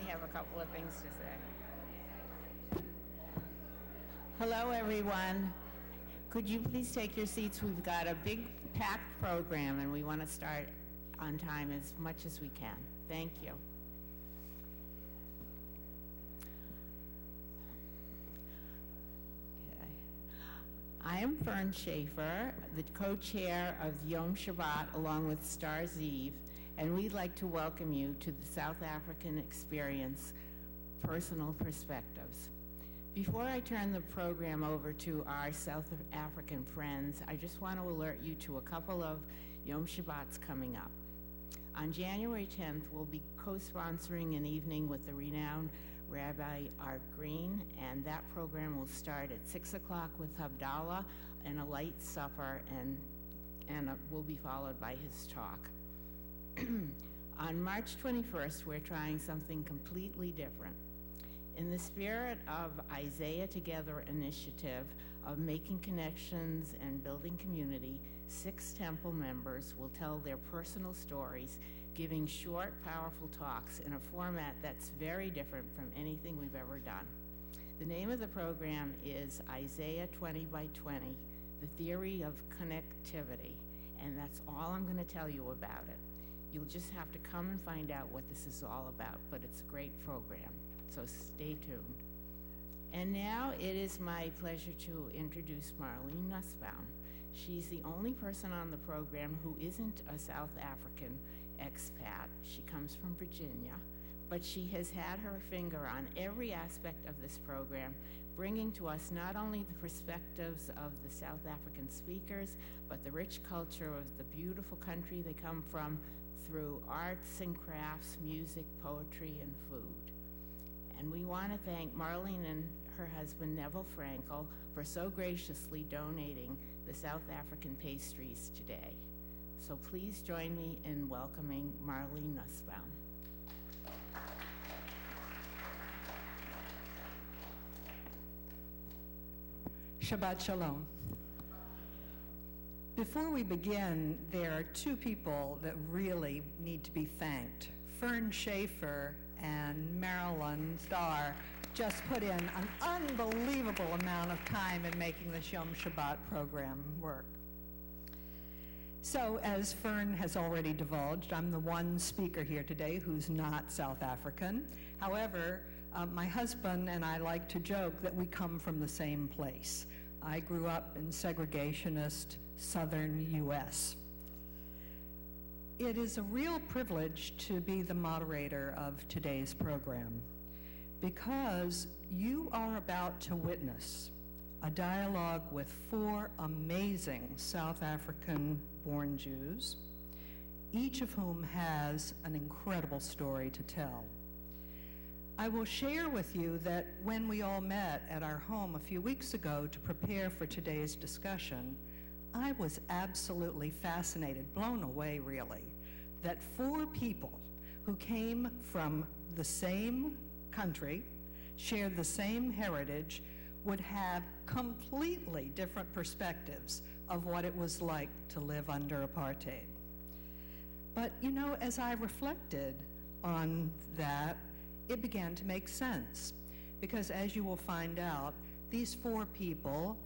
have a couple of things to say. Hello, everyone. Could you please take your seats? We've got a big packed program, and we want to start on time as much as we can. Thank you. Okay. I am Fern Schaefer, the co-chair of Yom Shabbat, along with Star Ziv, and we'd like to welcome you to the South African Experience Personal Perspectives. Before I turn the program over to our South African friends, I just want to alert you to a couple of Yom Shabbats coming up. On January 10th, we'll be co-sponsoring an evening with the renowned Rabbi Art Green, and that program will start at 6 o'clock with Havdalah and a light supper, and will be followed by his talk. On March 21st, we're trying something completely different. In the spirit of Isaiah Together initiative of making connections and building community, 6 temple members will tell their personal stories, giving short, powerful talks in a format that's very different from anything we've ever done. The name of the program is Isaiah 20 by 20, the theory of connectivity, and that's all I'm going to tell you about it. You'll just have to come and find out what this is all about, but it's a great program, so stay tuned. And now it is my pleasure to introduce Marlene Nussbaum. She's the only person on the program who isn't a South African expat. She comes from Virginia, but she has had her finger on every aspect of this program, bringing to us not only the perspectives of the South African speakers, but the rich culture of the beautiful country they come from through arts and crafts, music, poetry, and food. And we want to thank Marlene and her husband, Neville Frankel, for so graciously donating the South African pastries today. So please join me in welcoming Marlene Nussbaum. Shabbat Shalom. Before we begin, there are 2 people that really need to be thanked. Fern Schaefer and Marilyn Starr just put in an unbelievable amount of time in making the Yom Shabbat program work. So, as Fern has already divulged, I'm the one speaker here today who's not South African. However, my husband and I like to joke that we come from the same place. I grew up in segregationist southern U.S. It is a real privilege to be the moderator of today's program because you are about to witness a dialogue with 4 amazing South African-born Jews, each of whom has an incredible story to tell. I will share with you that when we all met at our home a few weeks ago to prepare for today's discussion, I was absolutely fascinated, blown away really, that 4 people who came from the same country, shared the same heritage, would have completely different perspectives of what it was like to live under apartheid. But you know, as I reflected on that, it began to make sense, because as you will find out, these 4 people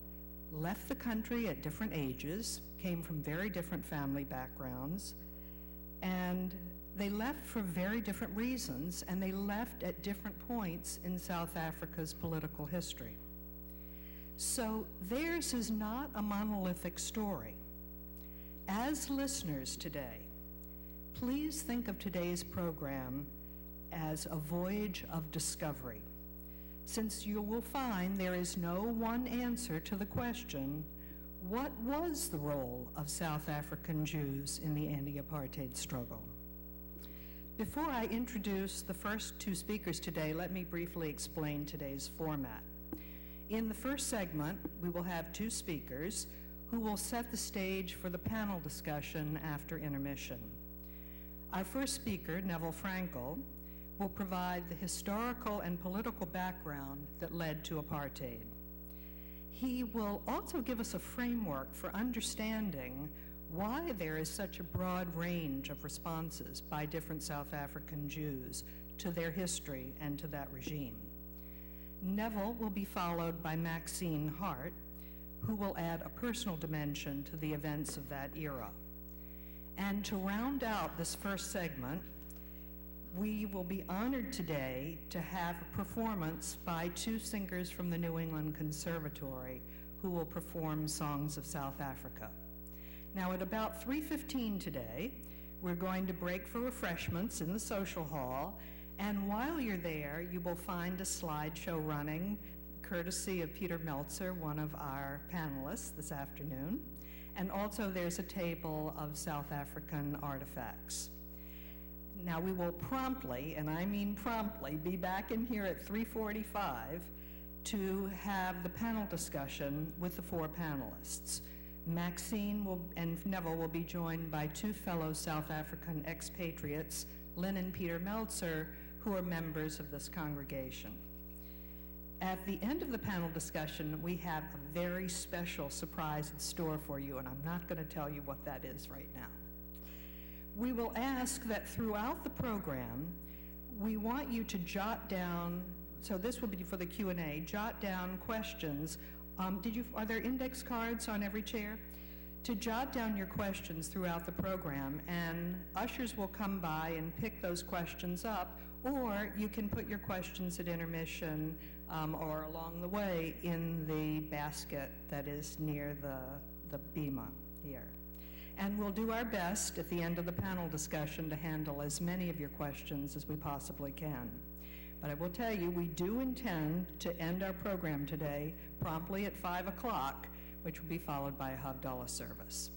left the country at different ages, came from very different family backgrounds, and they left for very different reasons, and they left at different points in South Africa's political history. So theirs is not a monolithic story. As listeners today, please think of today's program as a voyage of discovery, since you will find there is no one answer to the question, what was the role of South African Jews in the anti-apartheid struggle? Before I introduce the first 2 speakers today, let me briefly explain today's format. In the first segment, we will have 2 speakers who will set the stage for the panel discussion after intermission. Our first speaker, Neville Frankel, will provide the historical and political background that led to apartheid. He will also give us a framework for understanding why there is such a broad range of responses by different South African Jews to their history and to that regime. Neville will be followed by Maxine Hart, who will add a personal dimension to the events of that era. And to round out this first segment, we will be honored today to have a performance by two singers from the New England Conservatory who will perform songs of South Africa. Now at about 3:15 today, we're going to break for refreshments in the social hall, and while you're there, you will find a slideshow running, courtesy of Peter Meltzer, one of our panelists this afternoon, and also there's a table of South African artifacts. Now we will promptly, and I mean promptly, be back in here at 3:45 to have the panel discussion with the four panelists. Maxine and Neville will be joined by two fellow South African expatriates, Lynn and Peter Meltzer, who are members of this congregation. At the end of the panel discussion, we have a very special surprise in store for you, and I'm not going to tell you what that is right now. We will ask that throughout the program, we want you to jot down, so this will be for the Q&A, jot down questions. Are there index cards on every chair? To jot down your questions throughout the program, and ushers will come by and pick those questions up, or you can put your questions at intermission or along the way in the basket that is near the bema here. And we'll do our best at the end of the panel discussion to handle as many of your questions as we possibly can. But I will tell you, we do intend to end our program today promptly at 5 o'clock, which will be followed by a Havdalah service.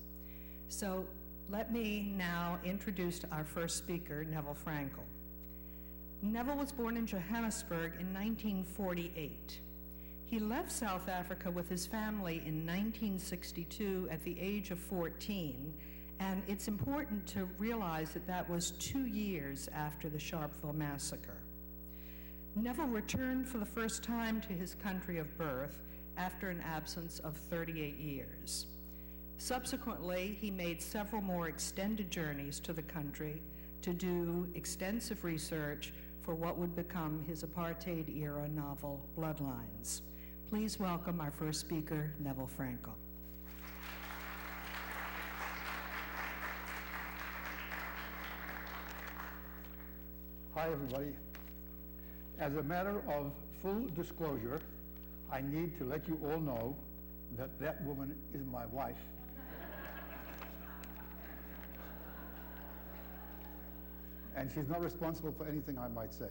So let me now introduce our first speaker, Neville Frankel. Neville was born in Johannesburg in 1948. He left South Africa with his family in 1962 at the age of 14, and it's important to realize that that was 2 years after the Sharpeville massacre. Neville returned for the first time to his country of birth after an absence of 38 years. Subsequently, he made several more extended journeys to the country to do extensive research for what would become his apartheid-era novel, Bloodlines. Please welcome our first speaker, Neville Frankel. Hi, everybody. As a matter of full disclosure, I need to let you all know that that woman is my wife. And she's not responsible for anything I might say.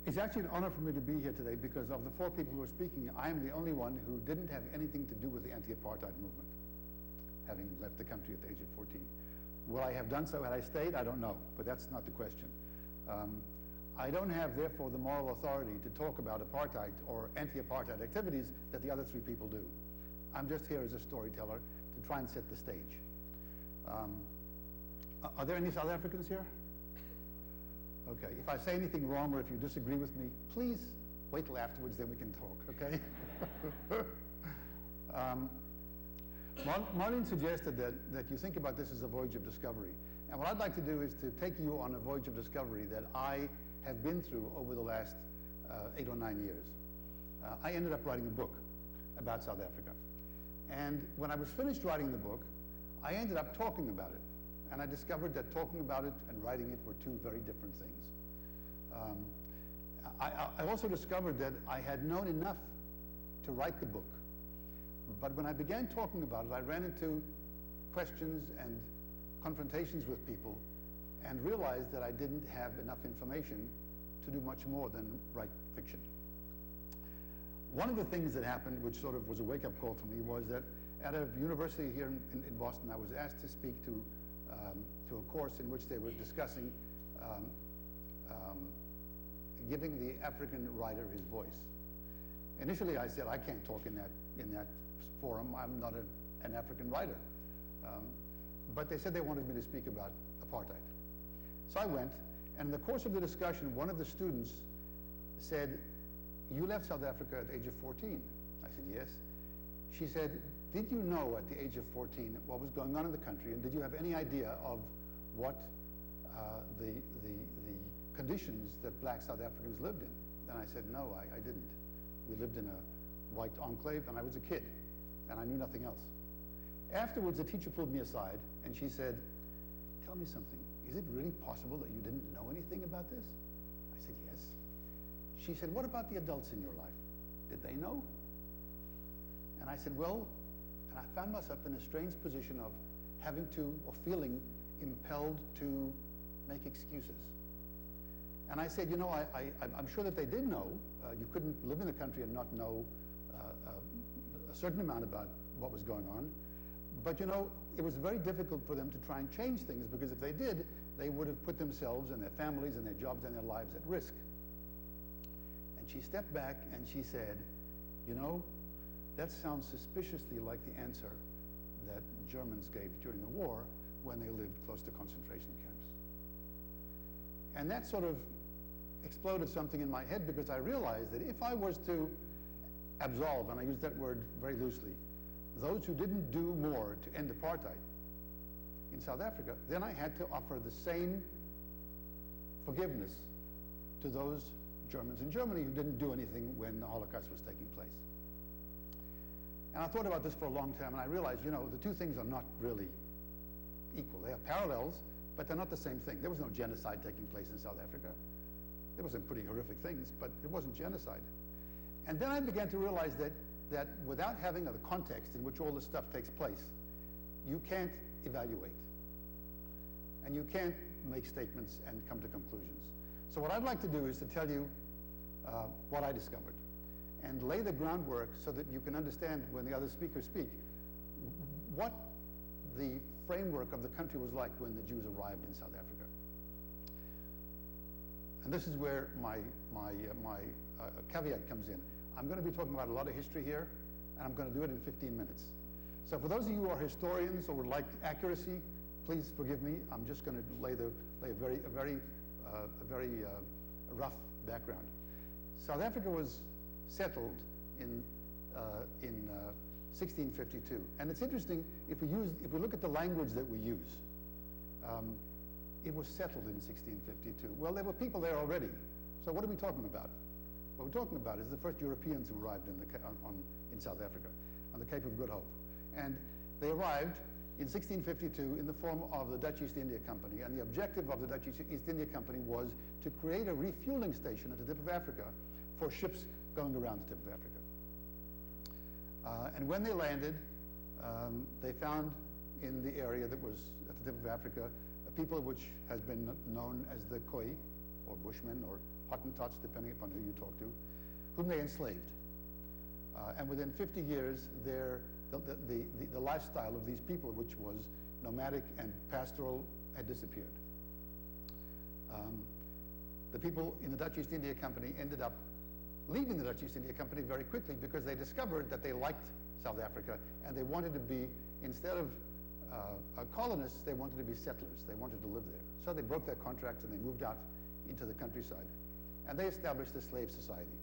It's actually an honor for me to be here today because of the four people who are speaking, I am the only one who didn't have anything to do with the anti-apartheid movement, having left the country at the age of 14. Would I have done so had I stayed? I don't know, but that's not the question. I don't have, therefore, the moral authority to talk about apartheid or anti-apartheid activities that the other three people do. I'm just here as a storyteller to try and set the stage. Are there any South Africans here? Okay, if I say anything wrong or if you disagree with me, please wait till afterwards, then we can talk, okay? Marlene suggested that you think about this as a voyage of discovery. And what I'd like to do is to take you on a voyage of discovery that I have been through over the last 8 or 9 years. I ended up writing a book about South Africa. And when I was finished writing the book, I ended up talking about it. And I discovered that talking about it and writing it were two very different things. I also discovered that I had known enough to write the book. But when I began talking about it, I ran into questions and confrontations with people and realized that I didn't have enough information to do much more than write fiction. One of the things that happened, which sort of was a wake-up call for me, was that at a university here in Boston, I was asked to speak to a course in which they were discussing giving the African writer his voice. Initially, I said, I can't talk in that forum. I'm not an African writer. But they said they wanted me to speak about apartheid. So I went, and in the course of the discussion, one of the students said, "You left South Africa at the age of 14. I said, yes. She said, did you know at the age of 14 what was going on in the country, and did you have any idea of what the conditions that black South Africans lived in? And I said, no, I didn't. We lived in a white enclave, and I was a kid, and I knew nothing else. Afterwards, the teacher pulled me aside, and she said, tell me something. Is it really possible that you didn't know anything about this? I said, yes. She said, what about the adults in your life? Did they know? And I said, well, and I found myself in a strange position of having to, or feeling impelled to make excuses. And I said, you know, I'm sure that they did know. You couldn't live in the country and not know a certain amount about what was going on. But, you know, it was very difficult for them to try and change things, because if they did, they would have put themselves and their families and their jobs and their lives at risk. And she stepped back and she said, you know, that sounds suspiciously like the answer that Germans gave during the war when they lived close to concentration camps. And that sort of exploded something in my head, because I realized that if I was to absolve, and I use that word very loosely, those who didn't do more to end apartheid in South Africa, then I had to offer the same forgiveness to those Germans in Germany who didn't do anything when the Holocaust was taking place. And I thought about this for a long time, and I realized, you know, the two things are not really equal. They have parallels, but they're not the same thing. There was no genocide taking place in South Africa. There were some pretty horrific things, but it wasn't genocide. And then I began to realize that without having the context in which all this stuff takes place, you can't evaluate. And you can't make statements and come to conclusions. So what I'd like to do is to tell you what I discovered, and lay the groundwork so that you can understand, when the other speakers speak, what the framework of the country was like when the Jews arrived in South Africa. And this is where my caveat comes in. I'm going to be talking about a lot of history here, and I'm going to do it in 15 minutes. So for those of you who are historians or would like accuracy, please forgive me. I'm just going to lay a very rough background. South Africa was settled in 1652, and it's interesting if we look at the language that we use. It was settled in 1652. Well, there were people there already. So what are we talking about? What we're talking about is the first Europeans who arrived in South Africa on the Cape of Good Hope, and they arrived in 1652 in the form of the Dutch East India Company, and the objective of the Dutch East India Company was to create a refueling station at the tip of Africa for ships going around the tip of Africa. And when they landed, they found in the area that was at the tip of Africa a people which has been known as the Khoi, or Bushmen, or Hottentots, depending upon who you talk to, whom they enslaved. And within 50 years, the lifestyle of these people, which was nomadic and pastoral, had disappeared. The people in the Dutch East India Company ended up leaving the Dutch East India Company very quickly, because they discovered that they liked South Africa, and they wanted to be, instead of colonists, they wanted to be settlers. They wanted to live there. So they broke their contracts and they moved out into the countryside. And they established a slave society.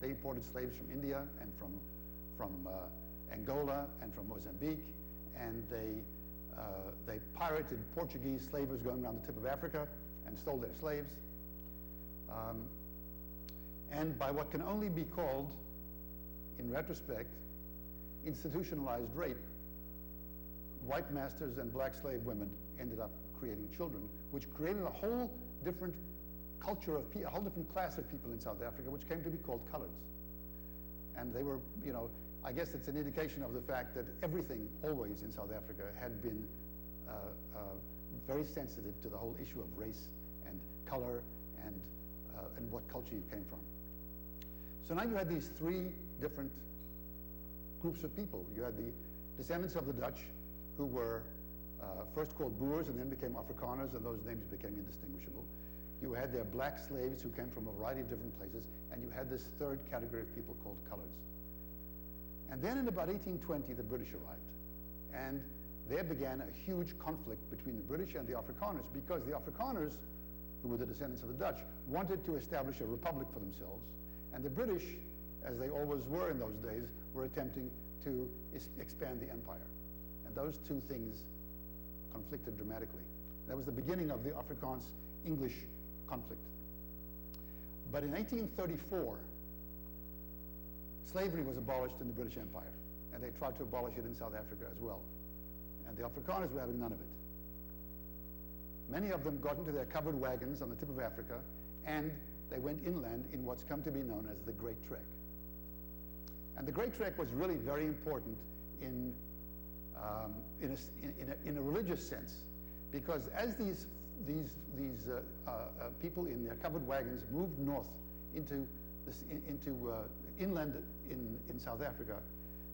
They imported slaves from India and from Angola and from Mozambique, and they pirated Portuguese slavers going around the tip of Africa and stole their slaves. And by what can only be called, in retrospect, institutionalized rape, white masters and black slave women ended up creating children, which created a whole different culture of people, a whole different class of people in South Africa, which came to be called coloreds. And they were, you know, I guess it's an indication of the fact that everything always in South Africa had been very sensitive to the whole issue of race and color and what culture you came from. So now you had these three different groups of people. You had the descendants of the Dutch, who were first called Boers and then became Afrikaners, and those names became indistinguishable. You had their black slaves who came from a variety of different places, and you had this third category of people called coloreds. And then in about 1820, the British arrived. And there began a huge conflict between the British and the Afrikaners, because the Afrikaners, who were the descendants of the Dutch, wanted to establish a republic for themselves. And the British, as they always were in those days, were attempting to expand the empire. And those two things conflicted dramatically. That was the beginning of the Afrikaans-English conflict. But in 1834, slavery was abolished in the British Empire, and they tried to abolish it in South Africa as well. And the Afrikaners were having none of it. Many of them got into their covered wagons on the tip of Africa, and they went inland in what's come to be known as the Great Trek. And the Great Trek was really very important in a religious sense, because as these people in their covered wagons moved north into inland in South Africa,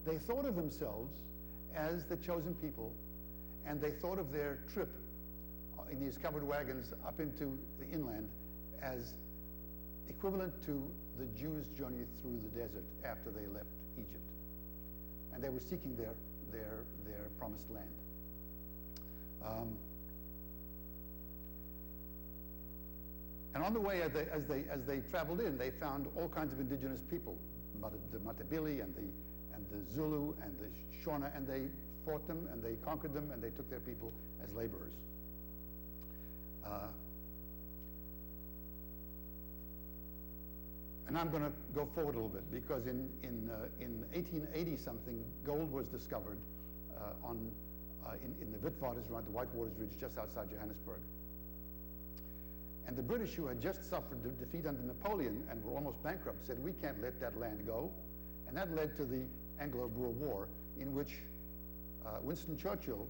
they thought of themselves as the chosen people, and they thought of their trip in these covered wagons up into the inland as equivalent to the Jews' journey through the desert after they left Egypt. And they were seeking their promised land. And on the way, as they traveled in, they found all kinds of indigenous people, the Matabele and the Zulu and the Shona, and they fought them and they conquered them and they took their people as laborers. And I'm going to go forward a little bit, because in 1880 something, gold was discovered in the Witwatersrand, the Whitewaters Ridge, just outside Johannesburg. And the British, who had just suffered defeat under Napoleon and were almost bankrupt, said, we can't let that land go. And that led to the Anglo-Boer War, in which Winston Churchill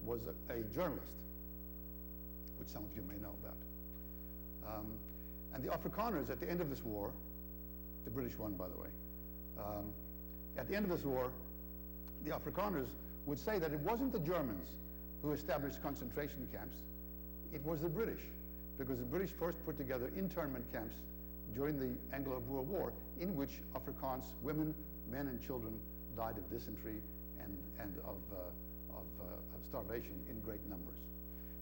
was a journalist, which some of you may know about. And the Afrikaners, at the end of this war, the British won, by the way, at the end of this war, the Afrikaners would say that it wasn't the Germans who established concentration camps, it was the British, because the British first put together internment camps during the Anglo-Boer War, in which Afrikaans women, men, and children died of dysentery and of starvation in great numbers.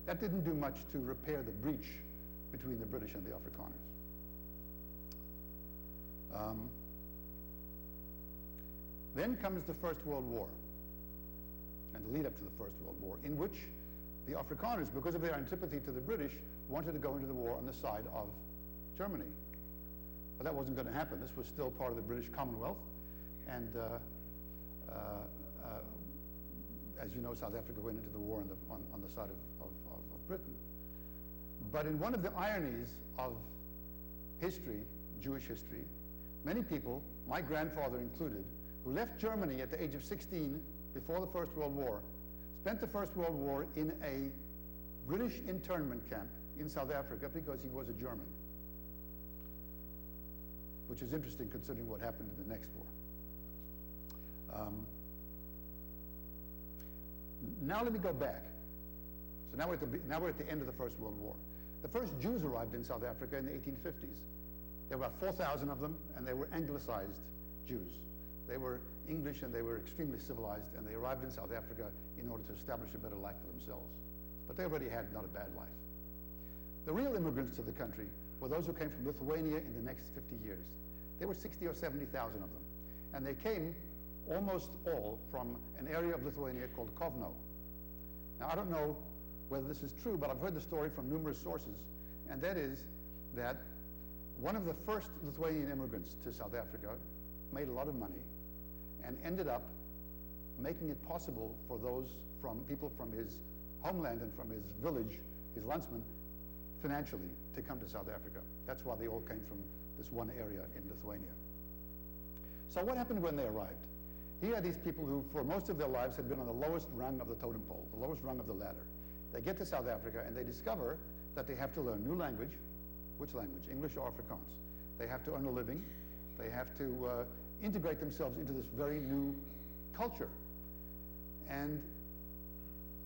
That didn't do much to repair the breach between the British and the Afrikaners. Then comes the First World War, and the lead up to the First World War, in which the Afrikaners, because of their antipathy to the British, wanted to go into the war on the side of Germany. But that wasn't going to happen. This was still part of the British Commonwealth, and as you know, South Africa went into the war on the side of Britain. But in one of the ironies of history, Jewish history, many people, my grandfather included, who left Germany at the age of 16 before the First World War, spent the First World War in a British internment camp in South Africa because he was a German, which is interesting considering what happened in the next war. Now let me go back. So now we're at the end of the First World War. The first Jews arrived in South Africa in the 1850s. There were about 4,000 of them, and they were anglicized Jews. They were English and they were extremely civilized, and they arrived in South Africa in order to establish a better life for themselves. But they already had not a bad life. The real immigrants to the country were those who came from Lithuania in the next 50 years. There were 60 or 70,000 of them. And they came almost all from an area of Lithuania called Kovno. Now, I don't know whether this is true, but I've heard the story from numerous sources, and that is that one of the first Lithuanian immigrants to South Africa made a lot of money and ended up making it possible for people from his homeland and from his village, his landsmen, financially to come to South Africa. That's why they all came from this one area in Lithuania. So what happened when they arrived? Here are these people who, for most of their lives, had been on the lowest rung of the totem pole, the lowest rung of the ladder. They get to South Africa and they discover that they have to learn new language. Which language? English or Afrikaans. They have to earn a living. They have to integrate themselves into this very new culture. And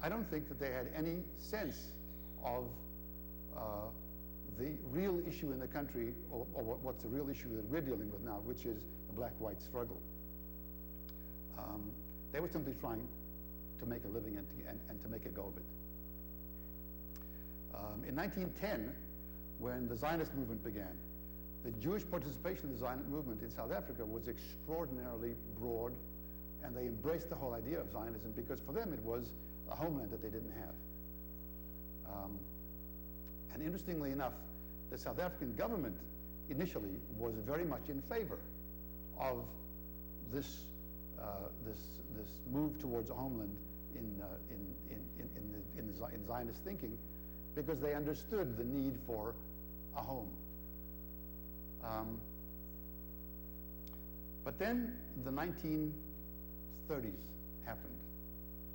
I don't think that they had any sense of the real issue in the country, or what's the real issue that we're dealing with now, which is the black-white struggle. They were simply trying to make a living and to make a go of it. In 1910, when the Zionist movement began, the Jewish participation in the Zionist movement in South Africa was extraordinarily broad, and they embraced the whole idea of Zionism because for them it was a homeland that they didn't have. And interestingly enough, the South African government initially was very much in favor of this move towards a homeland in Zionist thinking, because they understood the need for a home. But then the 1930s happened.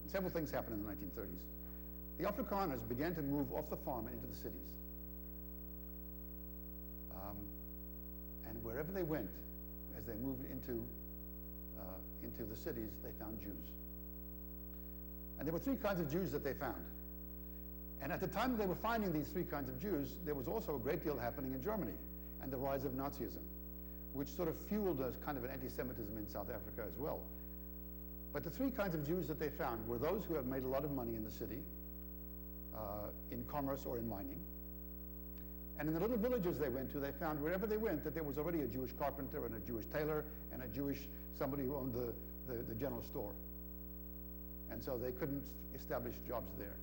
Several things happened in the 1930s. The Afrikaners began to move off the farm and into the cities. And wherever they went, as they moved into the cities, they found Jews. And there were three kinds of Jews that they found. And at the time they were finding these three kinds of Jews, there was also a great deal happening in Germany and the rise of Nazism, which sort of fueled a kind of an anti-Semitism in South Africa as well. But the three kinds of Jews that they found were those who had made a lot of money in the city, in commerce or in mining. And in the little villages they went to, they found wherever they went that there was already a Jewish carpenter and a Jewish tailor and a Jewish somebody who owned the general store. And so they couldn't establish jobs there.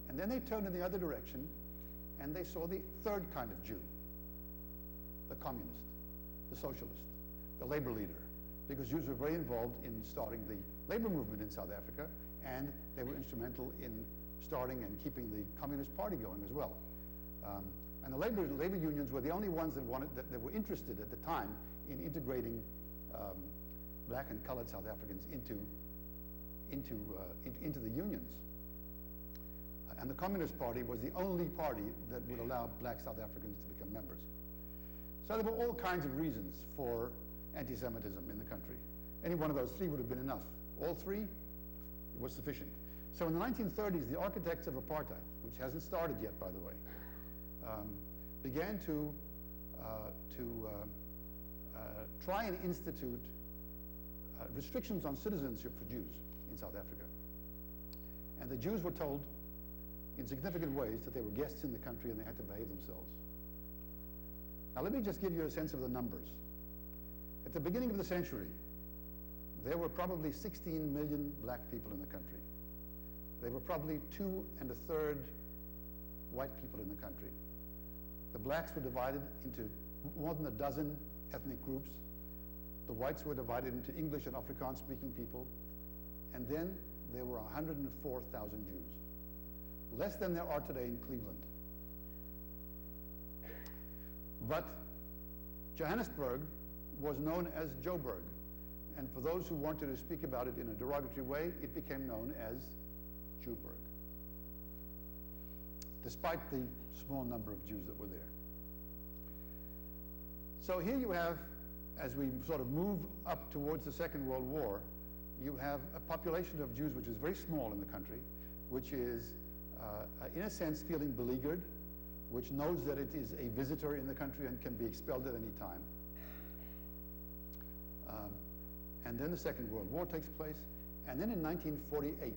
And then they turned in the other direction and they saw the third kind of Jew, the communist, the socialist, the labor leader, because Jews were very involved in starting the labor movement in South Africa, and they were instrumental in starting and keeping the Communist Party going as well. And the labor unions were the only ones that were interested at the time in integrating black and colored South Africans into the unions. And the Communist Party was the only party that would allow black South Africans to become members. So there were all kinds of reasons for anti-Semitism in the country. Any one of those three would have been enough. All three was sufficient. So in the 1930s, the architects of apartheid, which hasn't started yet, by the way, began to try and institute restrictions on citizenship for Jews in South Africa. And the Jews were told in significant ways that they were guests in the country and they had to behave themselves. Now let me just give you a sense of the numbers. At the beginning of the century, there were probably 16 million black people in the country. There were probably 2 1/3 white people in the country. The blacks were divided into more than a dozen ethnic groups. The whites were divided into English and Afrikaans-speaking people. And then there were 104,000 Jews. Less than there are today in Cleveland. But Johannesburg was known as Joburg. And for those who wanted to speak about it in a derogatory way, it became known as Jewburg, despite the small number of Jews that were there. So here you have, as we sort of move up towards the Second World War, you have a population of Jews which is very small in the country, which is, in a sense, feeling beleaguered, which knows that it is a visitor in the country and can be expelled at any time. And then the Second World War takes place, and then in 1948,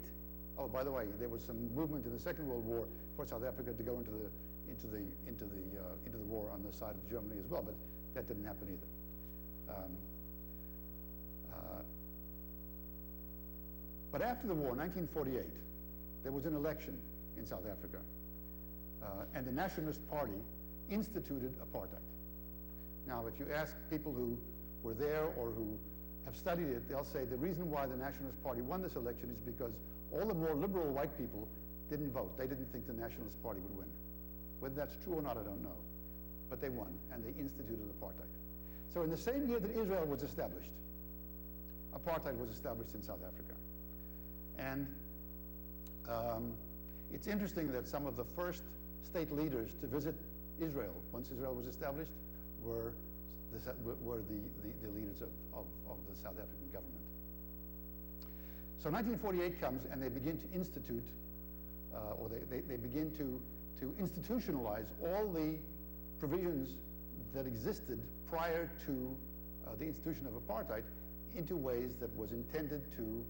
oh, by the way, there was some movement in the Second World War for South Africa to go into the war on the side of Germany as well, but that didn't happen either. But after the war, 1948, there was an election in South Africa, and the Nationalist Party instituted apartheid. Now, if you ask people who were there or who have studied it, they'll say the reason why the Nationalist Party won this election is because all the more liberal white people didn't vote. They didn't think the Nationalist Party would win. Whether that's true or not, I don't know. But they won, and they instituted apartheid. So in the same year that Israel was established, apartheid was established in South Africa. And it's interesting that some of the first state leaders to visit Israel, once Israel was established, were the leaders of the South African government. So 1948 comes and they begin to institute, or they begin to institutionalize all the provisions that existed prior to the institution of apartheid into ways that was intended to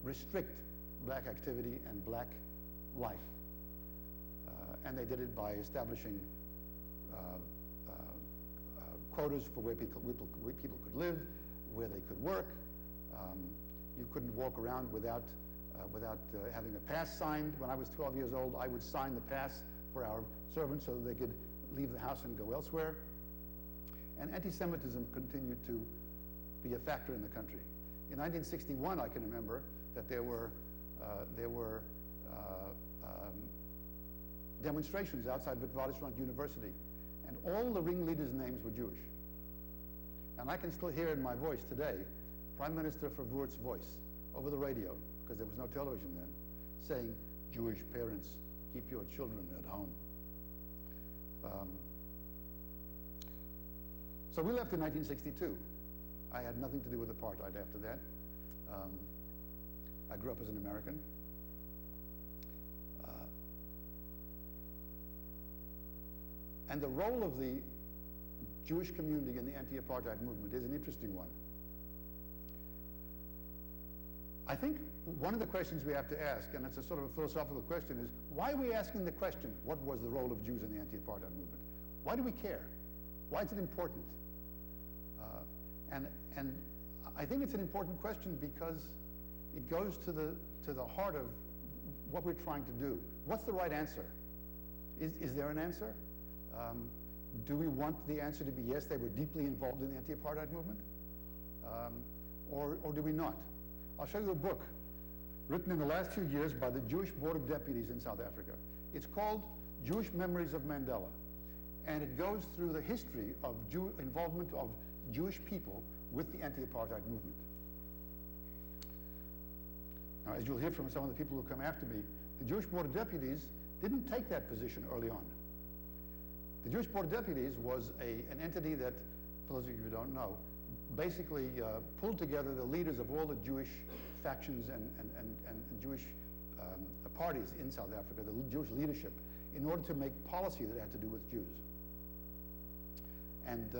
restrict black activity and black life. And they did it by establishing quotas for where people could live, where they could work. You couldn't walk around without having a pass signed. When I was 12 years old, I would sign the pass for our servants so that they could leave the house and go elsewhere. And anti-Semitism continued to be a factor in the country. In 1961, I can remember that there were demonstrations outside Witwatersrand University, and all the ringleaders' names were Jewish. And I can still hear in my voice today, Prime Minister Verwoerd's voice over the radio, because there was no television then, saying, "Jewish parents, keep your children at home." So we left in 1962. I had nothing to do with apartheid after that. I grew up as an American. And the role of the Jewish community in the anti-apartheid movement is an interesting one. I think one of the questions we have to ask, and it's a sort of a philosophical question, is why are we asking the question, what was the role of Jews in the anti-apartheid movement? Why do we care? Why is it important? And I think it's an important question because it goes to the heart of what we're trying to do. What's the right answer? Is there an answer? Do we want the answer to be yes, they were deeply involved in the anti-apartheid movement? Or do we not? I'll show you a book written in the last few years by the Jewish Board of Deputies in South Africa. It's called Jewish Memories of Mandela. And it goes through the history of involvement of Jewish people with the anti-apartheid movement. Now, as you'll hear from some of the people who come after me, the Jewish Board of Deputies didn't take that position early on. The Jewish Board of Deputies was an entity that, for those of you who don't know, basically pulled together the leaders of all the Jewish factions and Jewish parties in South Africa, the Jewish leadership, in order to make policy that had to do with Jews. And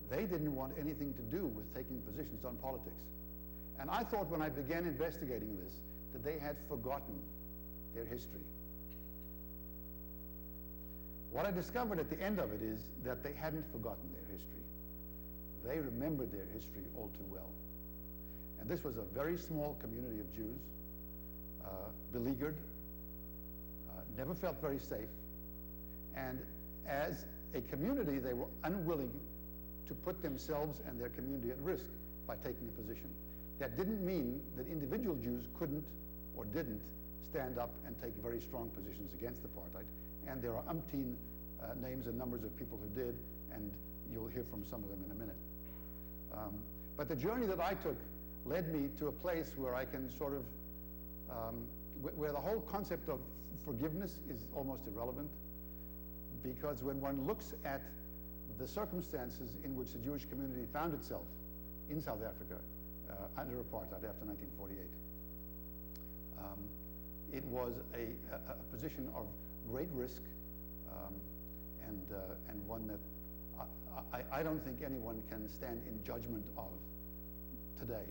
they didn't want anything to do with taking positions on politics. And I thought when I began investigating this that they had forgotten their history. What I discovered at the end of it is that they hadn't forgotten their history. They remembered their history all too well. And this was a very small community of Jews, beleaguered, never felt very safe, and as a community, they were unwilling to put themselves and their community at risk by taking a position. That didn't mean that individual Jews couldn't or didn't stand up and take very strong positions against apartheid, and there are umpteen names and numbers of people who did, and you'll hear from some of them in a minute. But the journey that I took led me to a place where I can sort of, where the whole concept of forgiveness is almost irrelevant, because when one looks at the circumstances in which the Jewish community found itself in South Africa under apartheid after 1948, it was a position of great risk and one that I don't think anyone can stand in judgment of today,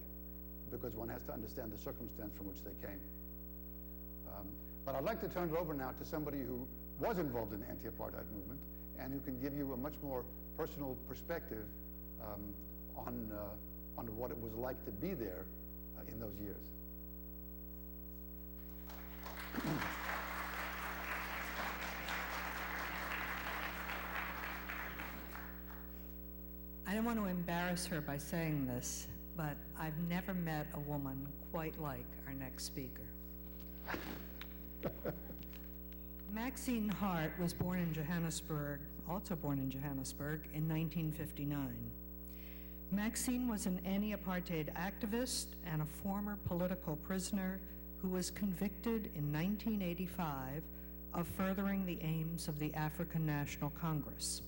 because one has to understand the circumstance from which they came. But I'd like to turn it over now to somebody who was involved in the anti-apartheid movement and who can give you a much more personal perspective on what it was like to be there in those years. I don't want to embarrass her by saying this, but I've never met a woman quite like our next speaker. Maxine Hart was born in Johannesburg, also born in Johannesburg, in 1959. Maxine was an anti-apartheid activist and a former political prisoner who was convicted in 1985 of furthering the aims of the African National Congress.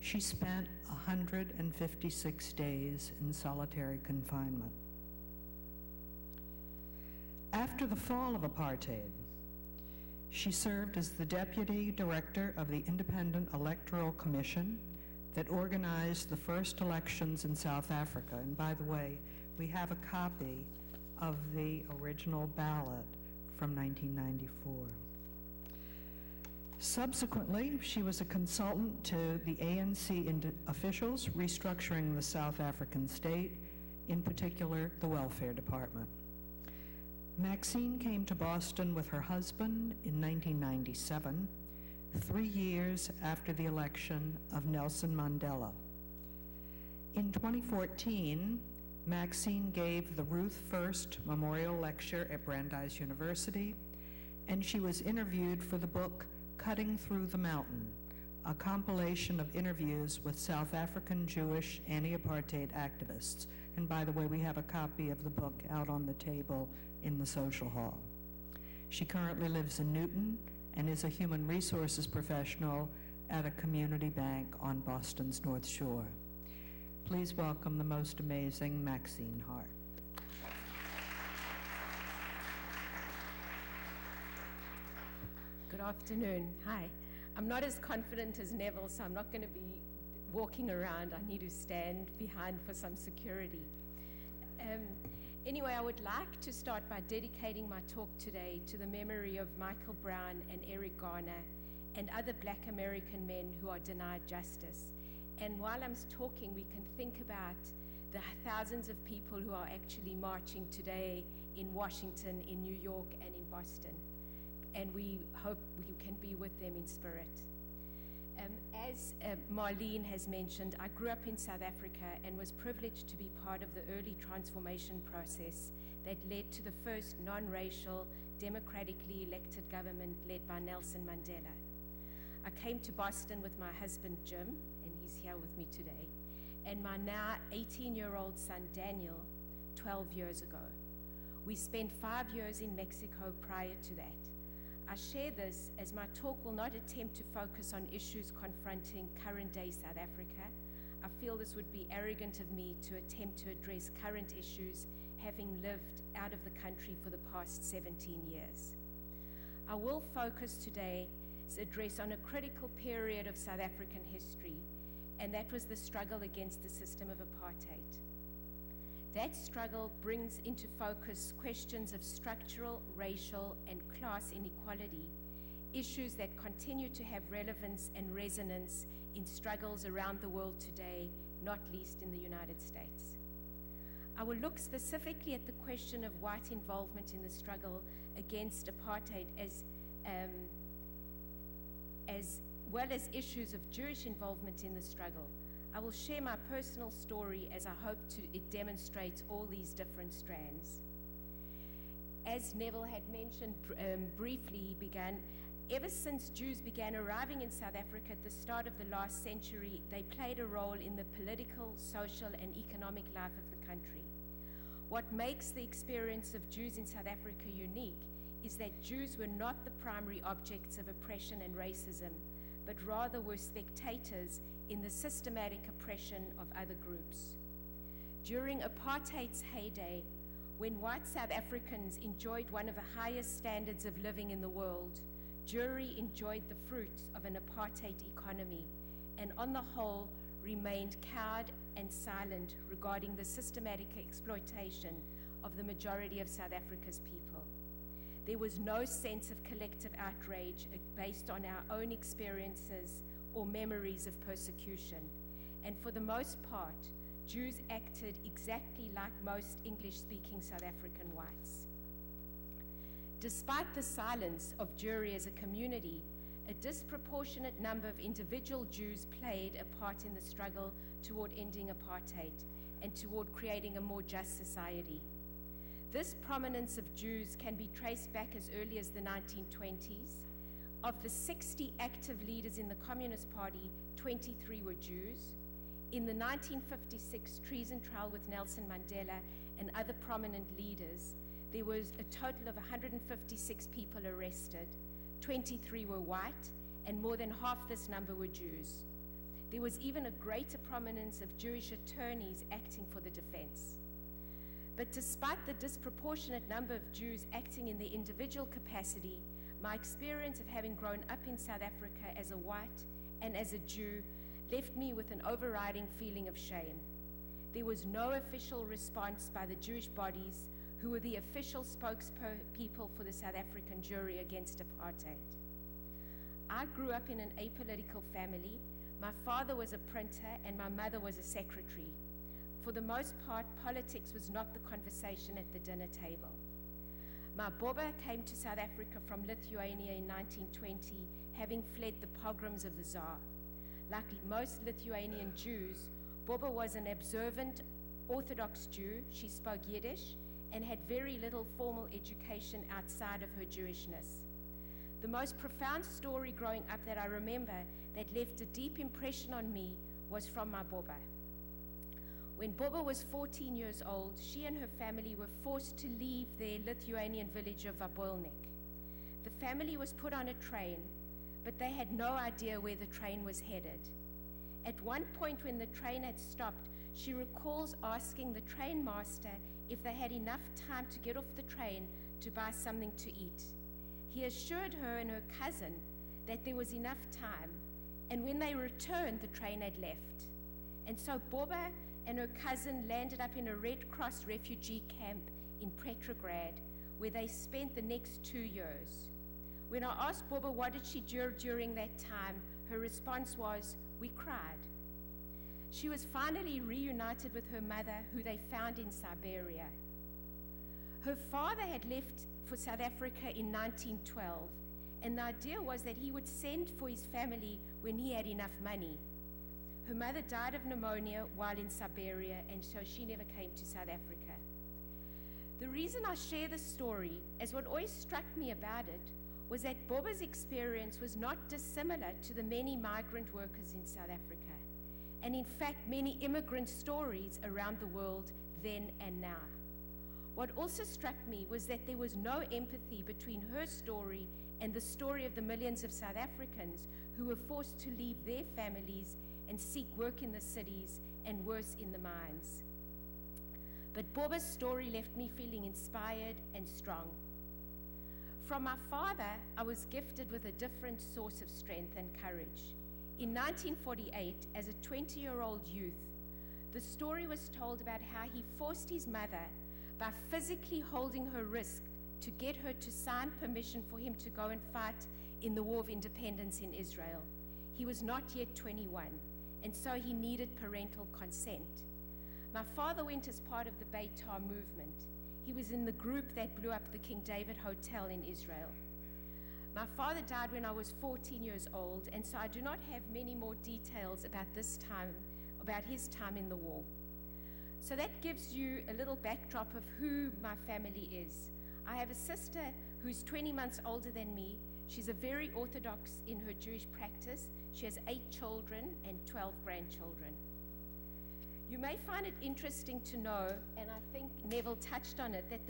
She spent 156 days in solitary confinement. After the fall of apartheid, she served as the deputy director of the Independent Electoral Commission that organized the first elections in South Africa. And by the way, we have a copy of the original ballot from 1994. Subsequently, she was a consultant to the ANC officials restructuring the South African state, in particular the welfare department. Maxine came to Boston with her husband in 1997, 3 years after the election of Nelson Mandela. In 2014, Maxine gave the Ruth First Memorial Lecture at Brandeis University, and she was interviewed for the book Cutting Through the Mountain, a compilation of interviews with South African Jewish anti-apartheid activists. And by the way, we have a copy of the book out on the table in the social hall. She currently lives in Newton and is a human resources professional at a community bank on Boston's North Shore. Please welcome the most amazing Maxine Hart. Good afternoon. Hi. I'm not as confident as Neville, so I'm not going to be walking around. I need to stand behind for some security. Anyway, I would like to start by dedicating my talk today to the memory of Michael Brown and Eric Garner and other Black American men who are denied justice. And while I'm talking, we can think about the thousands of people who are actually marching today in Washington, in New York, and in Boston. And we hope we can be with them in spirit. As Marlene has mentioned, I grew up in South Africa and was privileged to be part of the early transformation process that led to the first non-racial, democratically elected government led by Nelson Mandela. I came to Boston with my husband, Jim, and he's here with me today, and my now 18-year-old son, Daniel, 12 years ago. We spent 5 years in Mexico prior to that. I share this as my talk will not attempt to focus on issues confronting current-day South Africa. I feel this would be arrogant of me to attempt to address current issues, having lived out of the country for the past 17 years. I will focus today's address on a critical period of South African history, and that was the struggle against the system of apartheid. That struggle brings into focus questions of structural, racial, and class inequality, issues that continue to have relevance and resonance in struggles around the world today, not least in the United States. I will look specifically at the question of white involvement in the struggle against apartheid as well as issues of Jewish involvement in the struggle. I will share my personal story as I hope it demonstrates all these different strands. As Neville had mentioned briefly, ever since Jews began arriving in South Africa at the start of the last century, they played a role in the political, social, and economic life of the country. What makes the experience of Jews in South Africa unique is that Jews were not the primary objects of oppression and racism, but rather were spectators in the systematic oppression of other groups. During apartheid's heyday, when white South Africans enjoyed one of the highest standards of living in the world, Jewry enjoyed the fruits of an apartheid economy, and on the whole remained cowed and silent regarding the systematic exploitation of the majority of South Africa's people. There was no sense of collective outrage based on our own experiences or memories of persecution. And for the most part, Jews acted exactly like most English-speaking South African whites. Despite the silence of Jewry as a community, a disproportionate number of individual Jews played a part in the struggle toward ending apartheid and toward creating a more just society. This prominence of Jews can be traced back as early as the 1920s. Of the 60 active leaders in the Communist Party, 23 were Jews. In the 1956 treason trial with Nelson Mandela and other prominent leaders, there was a total of 156 people arrested. 23 were white, and more than half this number were Jews. There was even a greater prominence of Jewish attorneys acting for the defense. But despite the disproportionate number of Jews acting in their individual capacity, my experience of having grown up in South Africa as a white and as a Jew left me with an overriding feeling of shame. There was no official response by the Jewish bodies who were the official spokespeople for the South African Jewry against apartheid. I grew up in an apolitical family. My father was a printer and my mother was a secretary. For the most part, politics was not the conversation at the dinner table. My Boba came to South Africa from Lithuania in 1920, having fled the pogroms of the Tsar. Like most Lithuanian Jews, Boba was an observant Orthodox Jew. She spoke Yiddish and had very little formal education outside of her Jewishness. The most profound story growing up that I remember that left a deep impression on me was from my Boba. When Boba was 14 years old, she and her family were forced to leave their Lithuanian village of Vabolnik. The family was put on a train, but they had no idea where the train was headed. At one point when the train had stopped, she recalls asking the train master if they had enough time to get off the train to buy something to eat. He assured her and her cousin that there was enough time, and when they returned, the train had left. And so Boba and her cousin landed up in a Red Cross refugee camp in Petrograd, where they spent the next 2 years. When I asked Boba what did she do during that time, her response was, "We cried." She was finally reunited with her mother, who they found in Siberia. Her father had left for South Africa in 1912, and the idea was that he would send for his family when he had enough money. Her mother died of pneumonia while in Siberia, and so she never came to South Africa. The reason I share this story, as what always struck me about it, was that Boba's experience was not dissimilar to the many migrant workers in South Africa, and in fact many immigrant stories around the world then and now. What also struck me was that there was no empathy between her story and the story of the millions of South Africans who were forced to leave their families and seek work in the cities and worse in the mines. But Boba's story left me feeling inspired and strong. From my father, I was gifted with a different source of strength and courage. In 1948, as a 20-year-old youth, the story was told about how he forced his mother by physically holding her wrist to get her to sign permission for him to go and fight in the War of Independence in Israel. He was not yet 21, and so he needed parental consent. My father went as part of the Beitar movement. He was in the group that blew up the King David Hotel in Israel. My father died when I was 14 years old, and so I do not have many more details about his time in the war. So that gives you a little backdrop of who my family is. I have a sister who's 20 months older than me. She's a very orthodox in her Jewish practice. She has 8 children and 12 grandchildren. You may find it interesting to know, and I think Neville touched on it, that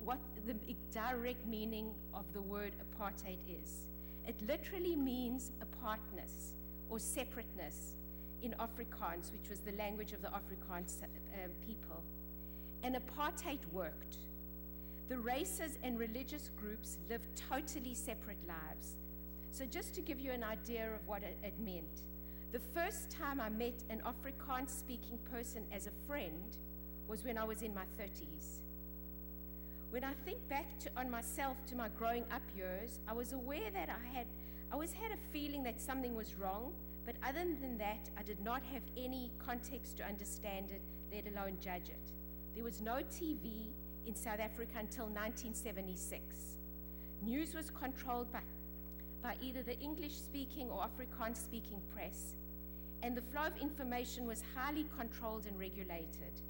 what the direct meaning of the word apartheid is. It literally means apartness or separateness in Afrikaans, which was the language of the Afrikaans people. And apartheid worked. The races and religious groups lived totally separate lives. So just to give you an idea of what it meant, the first time I met an Afrikaans-speaking person as a friend was when I was in my 30s. When I think back on myself to my growing up years, I was aware that I always had a feeling that something was wrong, but other than that, I did not have any context to understand it, let alone judge it. There was no TV in South Africa until 1976. News was controlled by either the English-speaking or Afrikaans-speaking press, and the flow of information was highly controlled and regulated.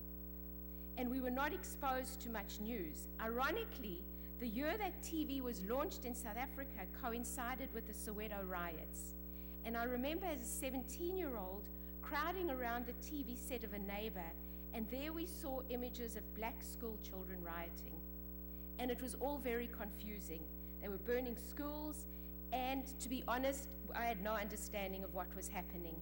And we were not exposed to much news. Ironically, the year that TV was launched in South Africa coincided with the Soweto riots. And I remember as a 17-year-old crowding around the TV set of a neighbor, and there we saw images of black school children rioting. And it was all very confusing. They were burning schools, and to be honest, I had no understanding of what was happening.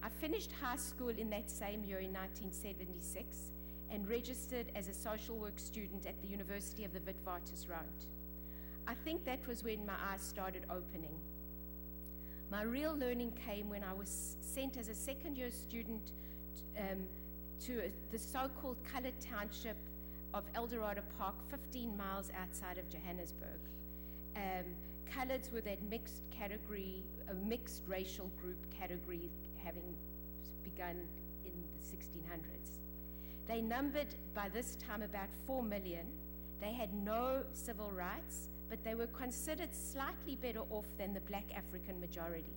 I finished high school in that same year in 1976 and registered as a social work student at the University of the Witwatersrand. I think that was when my eyes started opening. My real learning came when I was sent as a second-year student to the so-called colored township of Eldorado Park, 15 miles outside of Johannesburg. coloreds were that mixed category, a mixed racial group category having begun in the 1600s. They numbered by this time about 4 million. They had no civil rights, but they were considered slightly better off than the black African majority.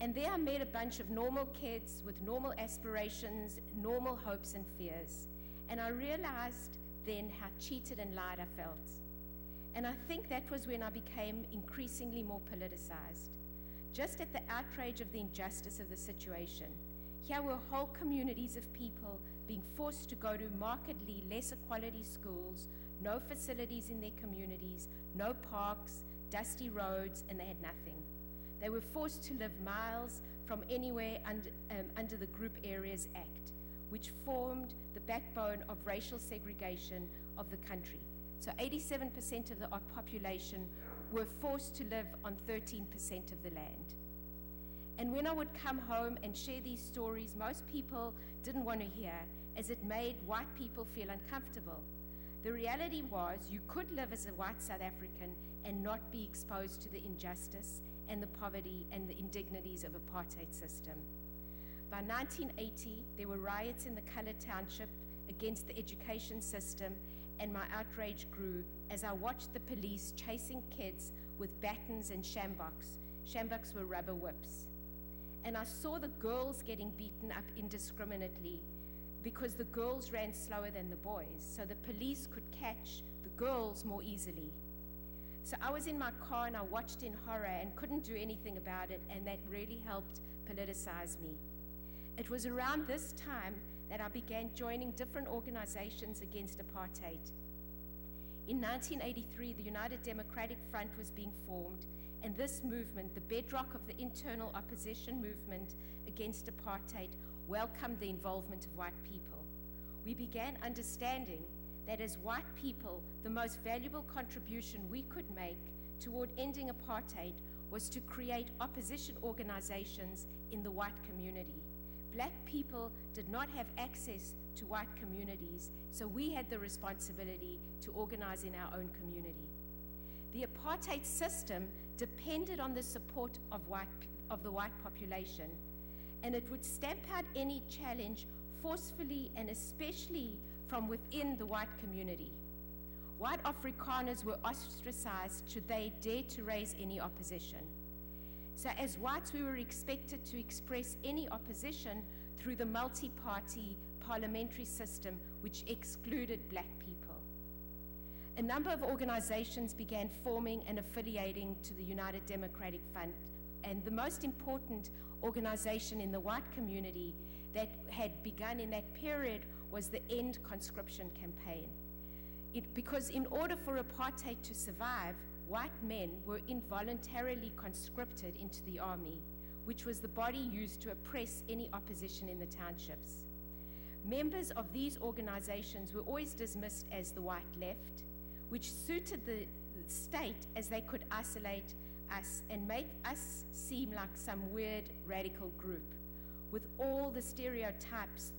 And there I met a bunch of normal kids with normal aspirations, normal hopes and fears. And I realized then how cheated and lied I felt. And I think that was when I became increasingly more politicized. Just at the outrage of the injustice of the situation, here were whole communities of people being forced to go to markedly lesser quality schools, no facilities in their communities, no parks, dusty roads, and they had nothing. They were forced to live miles from anywhere under the Group Areas Act, which formed the backbone of racial segregation of the country. So 87% of the population were forced to live on 13% of the land. And when I would come home and share these stories, most people didn't want to hear, as it made white people feel uncomfortable. The reality was you could live as a white South African and not be exposed to the injustice and the poverty and the indignities of apartheid system. By 1980, there were riots in the colored township against the education system, and my outrage grew as I watched the police chasing kids with batons and shamboks. Shamboks were rubber whips. And I saw the girls getting beaten up indiscriminately because the girls ran slower than the boys, so the police could catch the girls more easily. So I was in my car and I watched in horror and couldn't do anything about it, and that really helped politicize me. It was around this time that I began joining different organizations against apartheid. In 1983, the United Democratic Front was being formed, and this movement, the bedrock of the internal opposition movement against apartheid, welcomed the involvement of white people. We began understanding that as white people, the most valuable contribution we could make toward ending apartheid was to create opposition organizations in the white community. Black people did not have access to white communities, so we had the responsibility to organize in our own community. The apartheid system depended on the support of the white population, and it would stamp out any challenge forcefully and especially from within the white community. White Afrikaners were ostracized should they dare to raise any opposition. So as whites, we were expected to express any opposition through the multi-party parliamentary system, which excluded black people. A number of organizations began forming and affiliating to the United Democratic Front, and the most important organization in the white community that had begun in that period was the End Conscription Campaign. Because in order for apartheid to survive, white men were involuntarily conscripted into the army, which was the body used to oppress any opposition in the townships. Members of these organizations were always dismissed as the white left, which suited the state as they could isolate us and make us seem like some weird radical group with all the stereotypes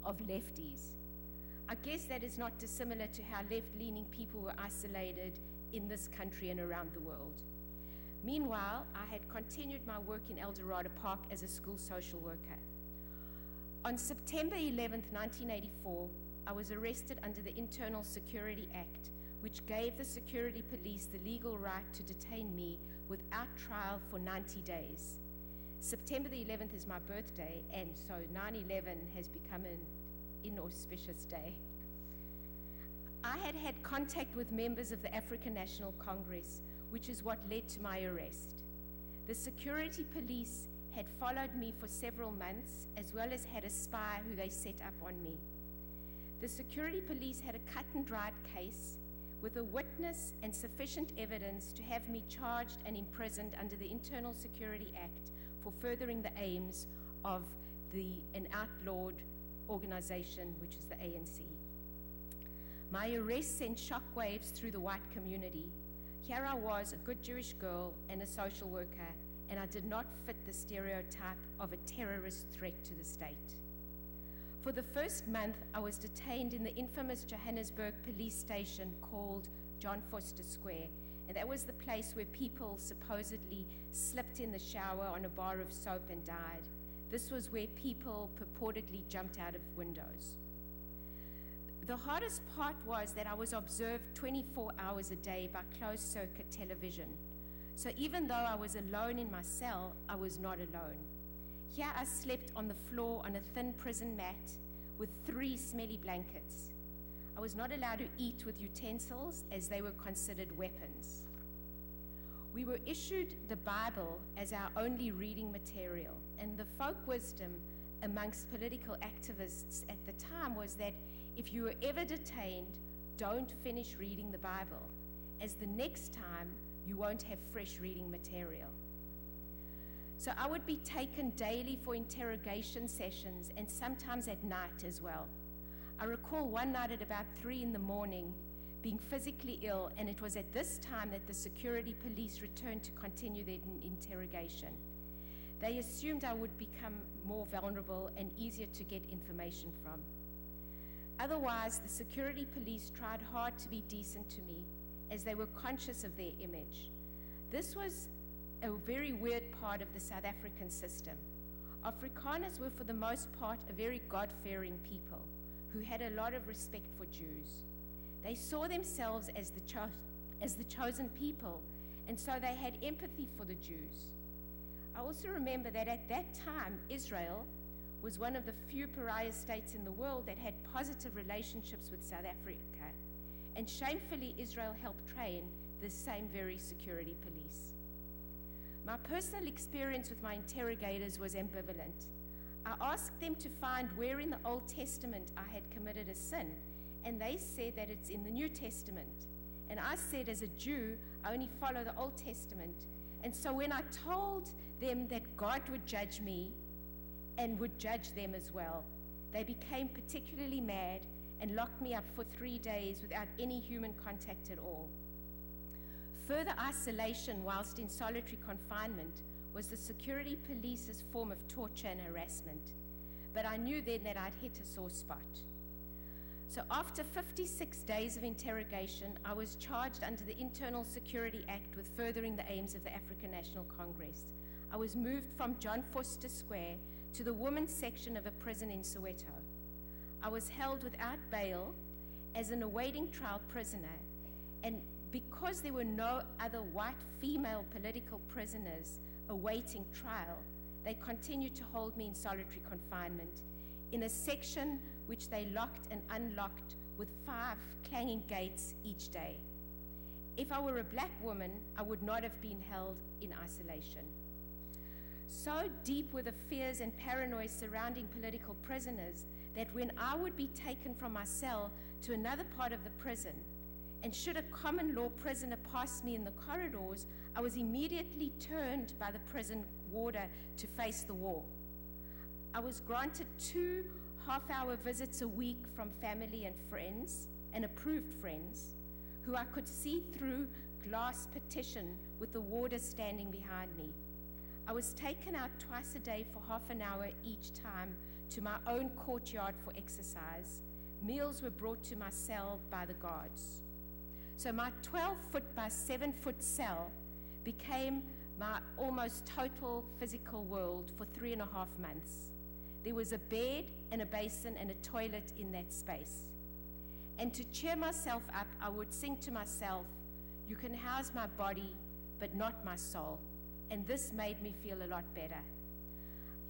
of lefties. I guess that is not dissimilar to how left-leaning people were isolated in this country and around the world. Meanwhile, I had continued my work in El Dorado Park as a school social worker. On September 11th, 1984, I was arrested under the Internal Security Act, which gave the security police the legal right to detain me without trial for 90 days. September the 11th is my birthday, and so 9/11 has become an inauspicious day. I had had contact with members of the African National Congress, which is what led to my arrest. The security police had followed me for several months, as well as had a spy who they set up on me. The security police had a cut-and-dried case with a witness and sufficient evidence to have me charged and imprisoned under the Internal Security Act for furthering the aims of an outlawed organization, which is the ANC. My arrest sent shockwaves through the white community. Here I was, a good Jewish girl and a social worker, and I did not fit the stereotype of a terrorist threat to the state. For the first month, I was detained in the infamous Johannesburg police station called John Vorster Square, and that was the place where people supposedly slipped in the shower on a bar of soap and died. This was where people purportedly jumped out of windows. The hardest part was that I was observed 24 hours a day by closed-circuit television. So even though I was alone in my cell, I was not alone. Here I slept on the floor on a thin prison mat with 3 smelly blankets. I was not allowed to eat with utensils as they were considered weapons. We were issued the Bible as our only reading material, and the folk wisdom amongst political activists at the time was that if you were ever detained, don't finish reading the Bible, as the next time you won't have fresh reading material. So I would be taken daily for interrogation sessions, and sometimes at night as well. I recall one night at about 3 in the morning being physically ill, and it was at this time that the security police returned to continue their interrogation. They assumed I would become more vulnerable and easier to get information from. Otherwise, the security police tried hard to be decent to me, as they were conscious of their image. This was a very weird part of the South African system. Afrikaners were for the most part a very God-fearing people who had a lot of respect for Jews. They saw themselves as the chosen people, and so they had empathy for the Jews. I also remember that at that time, Israel was one of the few pariah states in the world that had positive relationships with South Africa, and shamefully, Israel helped train the same very security police. My personal experience with my interrogators was ambivalent. I asked them to find where in the Old Testament I had committed a sin, and they said that it's in the New Testament. And I said, as a Jew, I only follow the Old Testament. And so when I told them that God would judge me and would judge them as well, they became particularly mad and locked me up for 3 days without any human contact at all. Further isolation whilst in solitary confinement was the security police's form of torture and harassment, but I knew then that I'd hit a sore spot. So after 56 days of interrogation, I was charged under the Internal Security Act with furthering the aims of the African National Congress. I was moved from John Vorster Square to the women's section of a prison in Soweto. I was held without bail as an awaiting trial prisoner, and because there were no other white female political prisoners awaiting trial, they continued to hold me in solitary confinement in a section which they locked and unlocked with 5 clanging gates each day. If I were a black woman, I would not have been held in isolation. So deep were the fears and paranoia surrounding political prisoners that when I would be taken from my cell to another part of the prison, and should a common law prisoner pass me in the corridors, I was immediately turned by the prison warder to face the wall. I was granted 2 half-hour visits a week from family and friends, and approved friends, who I could see through glass partition with the warder standing behind me. I was taken out twice a day for half an hour each time to my own courtyard for exercise. Meals were brought to my cell by the guards. So my 12-foot by 7-foot cell became my almost total physical world for 3.5 months. There was a bed and a basin and a toilet in that space. And to cheer myself up, I would sing to myself, "You can house my body, but not my soul." And this made me feel a lot better.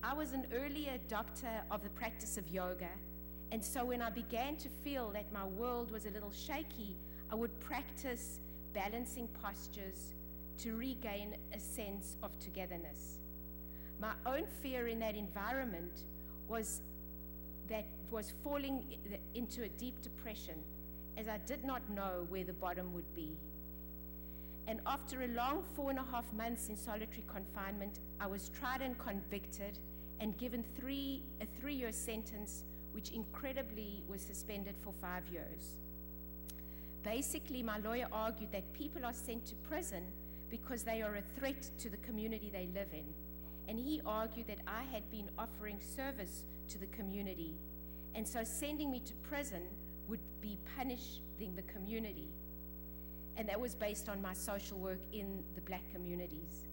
I was an early adopter of the practice of yoga, and so when I began to feel that my world was a little shaky, I would practice balancing postures to regain a sense of togetherness. My own fear in that environment was falling into a deep depression, as I did not know where the bottom would be. And after a long 4.5 months in solitary confinement, I was tried and convicted and given a 3-year sentence, which incredibly was suspended for 5 years. Basically, my lawyer argued that people are sent to prison because they are a threat to the community they live in. And he argued that I had been offering service to the community, and so sending me to prison would be punishing the community. and that was based on my social work in the black communities.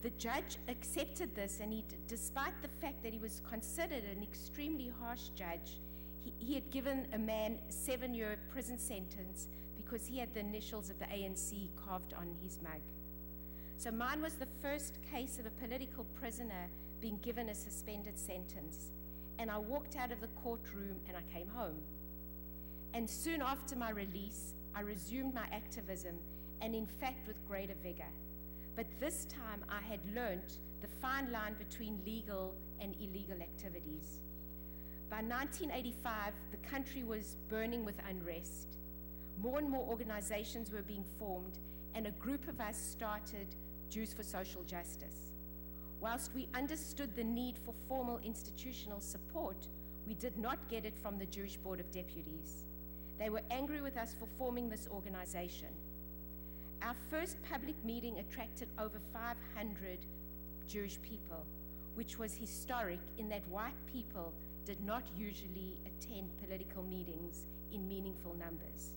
The judge accepted this, and despite the fact that he was considered an extremely harsh judge, he had given a man a 7-year prison sentence because he had the initials of the ANC carved on his mug. So mine was the first case of a political prisoner being given a suspended sentence. And I walked out of the courtroom and I came home. And soon after my release, I resumed my activism, and in fact with greater vigor. But this time I had learnt the fine line between legal and illegal activities. By 1985, the country was burning with unrest. More and more organizations were being formed, and a group of us started Jews for Social Justice. Whilst we understood the need for formal institutional support, we did not get it from the Jewish Board of Deputies. They were angry with us for forming this organization. Our first public meeting attracted over 500 Jewish people, which was historic in that white people did not usually attend political meetings in meaningful numbers.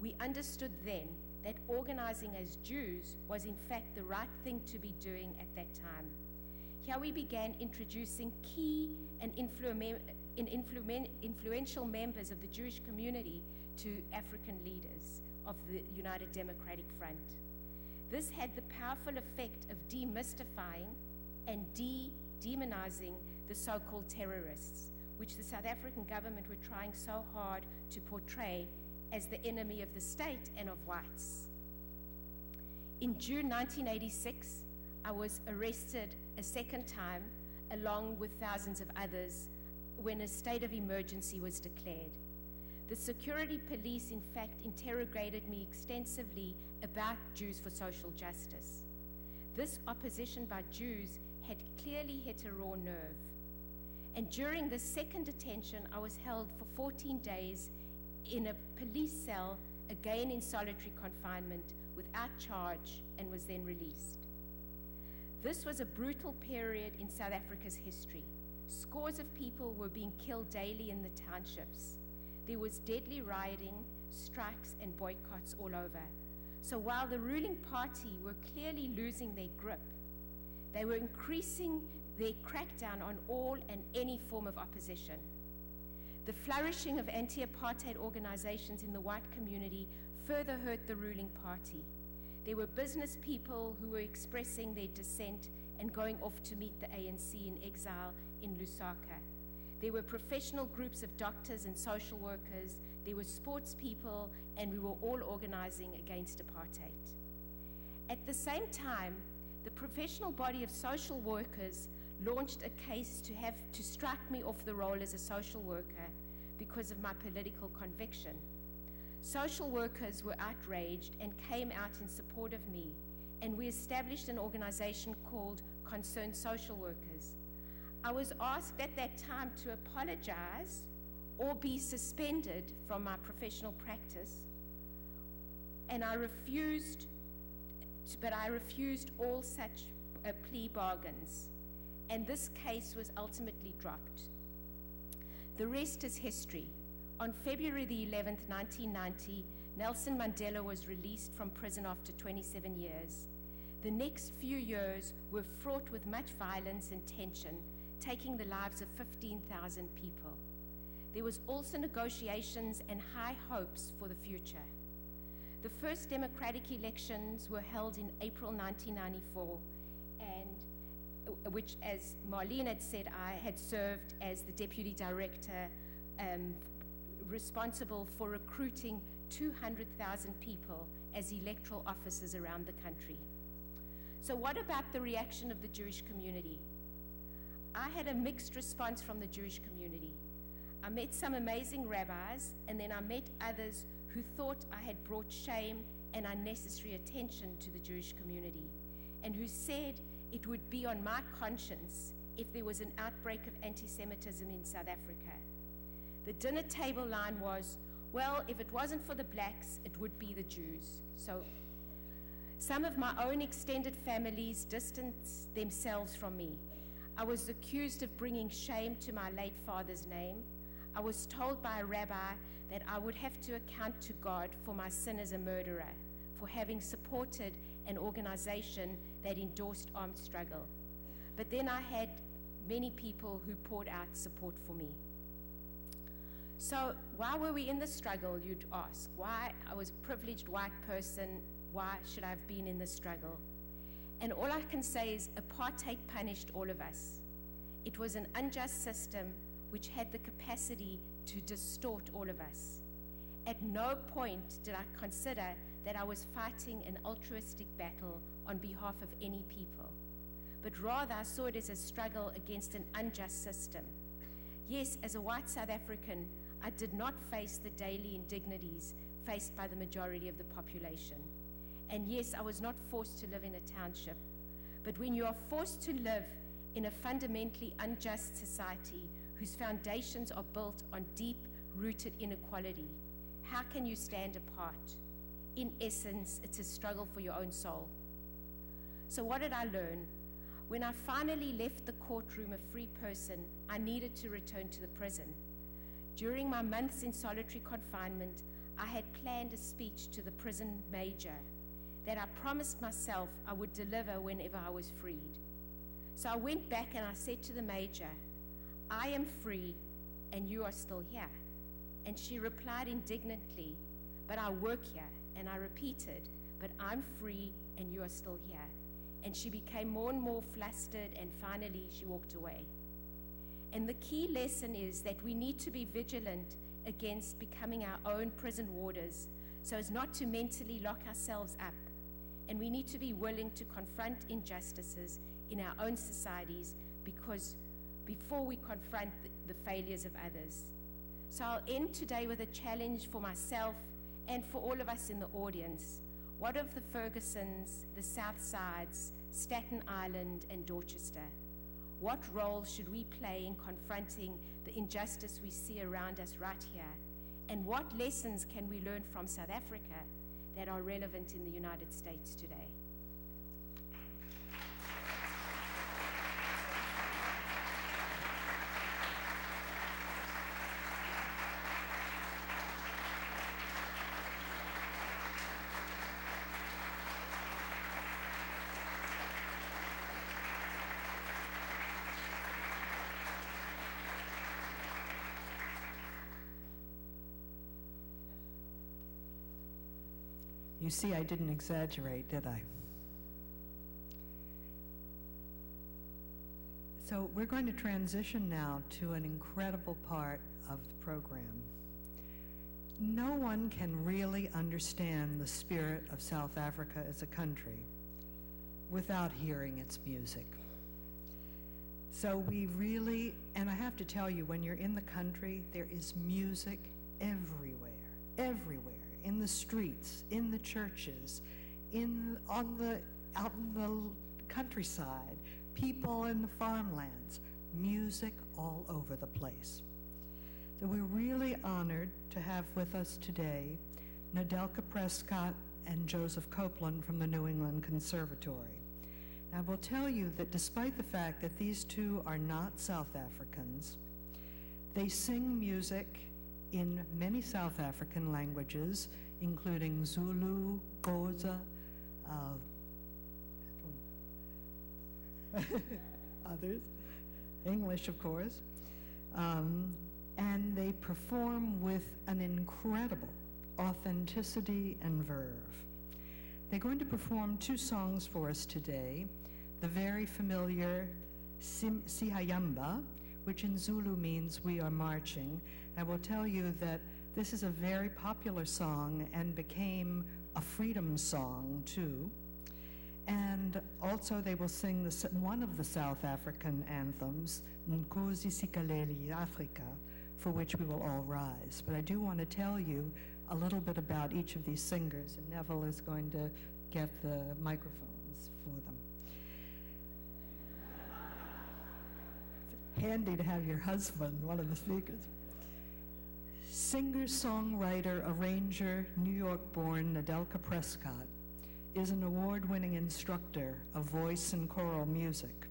We understood then that organizing as Jews was in fact the right thing to be doing at that time. Here we began introducing key and influential members of the Jewish community to African leaders of the United Democratic Front. This had the powerful effect of demystifying and demonizing the so-called terrorists, which the South African government were trying so hard to portray as the enemy of the state and of whites. In June 1986, I was arrested a second time, along with thousands of others, when a state of emergency was declared. The security police, in fact, interrogated me extensively about Jews for Social Justice. This opposition by Jews had clearly hit a raw nerve. And during the second detention, I was held for 14 days in a police cell, again in solitary confinement, without charge, and was then released. This was a brutal period in South Africa's history. Scores of people were being killed daily in the townships. There was deadly rioting, strikes, and boycotts all over. So while the ruling party were clearly losing their grip, they were increasing their crackdown on all and any form of opposition. The flourishing of anti-apartheid organizations in the white community further hurt the ruling party. There were business people who were expressing their dissent and going off to meet the ANC in exile in Lusaka. There were professional groups of doctors and social workers. There were sports people, and we were all organizing against apartheid. At the same time, the professional body of social workers launched a case to strike me off the roll as a social worker because of my political conviction. Social workers were outraged and came out in support of me, and we established an organization called Concerned Social Workers. I was asked at that time to apologize or be suspended from my professional practice, and I refused all such plea bargains, and this case was ultimately dropped. The rest is history. On February the 11th, 1990, Nelson Mandela was released from prison after 27 years. The next few years were fraught with much violence and tension, taking the lives of 15,000 people. There was also negotiations and high hopes for the future. The first democratic elections were held in April 1994, and which, as Marlene had said, I had served as the deputy director responsible for recruiting 200,000 people as electoral officers around the country. So what about the reaction of the Jewish community? I had a mixed response from the Jewish community. I met some amazing rabbis, and then I met others who thought I had brought shame and unnecessary attention to the Jewish community, and who said it would be on my conscience if there was an outbreak of anti-Semitism in South Africa. The dinner table line was, well, if it wasn't for the blacks, it would be the Jews. So some of my own extended families distanced themselves from me. I was accused of bringing shame to my late father's name. I was told by a rabbi that I would have to account to God for my sin as a murderer, for having supported an organization that endorsed armed struggle. But then I had many people who poured out support for me. So why were we in the struggle, you'd ask? Why? I was a privileged white person. Why should I have been in the struggle? And all I can say is apartheid punished all of us. It was an unjust system which had the capacity to distort all of us. At no point did I consider that I was fighting an altruistic battle on behalf of any people, but rather I saw it as a struggle against an unjust system. Yes, as a white South African, I did not face the daily indignities faced by the majority of the population. And yes, I was not forced to live in a township. But when you are forced to live in a fundamentally unjust society whose foundations are built on deep-rooted inequality, how can you stand apart? In essence, it's a struggle for your own soul. So what did I learn? When I finally left the courtroom a free person, I needed to return to the prison. During my months in solitary confinement, I had planned a speech to the prison major that I promised myself I would deliver whenever I was freed. So I went back and I said to the major, "I am free and you are still here." And she replied indignantly, "But I work here." And I repeated, "But I'm free and you are still here." And she became more and more flustered, and finally she walked away. And the key lesson is that we need to be vigilant against becoming our own prison warders so as not to mentally lock ourselves up. And we need to be willing to confront injustices in our own societies before we confront the failures of others. So I'll end today with a challenge for myself and for all of us in the audience. What of the Fergusons, the South Sides, Staten Island, and Dorchester? What role should we play in confronting the injustice we see around us right here? And what lessons can we learn from South Africa that are relevant in the United States today? You see, I didn't exaggerate, did I? So we're going to transition now to an incredible part of the program. No one can really understand the spirit of South Africa as a country without hearing its music. So we really, and I have to tell you, when you're in the country, there is music everywhere, everywhere. In the streets, in the churches, out in the countryside, people in the farmlands, music all over the place. So we're really honored to have with us today Nadelka Prescott and Joseph Copeland from the New England Conservatory. I will tell you that despite the fact that these two are not South Africans, they sing music in many South African languages, including Zulu, Xhosa, others, English, of course, and they perform with an incredible authenticity and verve. They're going to perform two songs for us today, the very familiar Sihayamba, which in Zulu means we are marching. I will tell you that this is a very popular song and became a freedom song too. And also they will sing one of the South African anthems, Nkosi Sikelel' Afrika, for which we will all rise. But I do want to tell you a little bit about each of these singers, and Neville is going to get the microphones for them. It's handy to have your husband, one of the speakers. Singer, songwriter, arranger, New York-born Nadelka Prescott is an award-winning instructor of voice and choral music.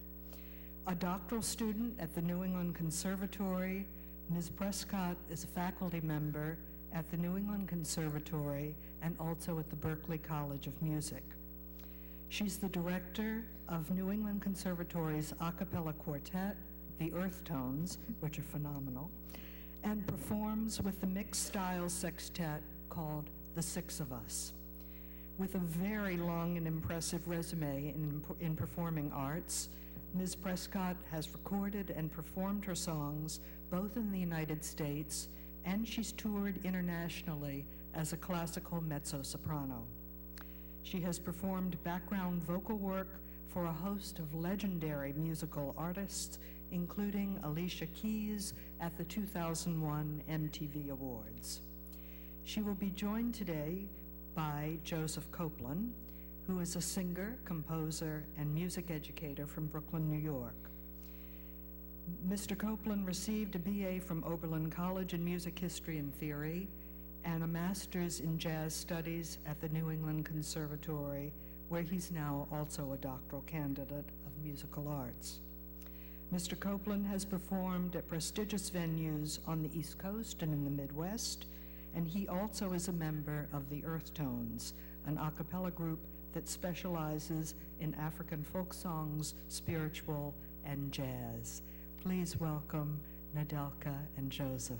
A doctoral student at the New England Conservatory, Ms. Prescott is a faculty member at the New England Conservatory and also at the Berklee College of Music. She's the director of New England Conservatory's a cappella quartet, the Earth Tones, which are phenomenal, and performs with the mixed-style sextet called The Six of Us. With a very long and impressive resume in performing arts, Ms. Prescott has recorded and performed her songs both in the United States, and she's toured internationally as a classical mezzo-soprano. She has performed background vocal work for a host of legendary musical artists, including Alicia Keys at the 2001 MTV Awards. She will be joined today by Joseph Copeland, who is a singer, composer, and music educator from Brooklyn, New York. Mr. Copeland received a BA from Oberlin College in Music History and Theory and a master's in jazz studies at the New England Conservatory, where he's now also a doctoral candidate of musical arts. Mr. Copeland has performed at prestigious venues on the East Coast and in the Midwest, and he also is a member of the Earth Tones, an a cappella group that specializes in African folk songs, spiritual, and jazz. Please welcome Nadelka and Joseph.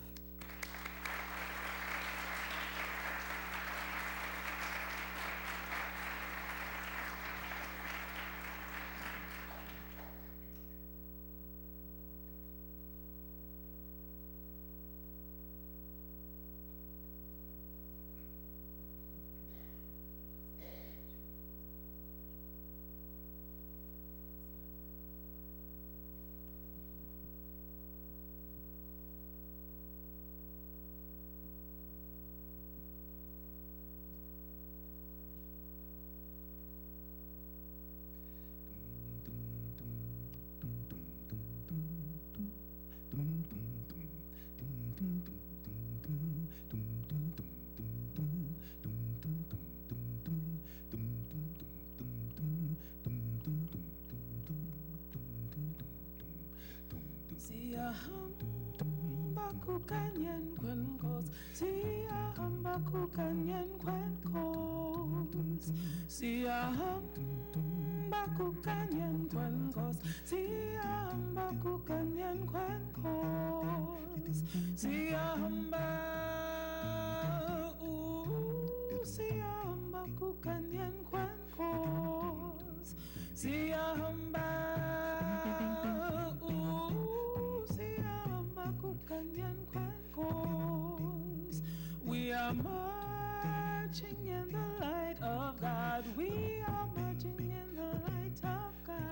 We are marching in the light of God. We are marching in the light of God.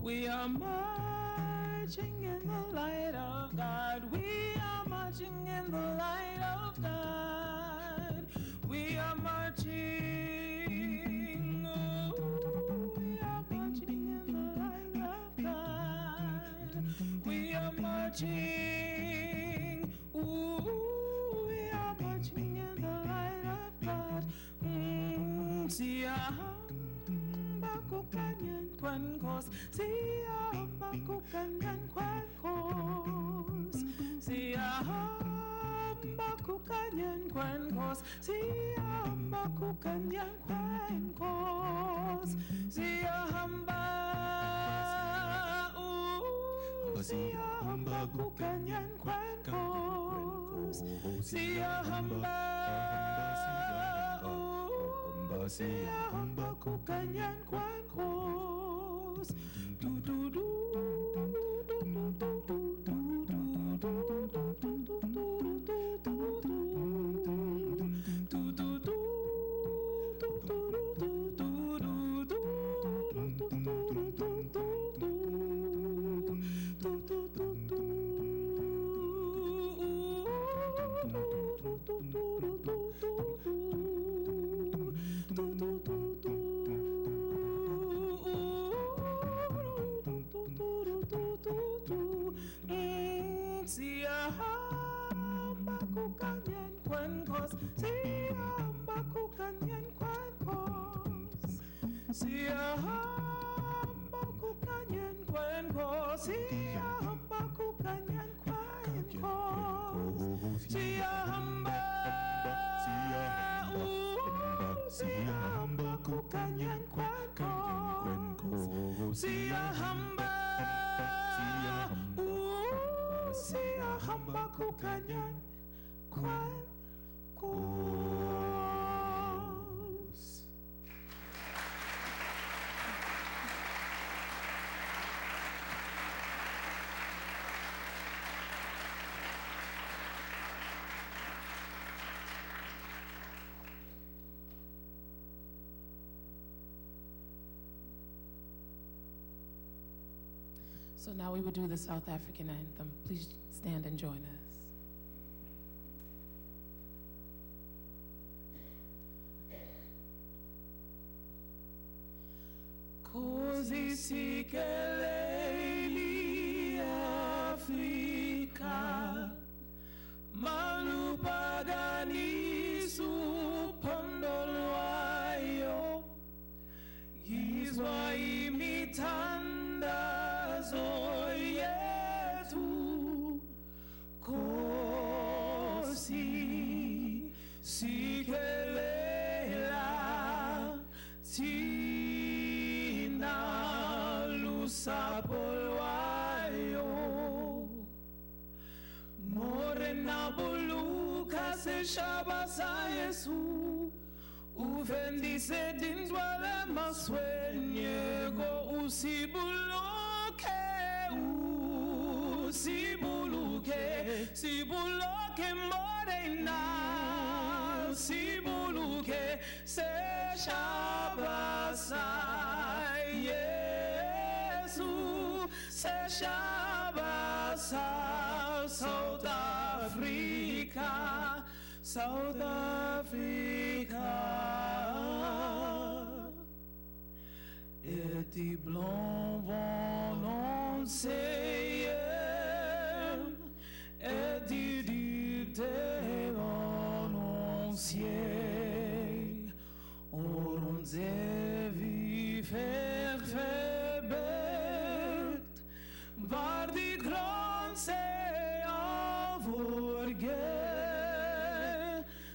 We are marching in the light of God. We are marching in the light of God. We are marching. Oh, we are marching in the light of God. We are marching. Ooh, we are marching in the light of God. Bakukanyan kwankos. Bakukanyan kwankos. Bakukanyan kwankos. Bakukanyan kwankos. Bakukanyan kwankos. Bakukanyan kwankos. Do do do do do do do Bakukanyan kwankos. Bakukanyan kwankos. Bakukanyan kwankos. Bakukanyan kwankos. kukanyan kwanko siyahamba siyahamba kukanyan kwanko. So now we will do the South African anthem. Please stand and join us. Kosi sikeleli Afrika, malupaganisu pondolwayo, yizwa imithandazo yethu, Kosi sikelela thina lusapho lwayo, morena buluka seshaba sa Yesu, uvendise dindwale maswenyego usibuluke, sibuluke morena, sibuluke seshaba sa Yesu, seshaba sa South Africa, South Africa. Et die blancs vont annoncer, et die diepte annoncier, ons wie ververbekt, waar die grond zij overgeeft,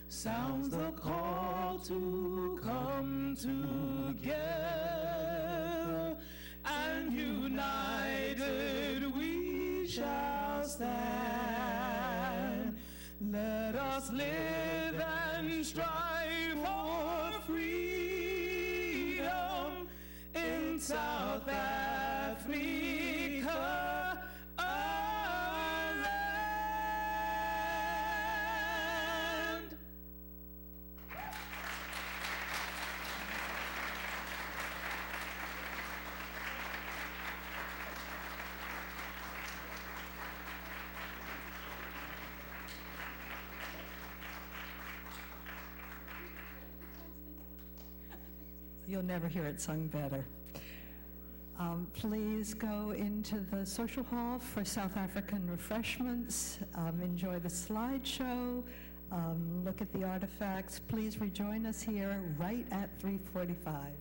sounds the call to come together, and united we shall stand. Let us live and strive for freedom in South Africa, our land. You'll never hear it sung better. Please go into the social hall for South African refreshments. Enjoy the slideshow. Look at the artifacts. Please rejoin us here right at 3:45.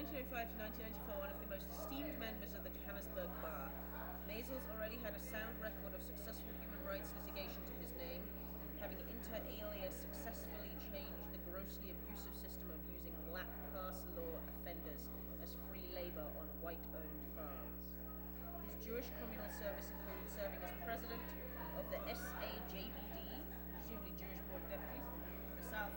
1905 to 1994, one of the most esteemed members of the Johannesburg Bar, Mazel's already had a sound record of successful human rights litigation to his name, having inter alia successfully changed the grossly abusive system of using black pass law offenders as free labor on white-owned farms. His Jewish communal service included serving as president of the SAJBD, presumably Jewish Board of Deputies, the South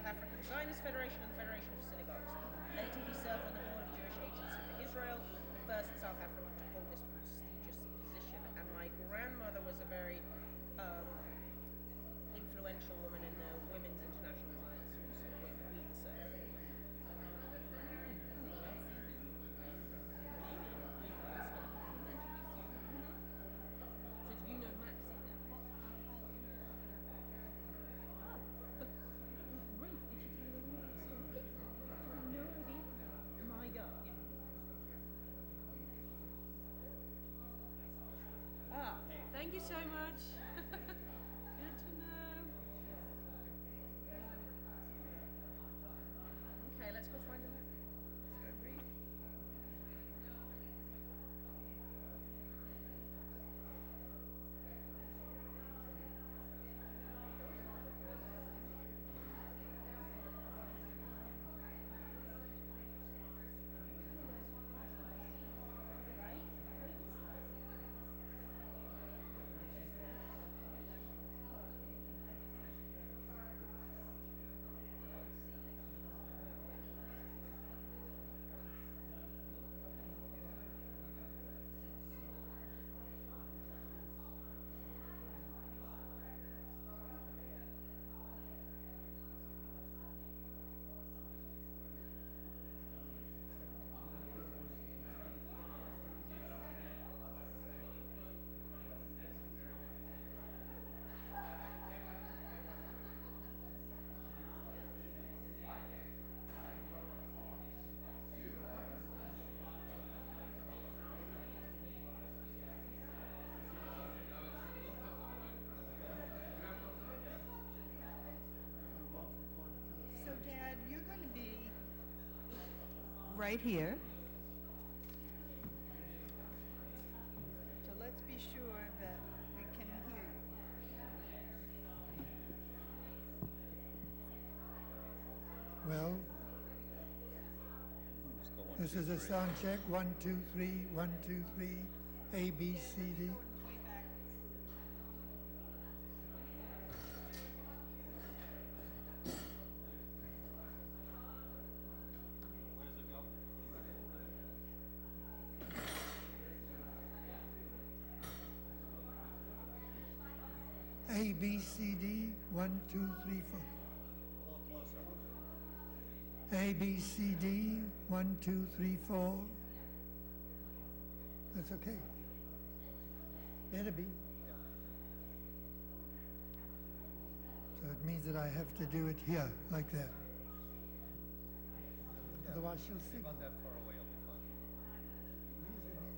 African Zionist Federation and the Federation of Synagogues. Later he served on the board of Jewish Agency for Israel, the first South African to hold this prestigious position. And my grandmother was a very influential woman in the Women's International Alliance, so. So do you know Maxie then? Ruth, did she tell you everything? No idea. My God. Thank you so much. Good to know. Okay, let's go find them. Let's go read. So, Dad, you're going to be right here. So let's be sure that we can hear you. Well, this is a sound check. 1, 2, 3, 1, 2, 3, A, B, C, D. A, B, C, D, 1, 2, 3, 4. A, B, C, D, 1, 2, 3, 4. That's okay. Better be. So it means that I have to do it here, like that. Otherwise she'll sing. About that far away, I'll be fine. I'll take the joke.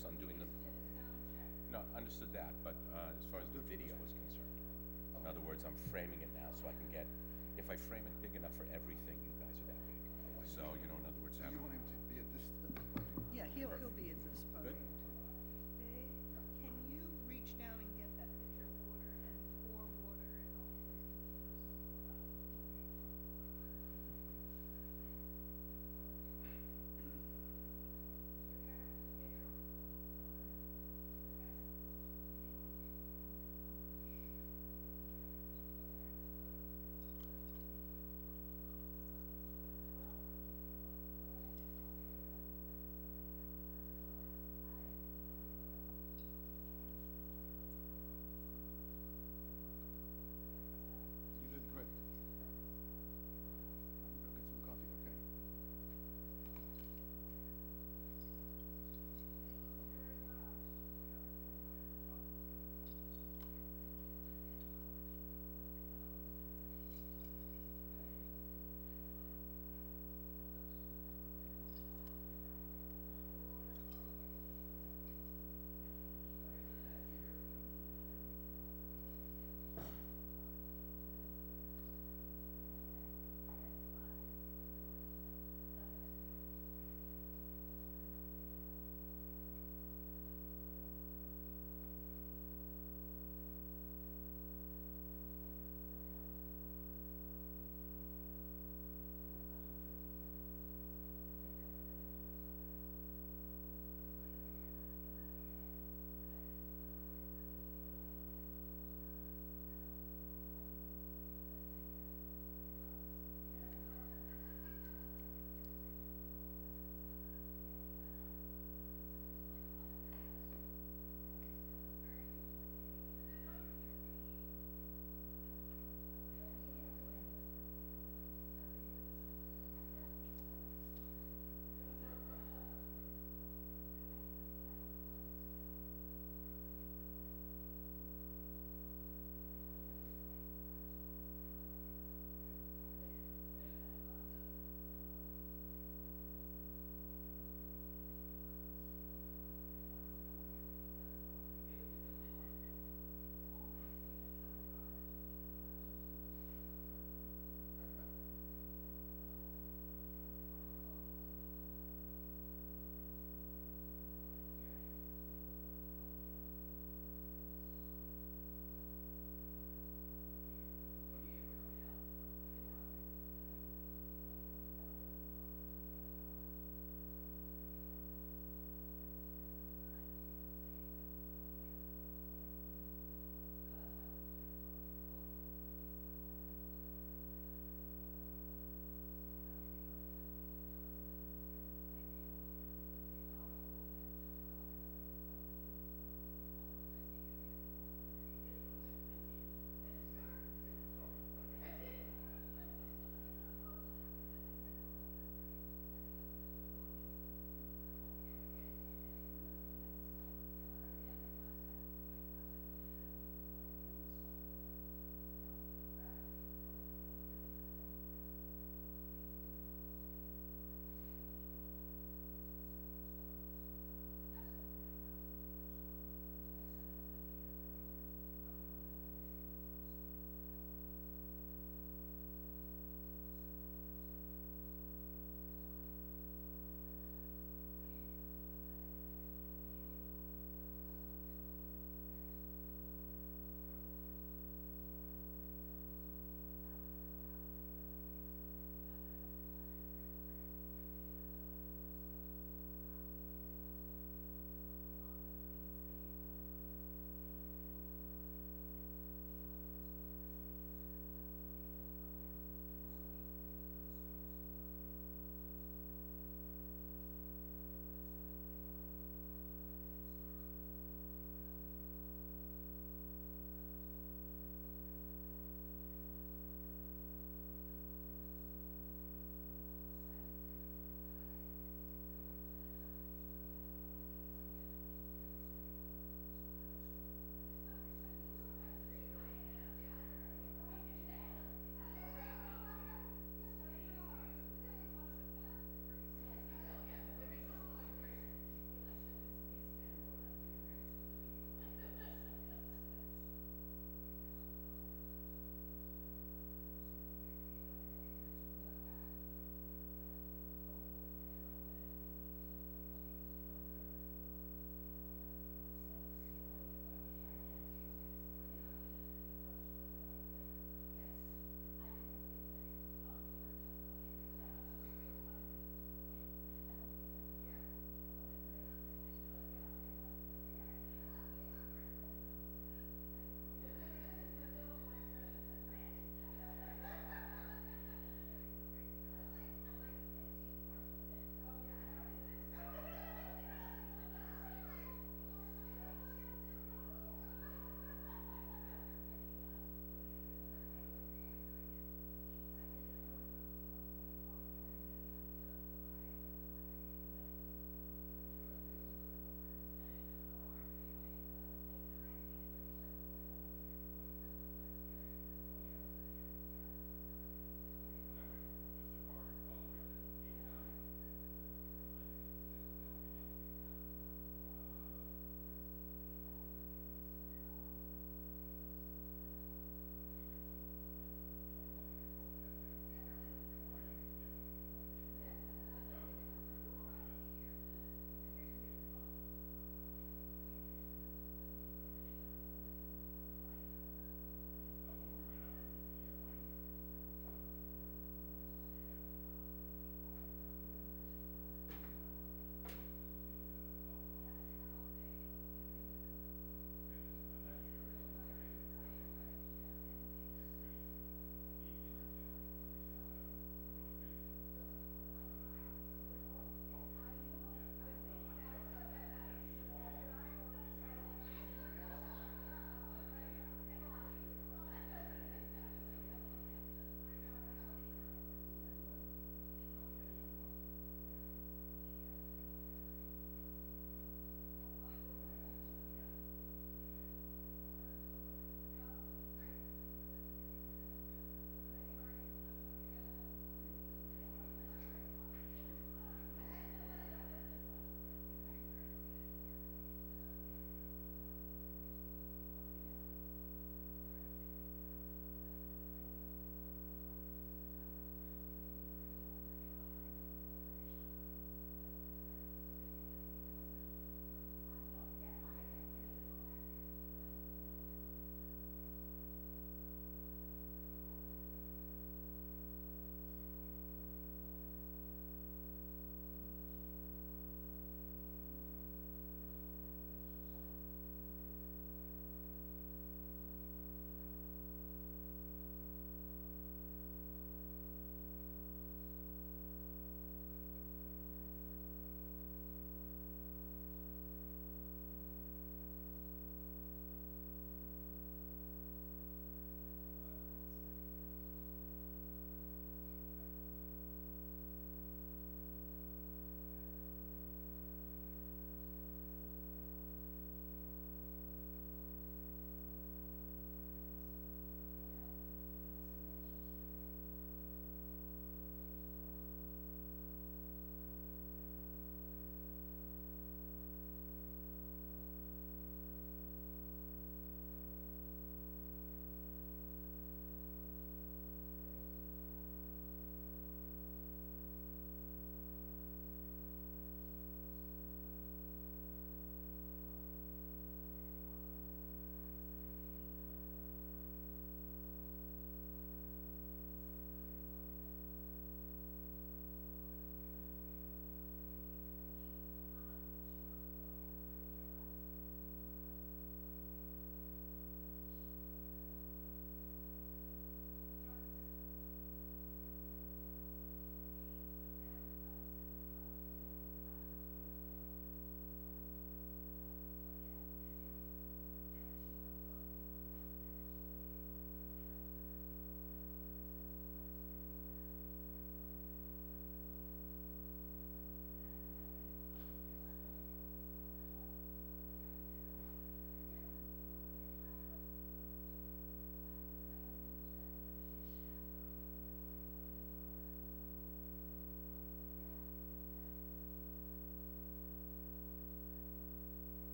course, I'm doing the, no, understood that, but as far as the video is concerned, in other words, I'm framing it now so I can get, if I frame it big enough for everything, you guys are that big. So, you know, in other words, So have you want him to be at this point? Yeah, he'll be at this Good. podium. Can you reach down and get that pitcher of water and pour water in all three pitchers?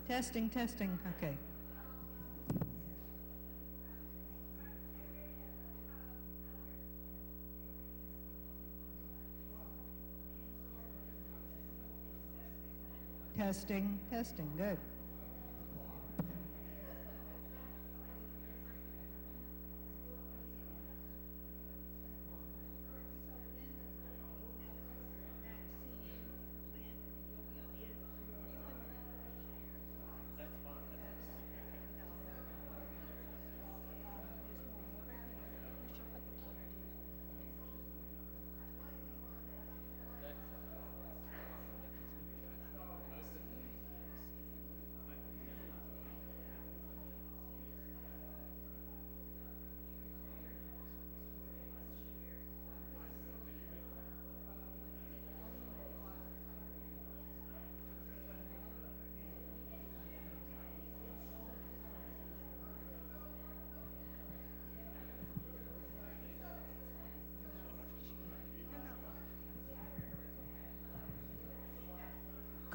Testing, testing, okay. Testing, testing, good.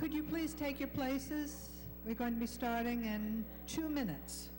Could you please take your places? We're going to be starting in 2 minutes.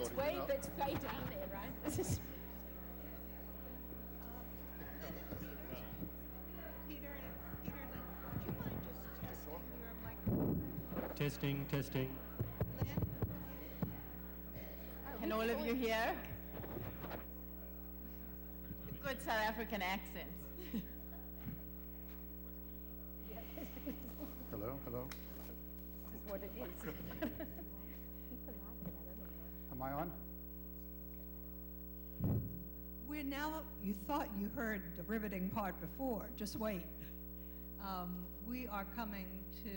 It's way down there, right? This is. Testing, testing. Can all of you hear? Good South African accents. Hello, hello. This is what it is. People like it, I don't know. Am I on? We're now, you thought you heard the riveting part before, just wait. We are coming to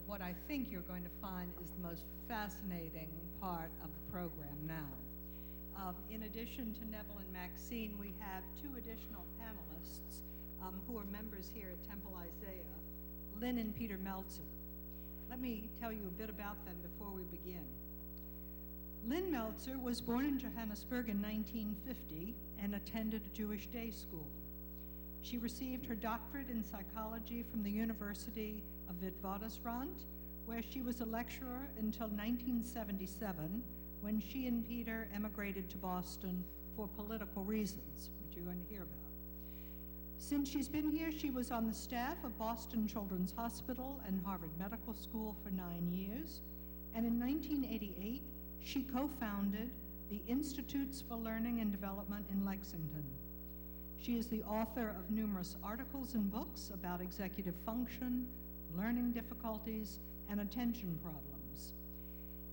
what I think you're going to find is the most fascinating part of the program now. In addition to Neville and Maxine, we have two additional panelists who are members here at Temple Isaiah, Lynn and Peter Meltzer. Let me tell you a bit about them before we begin. Lynn Meltzer was born in Johannesburg in 1950 and attended a Jewish day school. She received her doctorate in psychology from the University of Witwatersrand, where she was a lecturer until 1977, when she and Peter emigrated to Boston for political reasons, which you're going to hear about. Since she's been here, she was on the staff of Boston Children's Hospital and Harvard Medical School for 9 years, and in 1988, she co-founded the Institutes for Learning and Development in Lexington. She is the author of numerous articles and books about executive function, learning difficulties, and attention problems.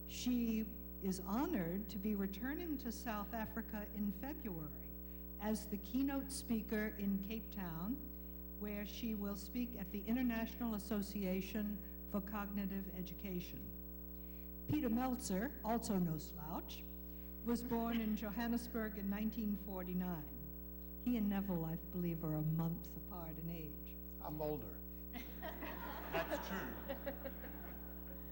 She is honored to be returning to South Africa in February as the keynote speaker in Cape Town, where she will speak at the International Association for Cognitive Education. Peter Meltzer, also no slouch, was born in Johannesburg in 1949. He and Neville, I believe, are a month apart in age. I'm older. That's true.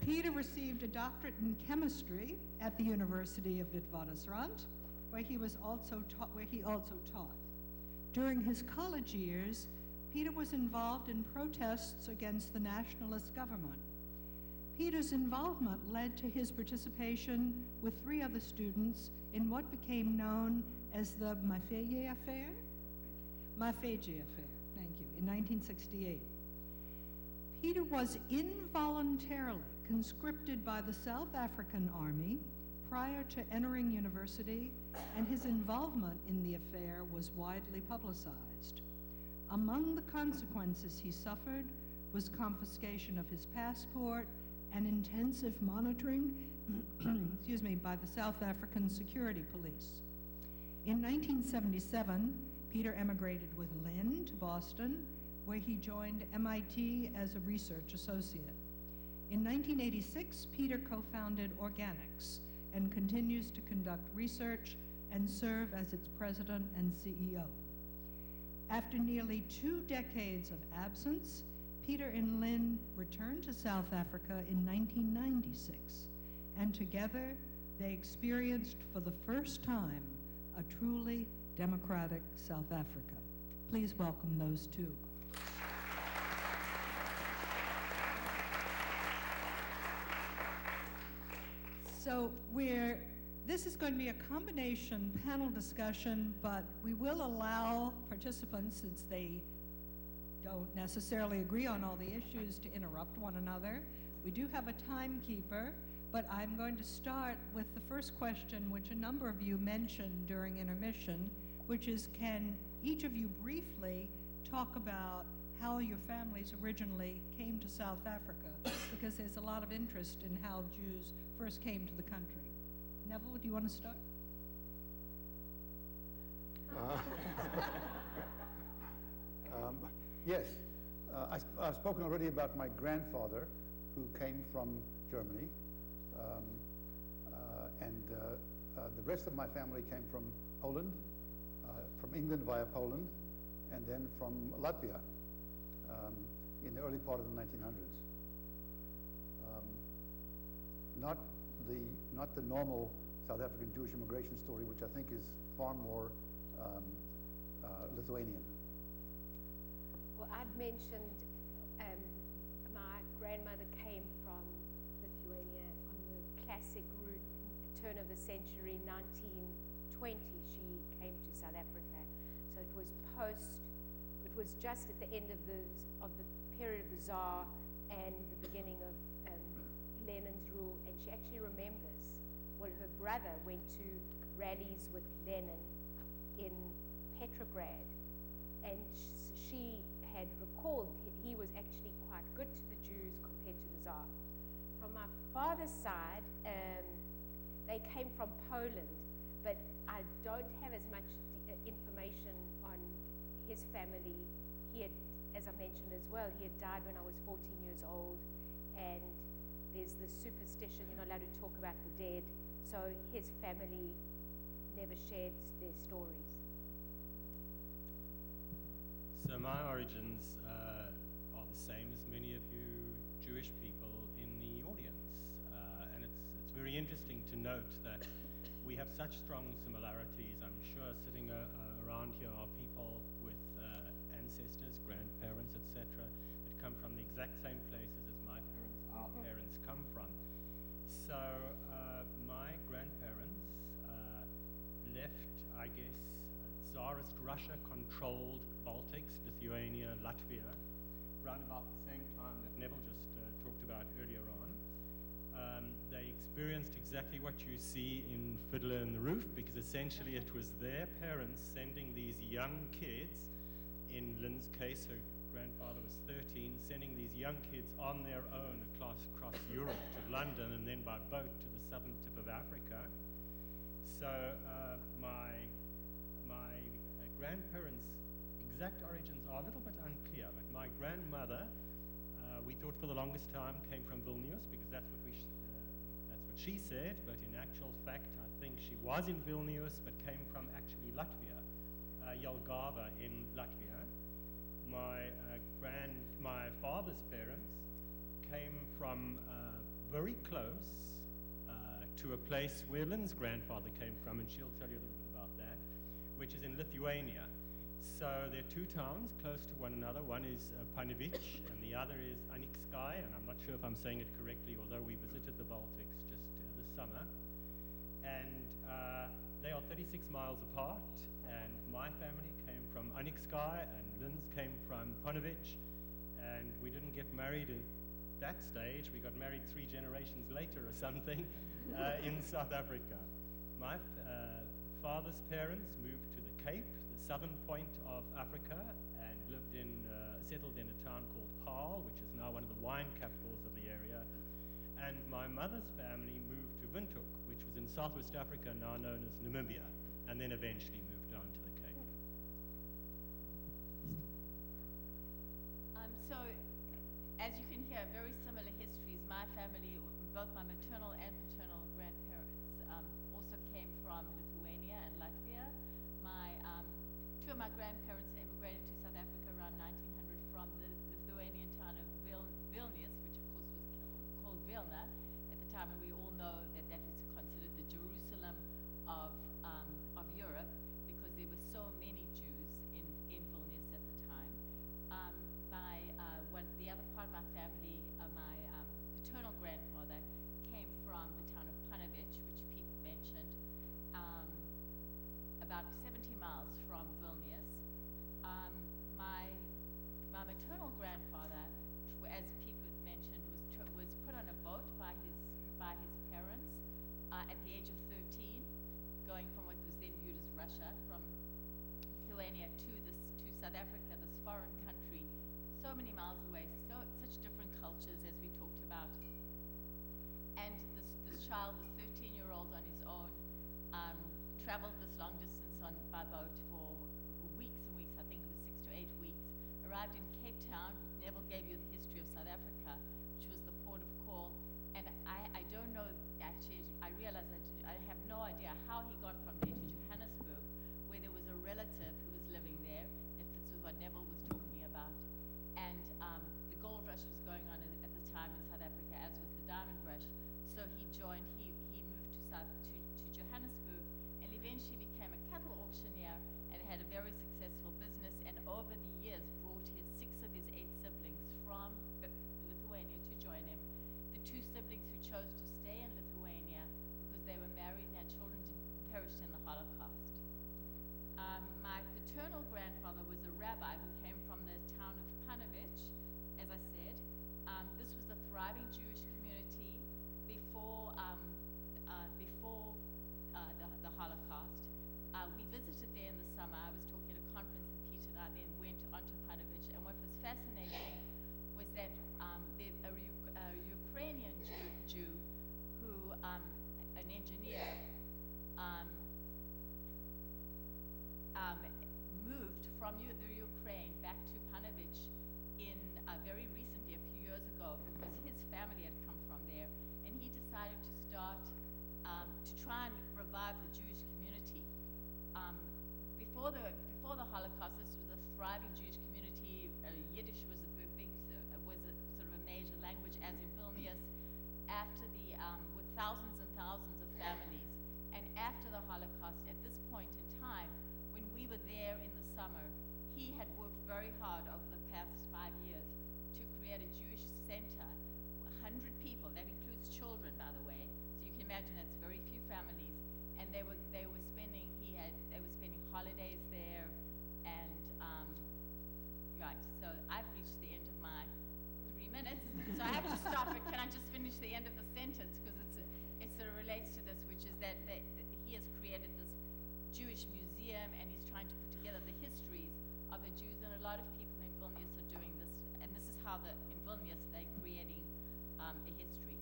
Peter received a doctorate in chemistry at the University of Witwatersrand, where he also taught. During his college years, Peter was involved in protests against the nationalist government. Peter's involvement led to his participation with 3 other students in what became known as the Mafeje Affair? Mafeje Affair, thank you, in 1968. Peter was involuntarily conscripted by the South African Army prior to entering university, and his involvement in the affair was widely publicized. Among the consequences he suffered was confiscation of his passport and intensive monitoring by the South African security police. In 1977, Peter emigrated with Lynn to Boston, where he joined MIT as a research associate. In 1986, Peter co-founded Organics and continues to conduct research and serve as its president and CEO. After nearly 2 decades of absence, Peter and Lynn returned to South Africa in 1996, and together they experienced for the first time a truly democratic South Africa. Please welcome those two. So this is going to be a combination panel discussion, but we will allow participants, since they don't necessarily agree on all the issues, to interrupt one another. We do have a timekeeper, but I'm going to start with the first question, which a number of you mentioned during intermission, which is, can each of you briefly talk about how your families originally came to South Africa? Because there's a lot of interest in how Jews first came to the country. Neville, do you want to start? Yes, I've spoken already about my grandfather, who came from Germany, and the rest of my family came from Poland, from England via Poland, and then from Latvia in the early part of the 1900s. Not the normal South African Jewish immigration story, which I think is far more Lithuanian. Well, I'd mentioned my grandmother came from Lithuania on the classic route turn of the century, 1920, she came to South Africa. So it was just at the end of the period of the Tsar and the beginning of Lenin's rule, and she actually remembers, well, her brother went to rallies with Lenin in Petrograd, and she had recalled he was actually quite good to the Jews compared to the Tsar. From my father's side, they came from Poland, but I don't have as much information on his family. He had, as I mentioned as well, he had died when I was 14 years old, and there's the superstition, you're not allowed to talk about the dead, so his family never shared their stories. So my origins are the same as many of you Jewish people in the audience. And it's very interesting to note that we have such strong similarities. I'm sure sitting around here are people with ancestors, grandparents, etc., that come from the exact same places as my parents, our parents come from. So my grandparents left, I guess, Tsarist Russia-controlled Baltics, Lithuania, Latvia, around about the same time that Neville just talked about earlier on. They experienced exactly what you see in Fiddler on the Roof, because essentially it was their parents sending these young kids, in Lynn's case, her grandfather was 13, sending these young kids on their own across Europe to London and then by boat to the southern tip of Africa. So my grandparents' exact origins are a little bit unclear, but my grandmother, we thought for the longest time, came from Vilnius, because that's what she said, but in actual fact, I think she was in Vilnius, but came from actually Latvia, Jelgava in Latvia. My father's parents came from very close to a place where Lynn's grandfather came from, and she'll tell you a little bit about that, which is in Lithuania. So there are two towns close to one another. One is Panevich, and the other is Anikskai, and I'm not sure if I'm saying it correctly, although we visited the Baltics just this summer. And they are 36 miles apart, and my family came from Anikskai, and Lynn's came from Panevich, and we didn't get married at that stage. We got married 3 generations later or something in South Africa. My father's parents moved to the Cape, the southern point of Africa, and settled in a town called Paarl, which is now one of the wine capitals of the area. And my mother's family moved to Windhoek, which was in Southwest Africa, now known as Namibia, and then eventually moved down to the Cape. So, as you can hear, very similar histories. My family, both my maternal and paternal grandparents, also came from Lithuania and Latvia. Two of my grandparents immigrated to South Africa around 1900 from the Lithuanian town of Vilnius, which of course was called Vilna at the time, and we all know that that was considered the Jerusalem of Europe, because there were so many Jews in Vilnius at the time. The other part of my family, my paternal grandfather, came from the town of Panevich, which Pete mentioned, about 70 miles from Vilnius. My maternal grandfather, as Pete mentioned, was put on a boat by his parents at the age of 13, going from what was then viewed as Russia, from Lithuania to South Africa, this foreign country, so many miles away, such different cultures as we talked about. And this child, this 13-year-old on his own, traveled this long distance by boat for weeks and weeks. I think it was 6 to 8 weeks. Arrived in Cape Town. Neville gave you the history of South Africa, which was the port of call. And I don't know, actually, I realize that I have no idea how he got from there to Johannesburg, where there was a relative who was living there. That fits with what Neville was talking about. And the gold rush was going on at the time in South Africa, as was the diamond rush. So he moved to Johannesburg, and eventually became a cattle auctioneer and had a very successful business, and over the years brought 6 of his 8 siblings from Lithuania to join him. The two siblings who chose to stay in Lithuania because they were married and had children perished in the Holocaust. My paternal grandfather was a rabbi who came from the town of Panovich, as I said. This was a thriving Jewish community before the Holocaust. We visited there in the summer. I was talking at a conference in Peter and I then went on to Panovich, and what was fascinating was that a Ukrainian Jew who, an engineer, moved from the Ukraine back to Panovich in very recently, a few years ago, because his family had come from there, and he decided to start to try and revive the Jewish community. Before the Holocaust, this was a thriving Jewish community. Yiddish was was a sort of a major language, as in Vilnius. After with thousands and thousands of families, and after the Holocaust, at this point in time, when we were there in the summer, he had worked very hard over the past 5 years to create a Jewish center, 100 people. That includes children, by the way. So you can imagine that's very few families, and they were spending holidays there, and right. So I've reached the end of my 3 minutes, so I have to stop. But can I just finish the end of the sentence, because it sort of relates to this, which is that he has created this Jewish museum, and he's trying to put together the histories of the Jews, and a lot of people in Vilnius are doing this, and this is how in Vilnius they're creating a history.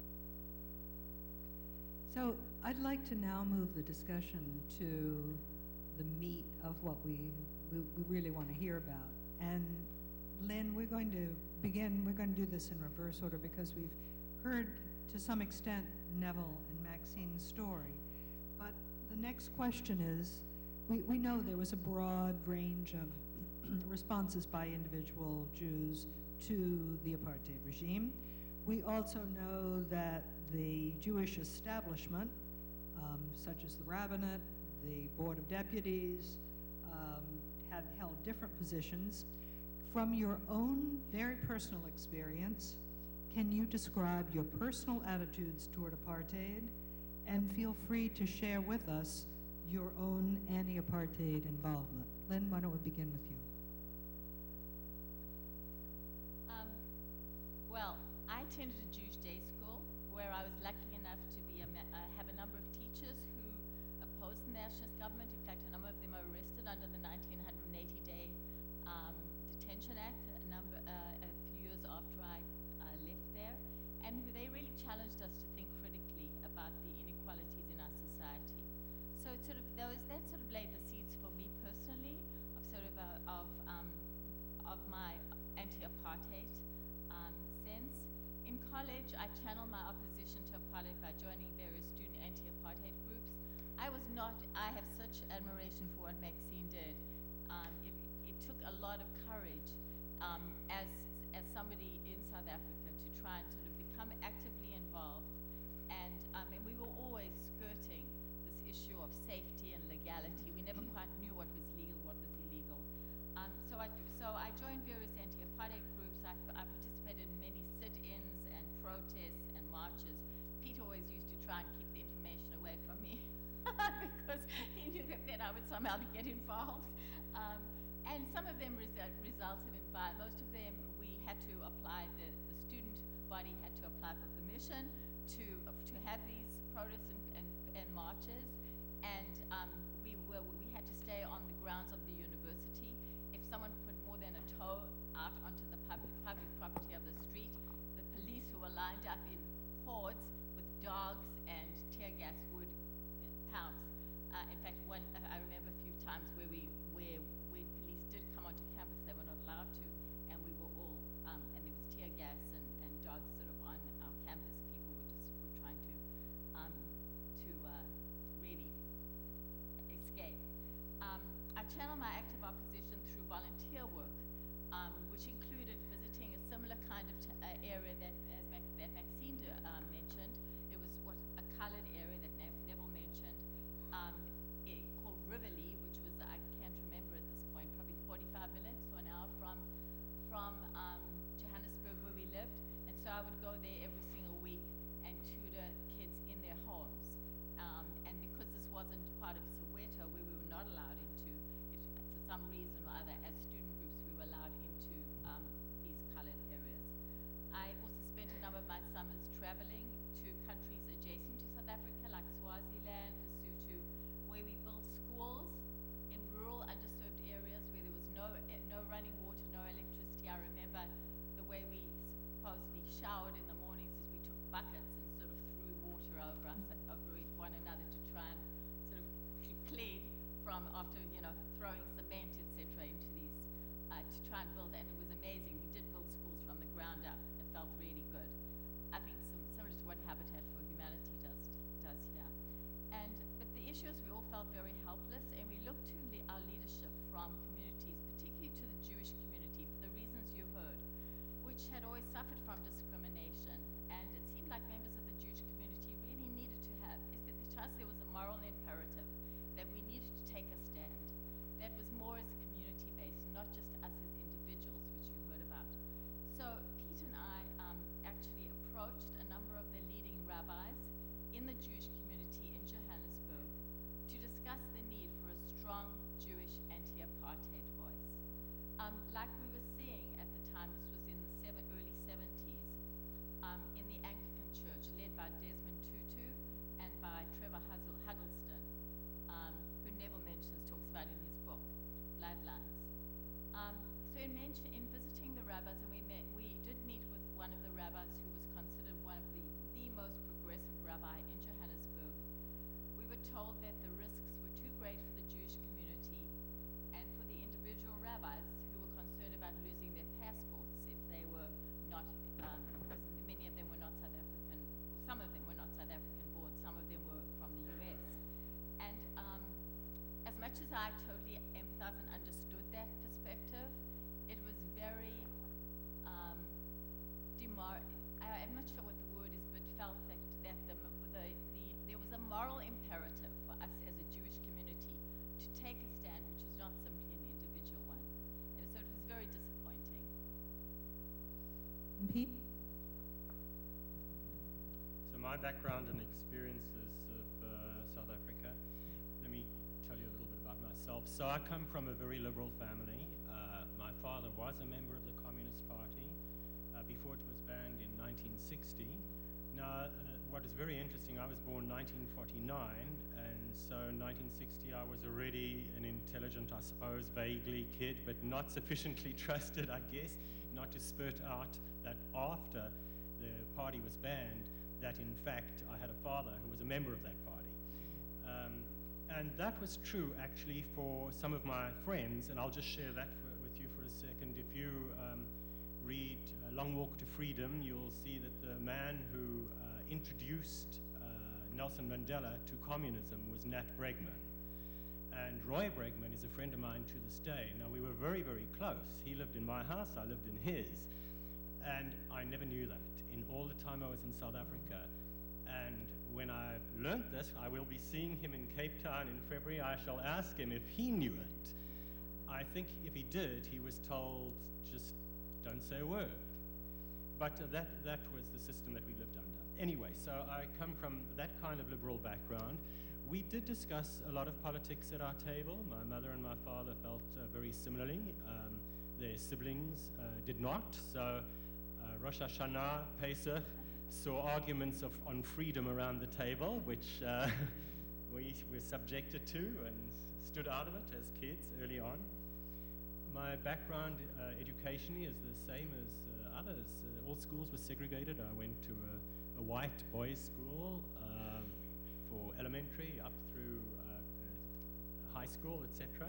So I'd like to now move the discussion to the meat of what we really want to hear about. And Lynn, we're going to do this in reverse order, because we've heard to some extent Neville and Maxine's story. But the next question is, we know there was a broad range of responses by individual Jews to the apartheid regime. We also know that the Jewish establishment, such as the rabbinate, the Board of Deputies, had held different positions. From your own very personal experience, can you describe your personal attitudes toward apartheid? And feel free to share with us your own anti-apartheid involvement. Lynn, why don't we begin with you? Well, I attended a Jewish day school where I was lucky enough to have a number of teachers who opposed the nationalist government. In fact, a number of them were arrested under the 1980-day Detention Act a few years after I left there, and they really challenged us to think critically about the inequalities in our society. So that sort of laid the seeds for me personally of my anti-apartheid sense. In college, I channeled my opposition to apartheid by joining various student anti-apartheid groups. I have such admiration for what Maxine did. It took a lot of courage as somebody in South Africa to try and sort of become actively involved. And we were always skirting this issue of safety and legality. We never quite knew what was legal, what was illegal. So I joined various anti-apartheid groups. I participated in many sit-ins and protests and marches. Pete always used to try and keep the information away from me because he knew that then I would somehow get involved. And some of them resulted in violence. Most of them we had to apply, the student body had to apply for permission to have these protests and marches, and we had to stay on the grounds of the university. If someone put more than a toe out onto the public property of the street, the police who were lined up in hordes with dogs and tear gas would pounce. In fact, I remember a few times where police did come onto campus. They were not allowed to, and we were all and there was tear gas and dogs sort of on our campus. People were trying to really escape. I channeled my active opposition through volunteer work, which included visiting a similar kind of area that Maxine mentioned. It was a colored area that Neville mentioned, called Riverlea, which was, I can't remember at this point, probably 45 minutes or an hour from Johannesburg, where we lived. And so I would go there every single week and tutor kids in their homes. And because this wasn't part of Soweto, where we were not allowed into, for some reason or other, as student groups, we were allowed into these colored areas. I also spent a number of my summers traveling to countries adjacent to South Africa, like Swaziland, Lesotho, where we built schools in rural, underserved areas where there was no running water, no electricity. I remember the way we supposedly showered in the mornings is we took buckets and sort of threw water over one another to try and sort of clean from after, throwing cement, etc., into these, to try and build, and it was amazing. We did build schools from the ground up. It felt really good. I think similar to what Habitat for Humanity does here. But the issue is we all felt very helpless, and we looked to our leadership from communities, particularly to the Jewish community, for the reasons you heard, which had always suffered from discrimination. And it seemed like members of the Jewish community really needed to have, to us there was a moral imperative that we needed to take a stand. That was more as community-based, not just us as individuals, which you heard about. So Pete and I actually approached a number of the leading rabbis in the Jewish community in Johannesburg to discuss the need for a strong Jewish anti-apartheid voice. Like we were seeing at the time, this was in the early 70s, in the Anglican Church, led by Desmond Tutu and by Trevor Huddleston, who Neville talks about in his book, Bloodlines. So in visiting the rabbis, and we did meet with one of the rabbis who was considered one of the most progressive rabbi in Johannesburg. We were told that the risks were too great for the Jewish community and for the individual rabbis who were concerned about losing their passports if they were not, because many of them were not South African, some of them were not South African born, some of them were from the US. And as much as I totally empathized and understood that perspective, it was very, I'm not sure what the word is, but felt that there was a moral imperative for us as a Jewish community to take a stand, which was not simply an individual one. And so it was very disappointing. Pete? So my background and experiences of South Africa, let me tell you a little bit about myself. So I come from a very liberal family. My father was a member of the Communist Party before it was banned in 1960. Now, what is very interesting, I was born 1949, and so in 1960 I was already an intelligent, I suppose, vaguely kid, but not sufficiently trusted, I guess, not to spurt out that after the party was banned, that in fact I had a father who was a member of that party. And that was true actually for some of my friends, and I'll just share that with you for a second. If you read Long Walk to Freedom, you'll see that the man who introduced Nelson Mandela to communism was Nat Bregman. And Roy Bregman is a friend of mine to this day. Now, we were very, very close. He lived in my house, I lived in his. And I never knew that in all the time I was in South Africa. And when I learned this, I will be seeing him in Cape Town in February. I shall ask him if he knew it. I think if he did, he was told, just don't say a word. But that was the system that we lived under. Anyway, so I come from that kind of liberal background. We did discuss a lot of politics at our table. My mother and my father felt very similarly. Their siblings did not. So Rosh Hashanah, Pesach, saw arguments on freedom around the table, which we were subjected to and stood out of it as kids early on. My background educationally is the same as others. All schools were segregated. I went to a white boys' school for elementary up through high school, etc.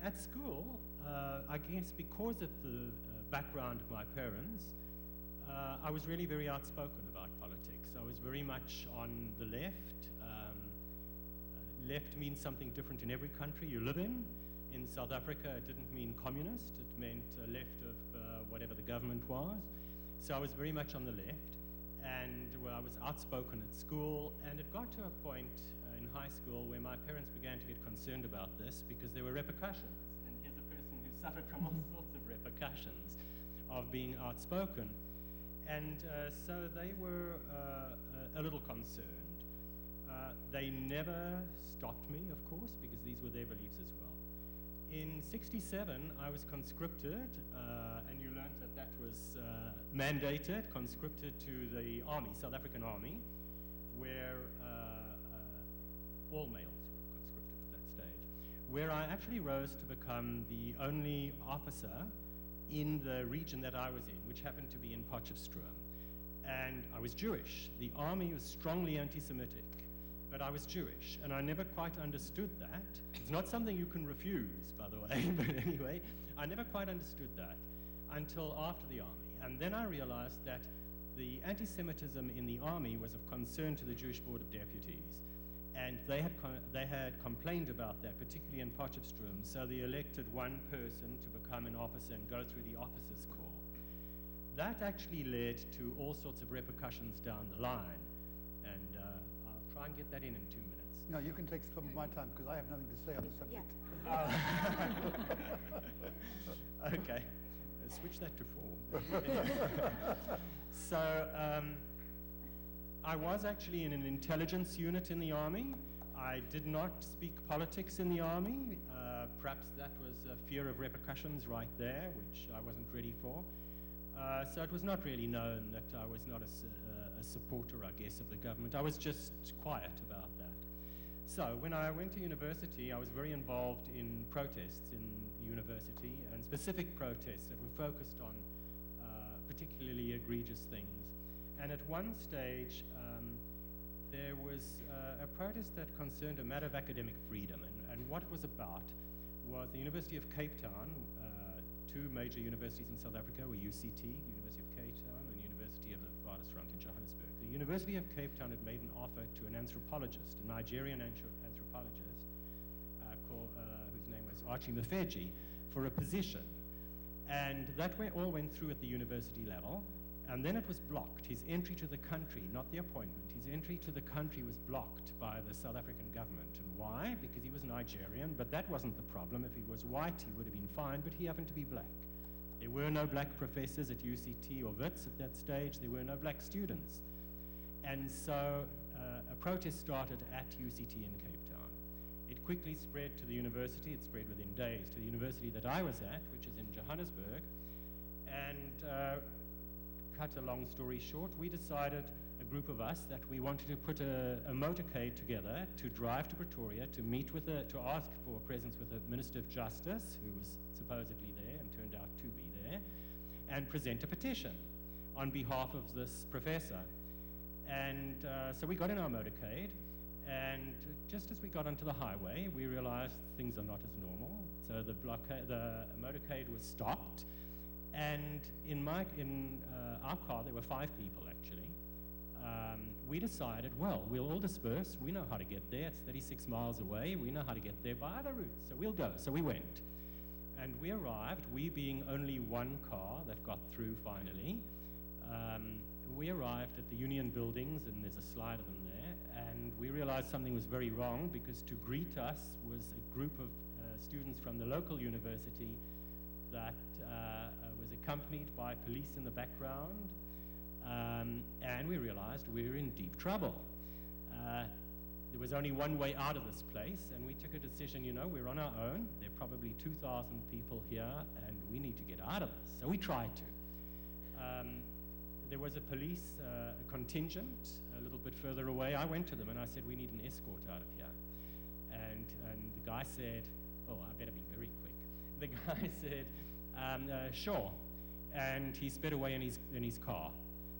At school, I guess because of the background of my parents, I was really very outspoken about politics. I was very much on the left. Left means something different in every country you live in. In South Africa, it didn't mean communist. It meant left of whatever the government was. So I was very much on the left. And I was outspoken at school. And it got to a point in high school where my parents began to get concerned about this because there were repercussions. And here's a person who suffered from all sorts of repercussions of being outspoken. And so they were a little concerned. They never stopped me, of course, because these were their beliefs as well. In '67, I was conscripted, and you learned that that was mandated, conscripted to the army, South African Army, where all males were conscripted at that stage, where I actually rose to become the only officer in the region that I was in, which happened to be in Potchefstroom. And I was Jewish. The army was strongly anti-Semitic, but I was Jewish, and I never quite understood that. It's not something you can refuse, by the way, but anyway, I never quite understood that until after the army. And then I realized that the anti-Semitism in the army was of concern to the Jewish Board of Deputies, and they had complained about that, particularly in Potchefstroom, so they elected one person to become an officer and go through the officers' corps. That actually led to all sorts of repercussions down the line, and I'll try and get that in 2 minutes. No, you can take some of my time because I have nothing to say on the subject. Okay, switch that to 4. So I was actually in an intelligence unit in the army. I did not speak politics in the army. Perhaps that was a fear of repercussions right there, which I wasn't ready for. So it was not really known that I was not a supporter, I guess, of the government. I was just quiet about that. So when I went to university, I was very involved in protests in university, and specific protests that were focused on particularly egregious things. And at one stage, there was a protest that concerned a matter of academic freedom. And what it was about was the University of Cape Town, two major universities in South Africa were UCT, University of Cape Town, and University of the Witwatersrand in Johannesburg. The University of Cape Town had made an offer to an anthropologist, a Nigerian anthropologist, whose name was Archie Mafeji, for a position. And that all went through at the university level, and then it was blocked. His entry to the country, not the appointment, his entry to the country was blocked by the South African government. And why? Because he was Nigerian, but that wasn't the problem. If he was white, he would have been fine, but he happened to be black. There were no black professors at UCT or WITS at that stage. There were no black students. And so a protest started at UCT in Cape Town. It quickly spread to the university. It spread within days to the university that I was at, which is in Johannesburg. And cut a long story short, we decided, a group of us, that we wanted to put a motorcade together to drive to Pretoria to meet with to ask for a presence with the Minister of Justice, who was supposedly there and turned out to be there, and present a petition on behalf of this professor. And so we got in our motorcade, and just as we got onto the highway, we realized things are not as normal. So the motorcade was stopped, and in our car there were 5 people actually. We decided, well, we'll all disperse. We know how to get there. It's 36 miles away. We know how to get there by other routes, so we'll go. So we went, and we arrived. We being only one car that got through finally. We arrived at the Union buildings, and there's a slide of them there, and we realized something was very wrong, because to greet us was a group of students from the local university that was accompanied by police in the background, and we realized we were in deep trouble. There was only one way out of this place, and we took a decision, we're on our own. There are probably 2,000 people here, and we need to get out of this. So we tried to. There was a police contingent a little bit further away. I went to them and I said, we need an escort out of here. And the guy said, oh, I better be very quick. The guy said, sure. And he sped away in his car,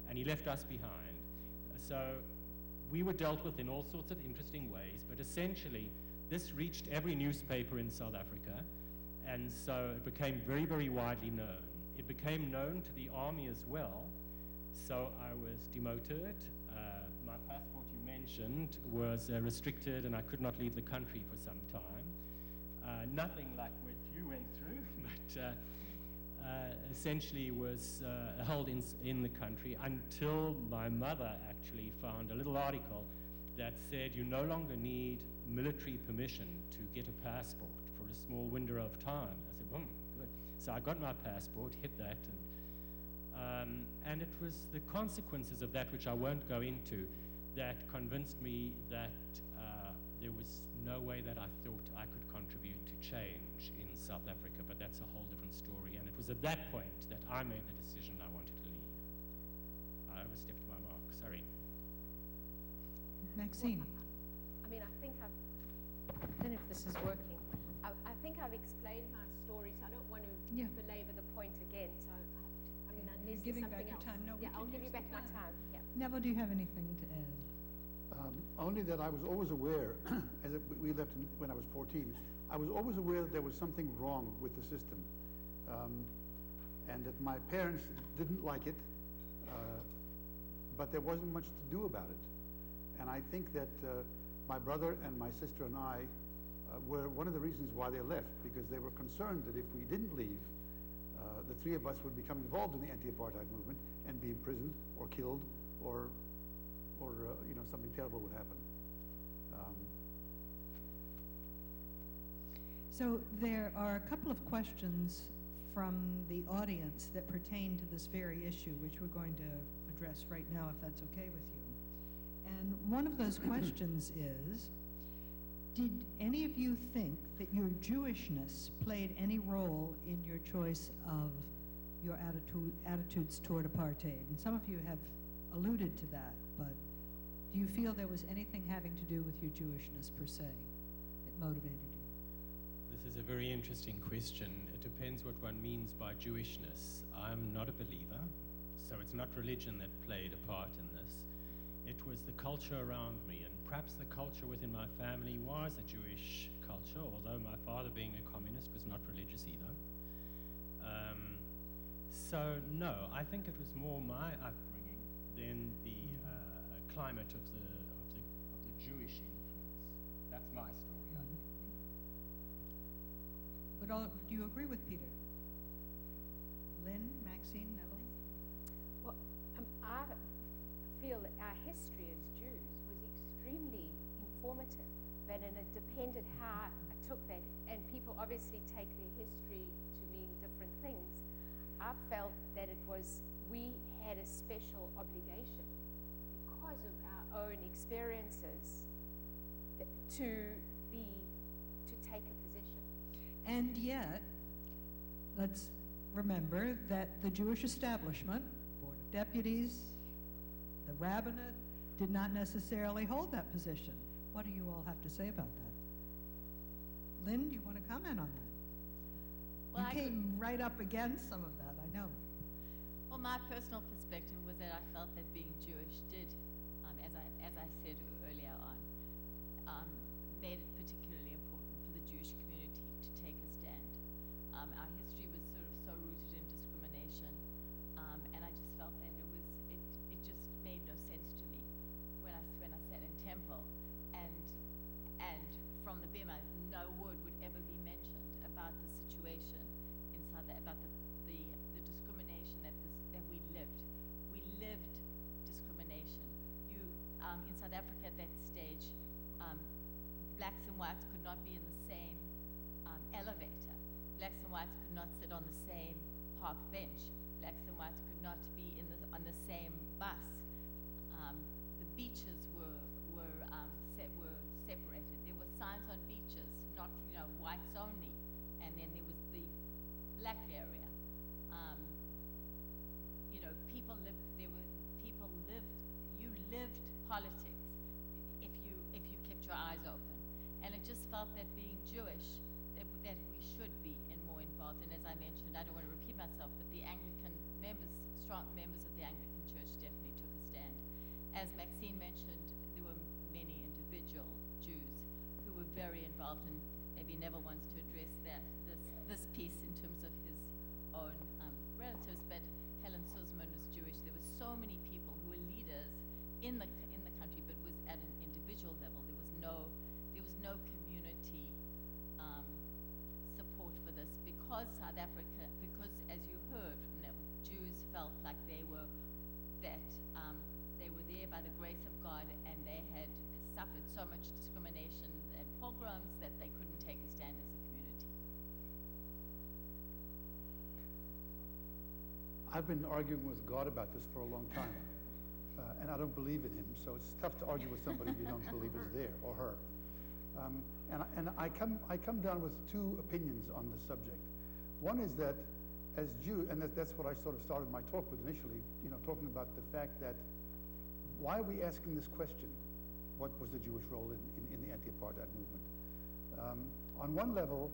and he left us behind. So we were dealt with in all sorts of interesting ways, but essentially this reached every newspaper in South Africa, and so it became very, very widely known. It became known to the army as well, so I was demoted. My passport, you mentioned, was restricted, and I could not leave the country for some time. Nothing like what you went through, but essentially was held in the country until my mother actually found a little article that said you no longer need military permission to get a passport for a small window of time. I said, good. So I got my passport, hit that, and And it was the consequences of that, which I won't go into, that convinced me that there was no way that I thought I could contribute to change in South Africa, but that's a whole different story. And it was at that point that I made the decision I wanted to leave. I overstepped my mark, sorry. Maxine. I mean, I don't know if this is working. I think I've explained my story, so I don't want to belabor the point again. So, unless You're giving there's back something your else. time. No, we Yeah, I'll can give you use back the my time. Yeah. Neville, do you have anything to add? Only that I was always aware, we left when I was 14, I was always aware that there was something wrong with the system, and that my parents didn't like it, but there wasn't much to do about it. And I think that my brother and my sister and I were one of the reasons why they left, because they were concerned that if we didn't leave, the three of us would become involved in the anti-apartheid movement and be imprisoned or killed, or something terrible would happen. So there are a couple of questions from the audience that pertain to this very issue, which we're going to address right now, if that's okay with you. And one of those questions is, did any of you think that your Jewishness played any role in your choice of your attitudes toward apartheid? And some of you have alluded to that, but do you feel there was anything having to do with your Jewishness per se that motivated you? This is a very interesting question. It depends what one means by Jewishness. I'm not a believer, so it's not religion that played a part in this. It was the culture around me, and perhaps the culture within my family was a Jewish culture, although my father, being a communist, was not religious either. So no, I think it was more my upbringing than the climate of the Jewish influence. That's my story, I think. But do you agree with Peter? Lynn, Maxine, Neville? Well, I feel that our history as Jews was extremely informative, but and it depended how I took that, and people obviously take their history to mean different things. I felt that we had a special obligation because of our own experiences to take a position. And yet, let's remember that the Jewish establishment, Board of Deputies, the rabbinate, did not necessarily hold that position. What do you all have to say about that? Lynn, do you want to comment on that? Well, you came right up against some of that, I know. Well, my personal perspective was that I felt that being Jewish did, as I said earlier on, made it particularly important for the Jewish community to take a stand. Our history was sort of so rooted in discrimination, and I just felt that it just made no sense to me when I sat in Temple, and from the Bema, no word would ever be mentioned about the situation inside about the discrimination that we lived. We lived discrimination. In South Africa at that stage, blacks and whites could not be in the same elevator. Blacks and whites could not sit on the same park bench. Blacks and whites could not be on the same bus. The beaches were separated. There were signs on beaches, not whites only, and then there was the black area. You lived politics if you kept your eyes open, and it just felt that being Jewish, that we should be more involved. And as I mentioned, I don't want to repeat myself, but the Anglican members, strong members of the Anglican Church, definitely took a stand. As Maxine mentioned, there were many individual Jews who were very involved, and maybe Neville wants to address this piece in terms of his own relatives, but Helen Suzman was Jewish. There were so many people who were leaders in the country, but was at an individual level. There was no community support for this, because South Africa, because as you heard from Neville, Jews felt like they were there by the grace of God, and they had suffered so much discrimination and pogroms that they couldn't take a stand as a community. I've been arguing with God about this for a long time, and I don't believe in him, so it's tough to argue with somebody you don't believe is there, or her. And I come down with two opinions on the subject. One is that as Jew, and that's what I sort of started my talk with initially, talking about the fact that why are we asking this question? What was the Jewish role in the anti-apartheid movement? On one level,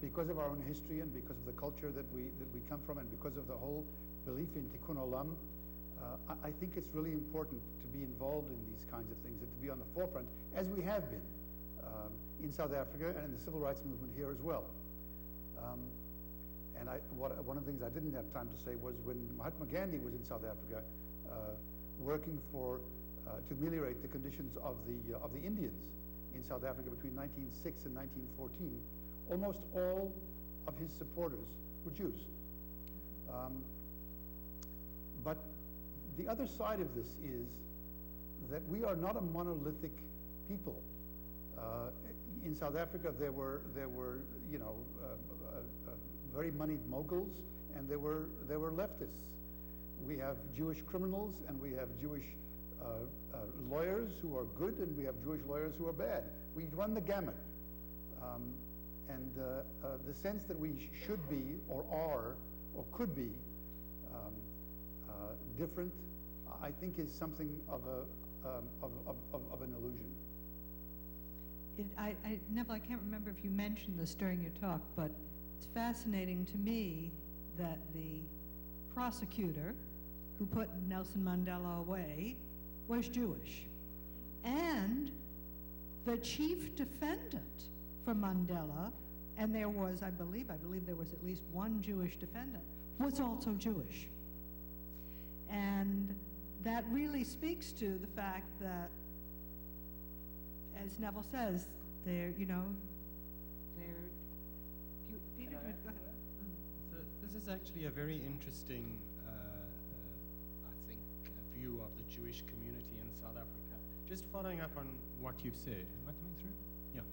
because of our own history and because of the culture that we come from and because of the whole belief in tikkun olam, I think it's really important to be involved in these kinds of things and to be on the forefront, as we have been in South Africa and in the civil rights movement here as well. And one of the things I didn't have time to say was when Mahatma Gandhi was in South Africa working to ameliorate the conditions of the Indians in South Africa between 1906 and 1914, almost all of his supporters were Jews. But the other side of this is that we are not a monolithic people. In South Africa, there were very moneyed moguls, and there were leftists. We have Jewish criminals, and we have Jewish lawyers who are good, and we have Jewish lawyers who are bad. We run the gamut. And the sense that we should be, or are, or could be different, I think is something of an illusion. Neville, I can't remember if you mentioned this during your talk, but it's fascinating to me that the prosecutor who put Nelson Mandela away was Jewish. And the chief defendant for Mandela, and there was, I believe there was at least one Jewish defendant, was also Jewish. And that really speaks to the fact that, as Neville says, Peter, go ahead. So this is actually a very interesting, I think, view of the Jewish community in South Africa. Just following up on what you've said. Am I coming through? Yeah.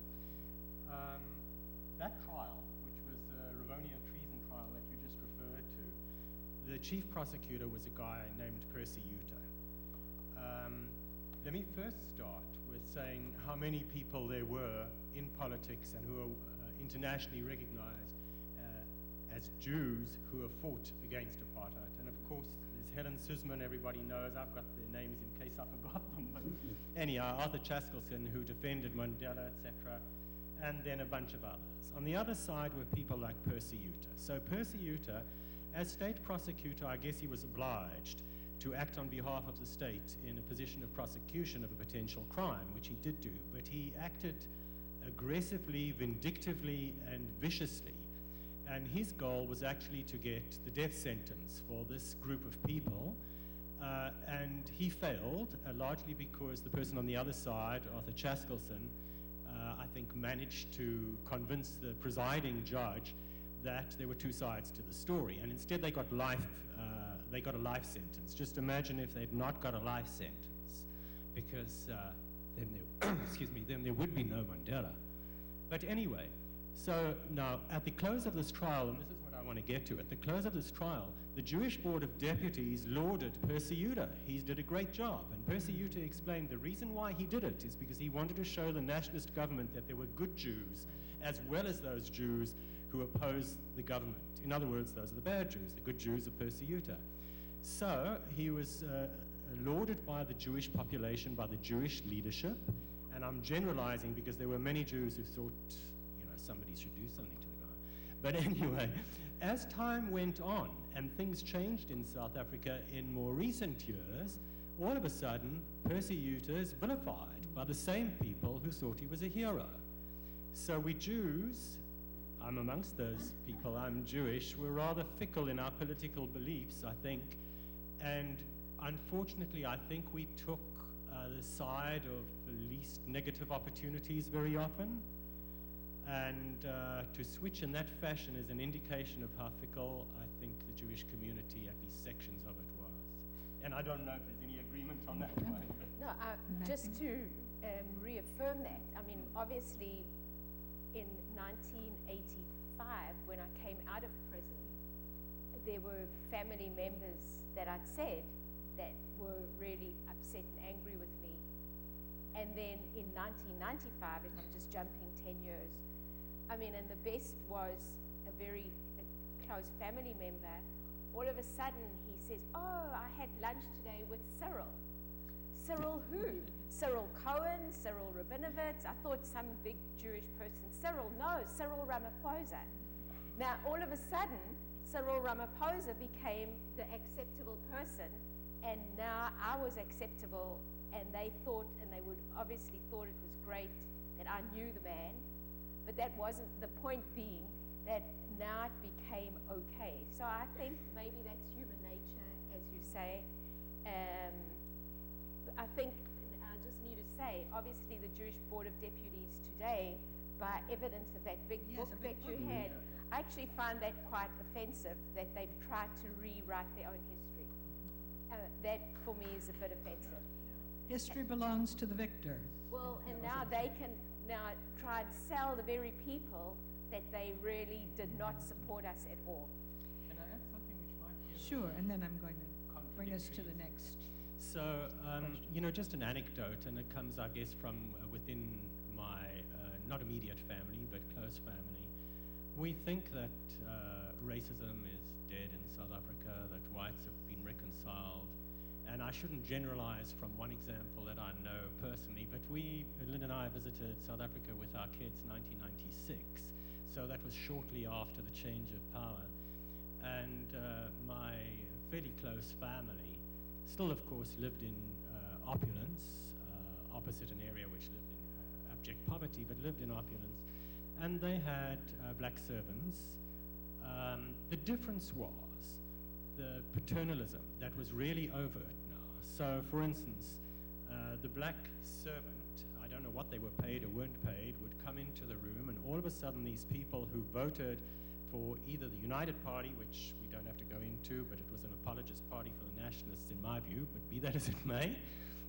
That trial, which was the Rivonia treason trial that you just referred to, the chief prosecutor was a guy named Percy Uta. Let me first start with saying how many people there were in politics and who are internationally recognized as Jews who have fought against apartheid. And of course, there's Helen Suzman, everybody knows. I've got their names in case I forgot them. But anyhow, Arthur Chaskelson, who defended Mandela, etc., and then a bunch of others. On the other side were people like Percy Uta. So Percy Uta, as state prosecutor, I guess he was obliged to act on behalf of the state in a position of prosecution of a potential crime, which he did do, but he acted aggressively, vindictively, and viciously. And his goal was actually to get the death sentence for this group of people, and he failed, largely because the person on the other side, Arthur Chaskelson, I think managed to convince the presiding judge that there were two sides to the story, and instead they got a life sentence. Just imagine if they'd not got a life sentence, because then there would be no Mandela. But anyway, so now at the close of this trial, and this is what I want to get to, at the close of this trial, the Jewish Board of Deputies lauded Percy Uta. He did a great job, and Percy Uta explained the reason why he did it is because he wanted to show the nationalist government that there were good Jews, as well as those Jews who opposed the government. In other words, those are the bad Jews. The good Jews are Percy Uta. So he was lauded by the Jewish population, by the Jewish leadership, and I'm generalizing because there were many Jews who thought, somebody should do something to the guy. But anyway, as time went on and things changed in South Africa in more recent years, all of a sudden, Percy Uta is vilified by the same people who thought he was a hero. So we Jews, I'm amongst those people, I'm Jewish, we're rather fickle in our political beliefs, I think, and unfortunately, I think we took the side of the least negative opportunities very often, and to switch in that fashion is an indication of how fickle I think the Jewish community, at least sections of it, was. And I don't know if there's any agreement on that one. No, just to reaffirm that, I mean, obviously, in 1985, when I came out of prison, there were family members that I'd said that were really upset and angry with me. And then in 1995, if I'm just jumping 10 years, I mean, and the best was a very close family member. All of a sudden, he says, "Oh, I had lunch today with Cyril." Cyril who? Cyril Cohen, Cyril Rabinovitz. I thought some big Jewish person. Cyril, no, Cyril Ramaphosa. Now, all of a sudden, Cyril Ramaphosa became the acceptable person, and now I was acceptable, and they thought, and they would obviously thought it was great that I knew the man, but that wasn't the point. Being that now it became okay. So I think maybe that's human nature, as you say. I think, and I just need to say, obviously the Jewish Board of Deputies today, by evidence of that big book that you had, I actually find that quite offensive, that they've tried to rewrite their own history. That, for me, is a bit offensive. History belongs to the victor. Well, and now they can now try and sell the very people that they really did not support us at all. Can I add something which might be Sure, and then I'm going to bring us to the next. So, you know, just an anecdote, and it comes, I guess, from within my, not immediate family, but close family. We think that racism is dead in South Africa, that whites have been reconciled. And I shouldn't generalize from one example that I know personally, but Lynn and I visited South Africa with our kids in 1996. So that was shortly after the change of power. And my fairly close family still, of course, lived in opulence, opposite an area which lived in abject poverty, but lived in opulence. And they had black servants. The difference was the paternalism that was really overt now. So, for instance, the black servant, I don't know what they were paid or weren't paid, would come into the room, and all of a sudden these people who voted for either the United Party, which we don't have to go into, but it was an apologist party for the nationalists in my view, but be that as it may,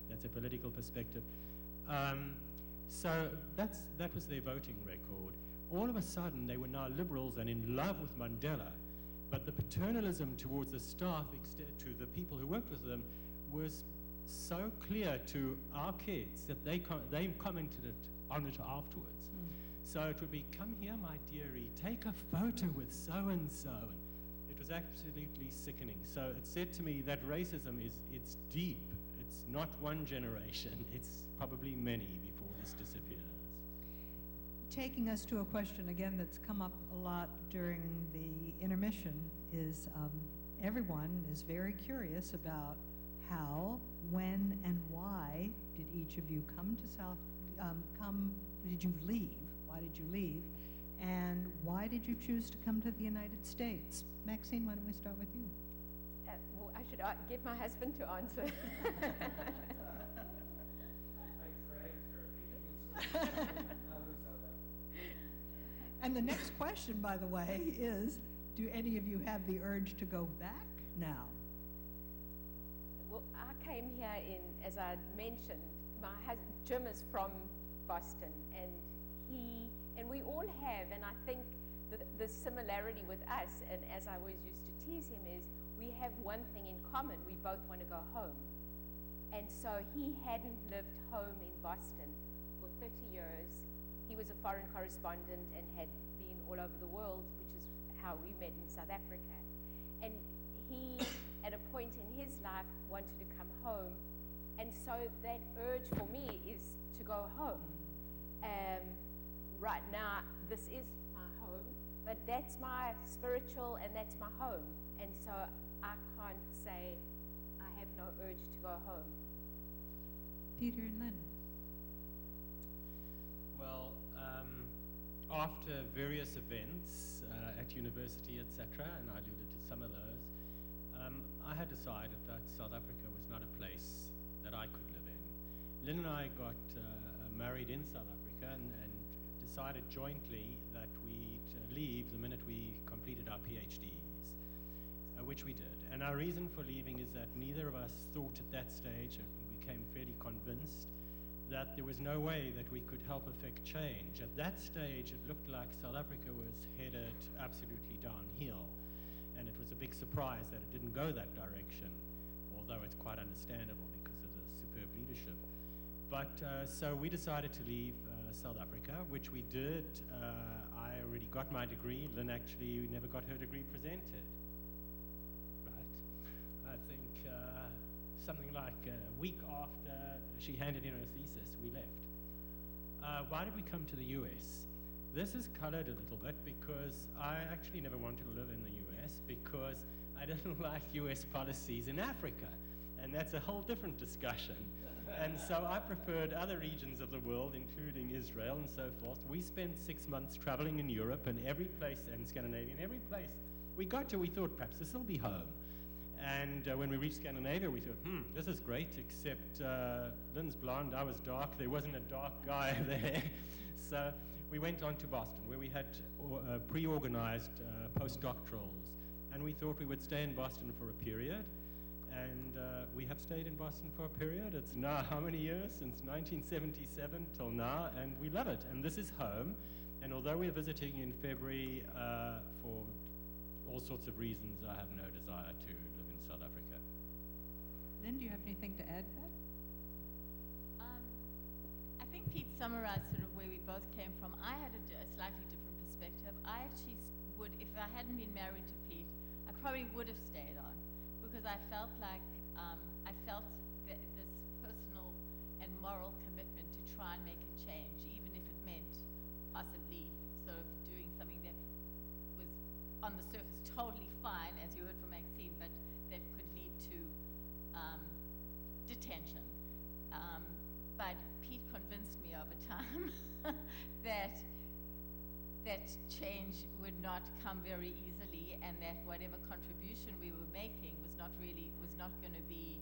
that's a political perspective. So that was their voting record. All of a sudden they were now liberals and in love with Mandela, but the paternalism towards the staff, to the people who worked with them, was so clear to our kids that they commented on it afterwards. So it would be, "Come here, my dearie, take a photo with so-and-so." It was absolutely sickening. So it said to me that racism it's deep. It's not one generation. It's probably many before this disappears. Taking us to a question again that's come up a lot during the intermission is everyone is very curious about how, when, and why did each of you come to did you leave? Why did you leave? And why did you choose to come to the United States? Maxine, why don't we start with you? Well, I should get my husband to answer. And the next question, by the way, is, do any of you have the urge to go back now? Well, I came here as I mentioned, my husband, Jim is from Boston, and we all have, and I think the similarity with us, and as I always used to tease him, is we have one thing in common: we both want to go home. And so he hadn't lived home in Boston for 30 years. He was a foreign correspondent and had been all over the world, which is how we met in South Africa. And he, at a point in his life, wanted to come home. And so that urge for me is to go home. Right now, this is my home, but that's my spiritual and that's my home. And so I can't say I have no urge to go home. Peter and Lynn. Well, after various events at university, etc., and I alluded to some of those, I had decided that South Africa was not a place that I could live in. Lynn and I got married in South Africa and decided jointly that we'd leave the minute we completed our PhDs, which we did. And our reason for leaving is that neither of us thought at that stage, and we became fairly convinced, that there was no way that we could help affect change. At that stage, it looked like South Africa was headed absolutely downhill. and it was a big surprise that it didn't go that direction, although it's quite understandable because of the superb leadership. But so we decided to leave South Africa, which we did. I already got my degree. Lynn actually never got her degree presented. Right? I think something like a week after she handed in her thesis, we left. Why did we come to the US? This is colored a little bit because I actually never wanted to live in the US because I didn't like US policies in Africa. And that's a whole different discussion. And so I preferred other regions of the world, including Israel and so forth. We spent 6 months traveling in Europe, and every place, and Scandinavia, and every place we got to, we thought, perhaps this will be home. And when we reached Scandinavia, we thought, this is great, except Lynn's blonde, I was dark, there wasn't a dark guy there. So we went on to Boston, where we had pre-organized postdoctorals. And we thought we would stay in Boston for a period. And we have stayed in Boston for a period. It's now how many years? Since 1977 till now, and we love it. And this is home. And although we're visiting in February for all sorts of reasons, I have no desire to live in South Africa. Lynn, do you have anything to add to that? I think Pete summarized sort of where we both came from. I had a slightly different perspective. I actually would, if I hadn't been married to Pete, I probably would have stayed on. Because I felt like, this personal and moral commitment to try and make a change, even if it meant possibly sort of doing something that was on the surface totally fine, as you heard from Maxine, but that could lead to detention. But Pete convinced me over time that change would not come very easily, and that whatever contribution we were making was not going to be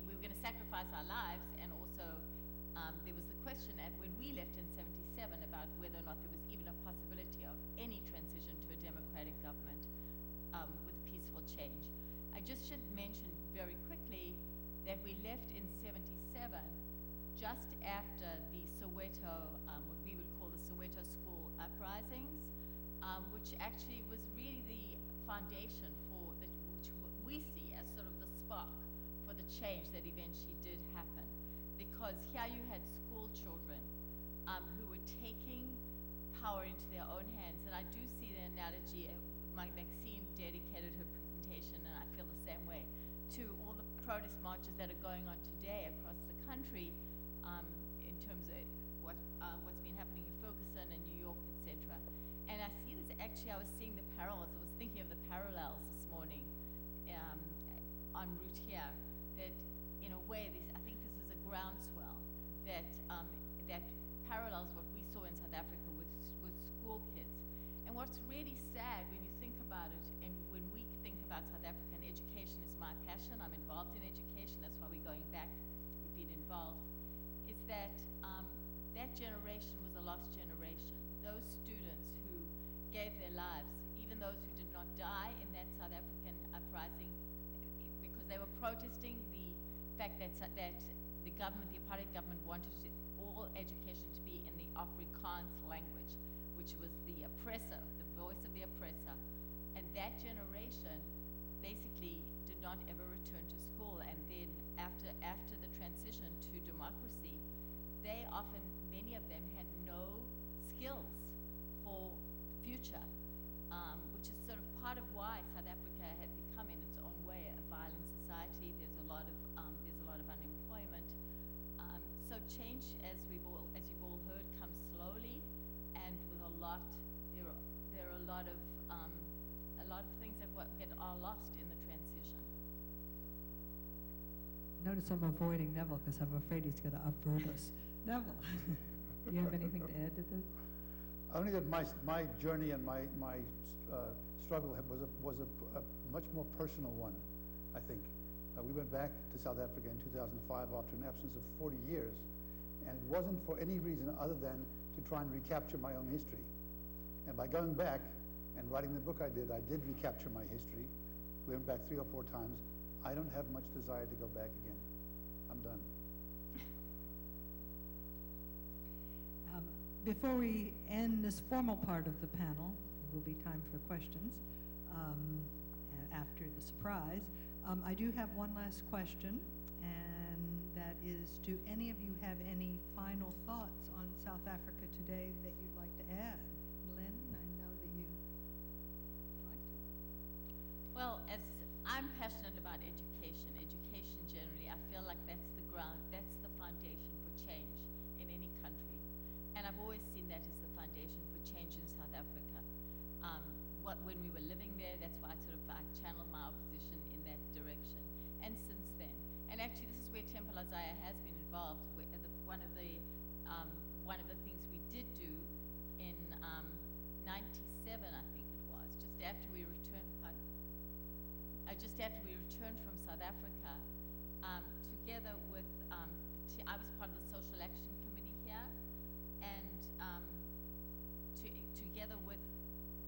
we were going to sacrifice our lives. And also there was the question when we left in 77 about whether or not there was even a possibility of any transition to a democratic government with peaceful change. I just should mention very quickly that we left in 77 just after the Soweto, what we would call the Soweto school uprisings, which actually was really the foundation for which we see as sort of the spark for the change that eventually did happen. Because here you had school children who were taking power into their own hands. And I do see the analogy, Maxine dedicated her presentation, and I feel the same way, to all the protest marches that are going on today across the country in terms of what's been happening in Ferguson and New York, etc. And I see this, actually, I was seeing the parallels. I was thinking of the parallels this morning en route here, that in a way, I think this is a groundswell that parallels what we saw in South Africa with school kids. And what's really sad when you think about it, and when we think about South African education, is my passion. I'm involved in education. That's why we're going back. We've been involved. Is that that generation was a lost generation. Those students who gave their lives, even those who did not die in that South African uprising, because they were protesting the fact that the government, the apartheid government, wanted all education to be in the Afrikaans language, which was the oppressor, the voice of the oppressor. And that generation basically did not ever return to school. And then after the transition to democracy, they often, many of them, had no skills for future, which is sort of part of why South Africa had become, in its own way, a violent society. There's a lot of unemployment. So change, as you've all heard, comes slowly, and with a lot. There are a lot of things that are lost in the transition. Notice I'm avoiding Neville because I'm afraid he's going to uproot us. Neville, do you have anything to add to this? Only that my journey and my struggle was a much more personal one, I think. We went back to South Africa in 2005 after an absence of 40 years, and it wasn't for any reason other than to try and recapture my own history. And by going back and writing the book I did recapture my history. We went back 3 or 4 times. I don't have much desire to go back again. I'm done. Before we end this formal part of the panel, there will be time for questions after the surprise. I do have one last question, and that is, do any of you have any final thoughts on South Africa today that you'd like to add? Lynn, I know that you would like to. Well, as I'm passionate about education generally, I feel like that's the ground, that's the foundation for change in any country. And I've always seen that as the foundation for change in South Africa. When we were living there, that's why I channeled my opposition in that direction. And since then, and actually this is where Temple Isaiah has been involved. One of the things we did do in 97, I think it was, just after we returned from South Africa, together with, I was part of the Social Action Committee here, and together with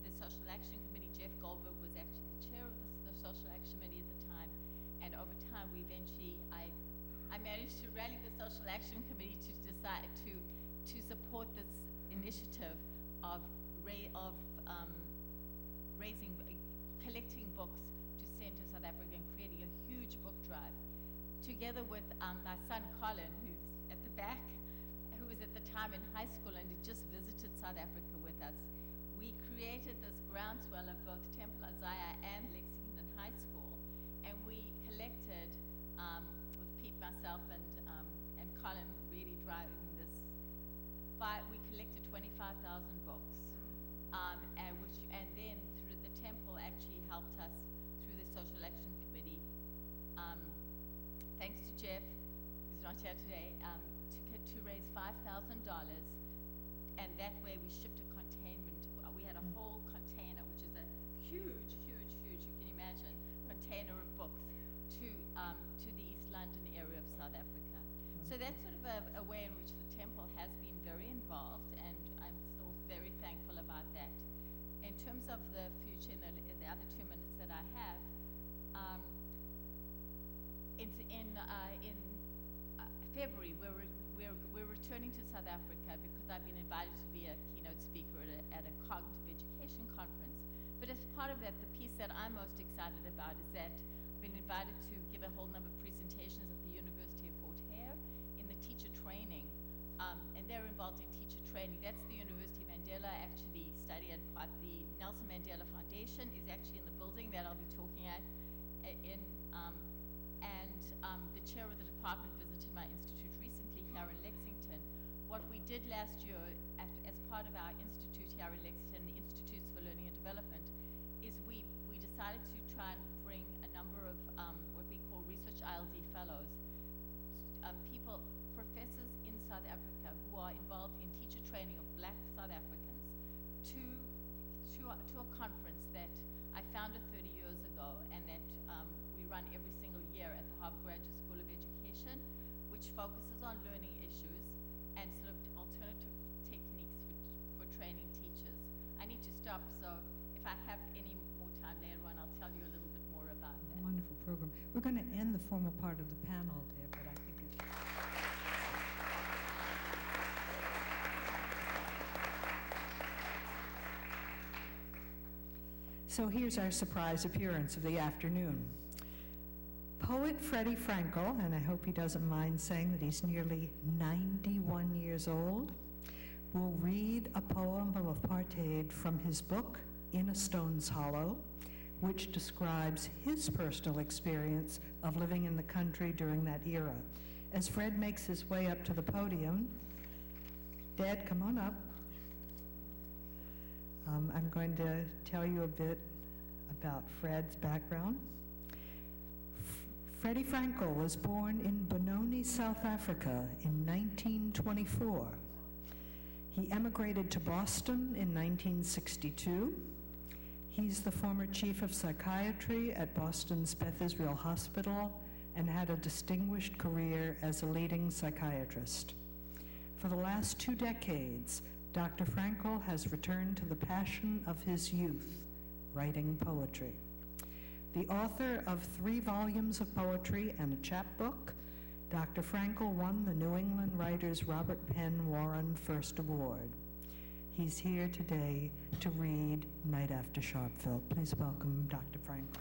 the Social Action Committee, Jeff Goldberg was actually the chair of the Social Action Committee at the time, and over time we eventually, I managed to rally the Social Action Committee to decide to support this initiative of collecting books to send to South Africa and creating a huge book drive. Together with my son Colin, who's at the back, who was at the time in high school and had just visited South Africa with us, we created this groundswell of both Temple Isaiah and Lexington High School, and we collected, with Pete, myself, and Colin really driving this, we collected 25,000 books, and then through the Temple actually helped us through the Social Action Committee, thanks to Jeff, who's not here today, to raise $5,000, and that way we shipped a containment. We had a whole container, which is a huge, you can imagine, container of books to the East London area of South Africa. So that's sort of a way in which the Temple has been very involved, and I'm still very thankful about that. In terms of the future, in the other 2 minutes that I have, in February, we're returning to South Africa because I've been invited to be a keynote speaker at a cognitive education conference. But as part of that, the piece that I'm most excited about is that I've been invited to give a whole number of presentations at the University of Fort Hare in the teacher training, and they're involved in teacher training. That's the University Mandela actually study at part. The Nelson Mandela Foundation is actually in the building that I'll be talking in. The chair of the department visited my institute recently here in Lexington. What we did last year as part of our institute here in Lexington, the Institutes for Learning and Development, is we decided to try and bring a number of what we call research ILD fellows, professors in South Africa who are involved in teacher training of Black South Africans to a conference that I founded 30 years ago, and that we run every single year at the Harvard Graduate School of Education, which focuses on learning issues and sort of alternative techniques for training teachers. I need to stop, so if I have any more time later on, I'll tell you a little bit more about that. Wonderful program. We're going to end the formal part of the panel there, but I think it's... So here's our surprise appearance of the afternoon. Poet Freddie Frankel, and I hope he doesn't mind saying that he's nearly 91 years old, will read a poem of apartheid from his book, In a Stone's Hollow, which describes his personal experience of living in the country during that era. As Fred makes his way up to the podium, Dad, come on up. I'm going to tell you a bit about Fred's background. Freddie Frankel was born in Benoni, South Africa in 1924. He emigrated to Boston in 1962. He's the former chief of psychiatry at Boston's Beth Israel Hospital and had a distinguished career as a leading psychiatrist. For the last 2 decades, Dr. Frankel has returned to the passion of his youth, writing poetry. The author of 3 volumes of poetry and a chapbook, Dr. Frankel won the New England Writers Robert Penn Warren First Award. He's here today to read Night After Sharpeville. Please welcome Dr. Frankel.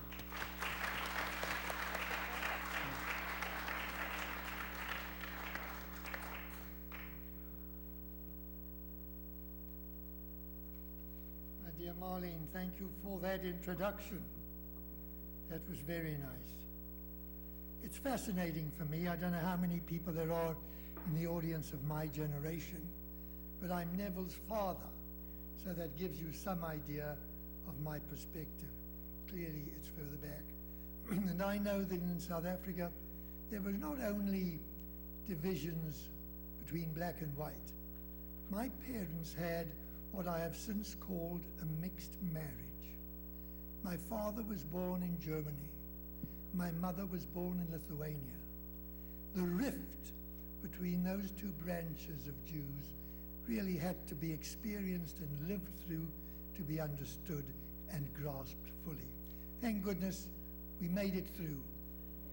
My dear Marlene, thank you for that introduction. That was very nice. It's fascinating for me. I don't know how many people there are in the audience of my generation, but I'm Neville's father, so that gives you some idea of my perspective. Clearly, it's further back. And I know that in South Africa, there were not only divisions between black and white. My parents had what I have since called a mixed marriage. My father was born in Germany. My mother was born in Lithuania. The rift between those two branches of Jews really had to be experienced and lived through to be understood and grasped fully. Thank goodness we made it through.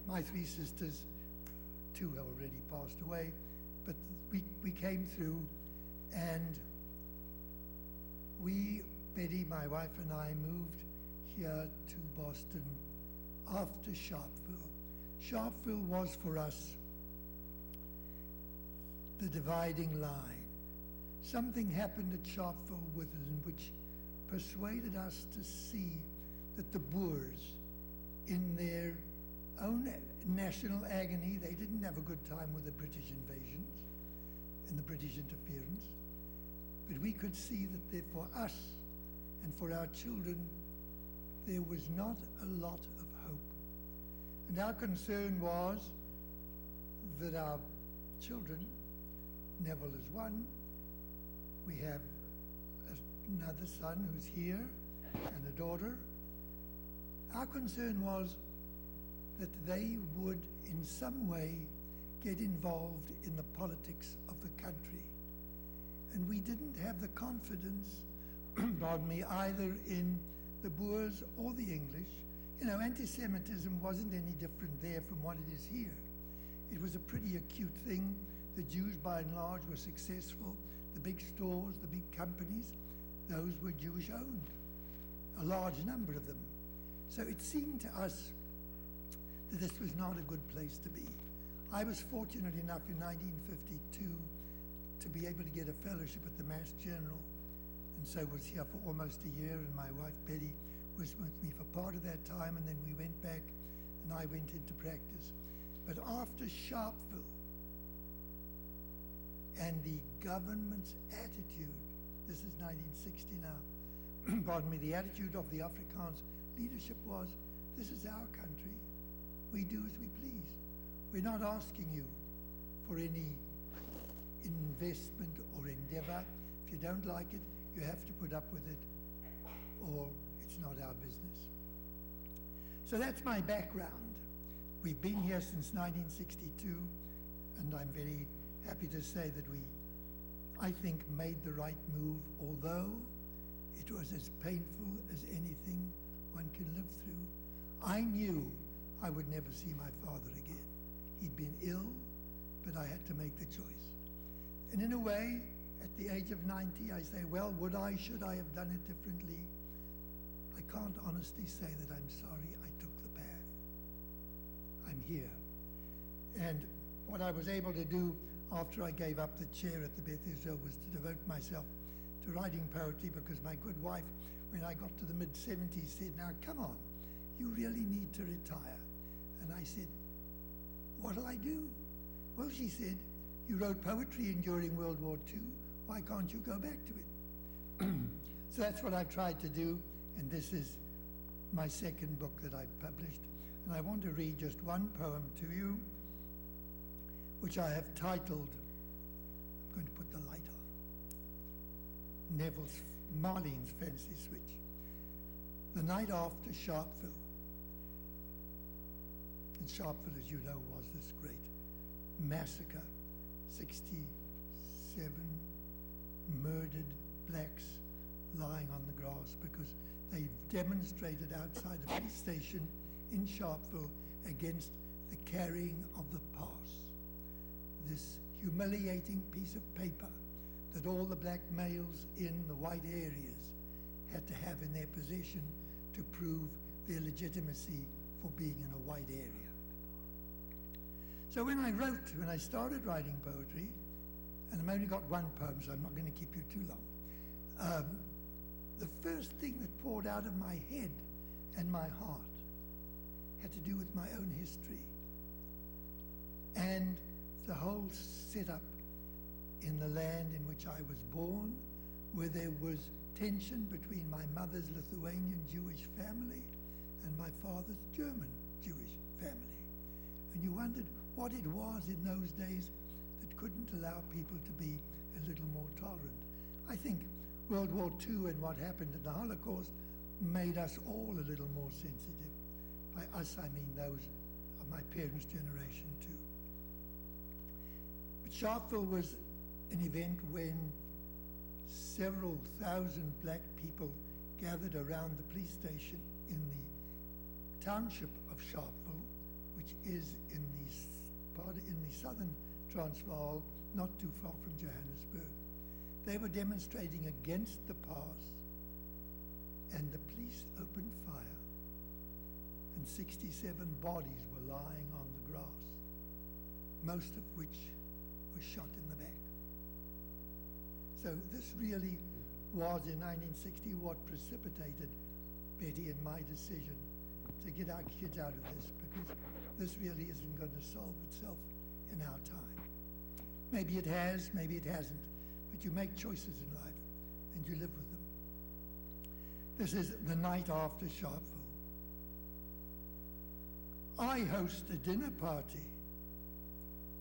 My three sisters, two have already passed away, but we came through, and Betty, my wife, and I moved here to Boston after Sharpeville. Sharpeville was for us the dividing line. Something happened at Sharpeville which persuaded us to see that the Boers, in their own national agony, they didn't have a good time with the British invasions and the British interference, but we could see that there, for us and for our children, there was not a lot of hope. And our concern was that our children, Neville is one, we have another son who's here and a daughter. Our concern was that they would in some way get involved in the politics of the country. And we didn't have the confidence, pardon me, either in the Boers or the English. You know, anti-Semitism wasn't any different there from what it is here. It was a pretty acute thing. The Jews, by and large, were successful. The big stores, the big companies, those were Jewish-owned, a large number of them. So it seemed to us that this was not a good place to be. I was fortunate enough in 1952 to be able to get a fellowship at the Mass General, and so was here for almost a year, and my wife Betty was with me for part of that time, and then we went back and I went into practice. But after Sharpeville and the government's attitude, this is 1960 now, pardon me, the attitude of the Afrikaans leadership was, this is our country, we do as we please. We're not asking you for any investment or endeavor. If you don't like it, you have to put up with it, or it's not our business. So that's my background. We've been here since 1962, and I'm very happy to say that we, I think, made the right move, although it was as painful as anything one can live through. I knew I would never see my father again. He'd been ill, but I had to make the choice. And in a way, at the age of 90, I say, well, should I have done it differently? I can't honestly say that I'm sorry I took the path. I'm here. And what I was able to do after I gave up the chair at the Beth Israel was to devote myself to writing poetry, because my good wife, when I got to the mid-70s, said, now come on, you really need to retire. And I said, what'll I do? Well, she said, you wrote poetry during World War II. Why can't you go back to it? So that's what I've tried to do, and this is my second book that I've published. And I want to read just one poem to you, which I have titled, I'm going to put the light on, Marlene's Fancy Switch. The night after Sharpeville. And Sharpeville, as you know, was this great massacre. 67 murdered blacks lying on the grass because they demonstrated outside a police station in Sharpeville against the carrying of the pass. this humiliating piece of paper that all the black males in the white areas had to have in their possession to prove their legitimacy for being in a white area. So when I started writing poetry, and I've only got one poem, so I'm not going to keep you too long, the first thing that poured out of my head and my heart had to do with my own history and the whole setup in the land in which I was born, where there was tension between my mother's Lithuanian Jewish family and my father's German Jewish family. And you wondered what it was in those days that couldn't allow people to be a little more tolerant. I think World War II and what happened in the Holocaust made us all a little more sensitive. By us, I mean those of my parents' generation too. But Sharpeville was an event when several thousand black people gathered around the police station in the township of Sharpeville, which is in the southern Transvaal, not too far from Johannesburg. They were demonstrating against the pass, and the police opened fire, and 67 bodies were lying on the grass, most of which were shot in the back. So this really was, in 1960, what precipitated Betty and my decision to get our kids out of this, because this really isn't going to solve itself in our time. Maybe it has, maybe it hasn't, but you make choices in life and you live with them. This is the night after Sharpeville. I host a dinner party.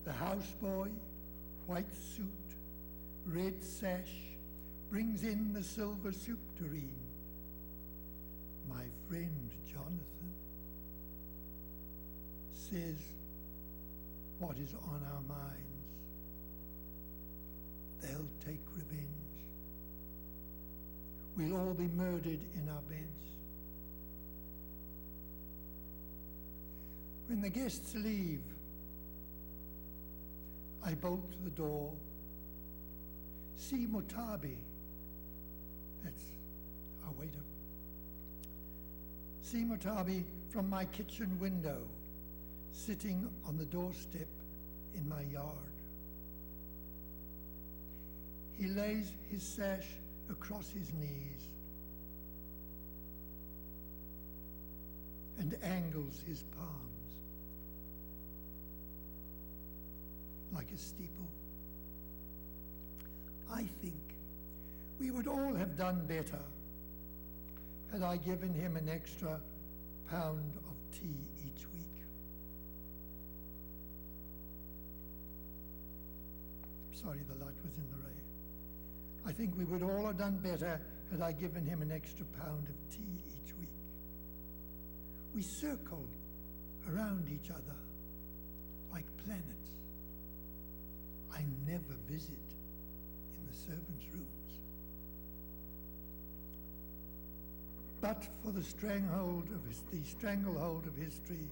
The houseboy, white suit, red sash, brings in the silver soup tureen. My friend Jonathan says what is on our minds. They'll take revenge. We'll all be murdered in our beds. When the guests leave, I bolt the door. See Mutabi, that's our waiter. See Mutabi from my kitchen window, sitting on the doorstep in my yard. He lays his sash across his knees and angles his palms like a steeple. I think we would all have done better had I given him an extra pound of tea each week. Sorry, the light was in the ray. I think we would all have done better had I given him an extra pound of tea each week. We circle around each other like planets. I never visit in the servants' rooms. But for the stranglehold of history,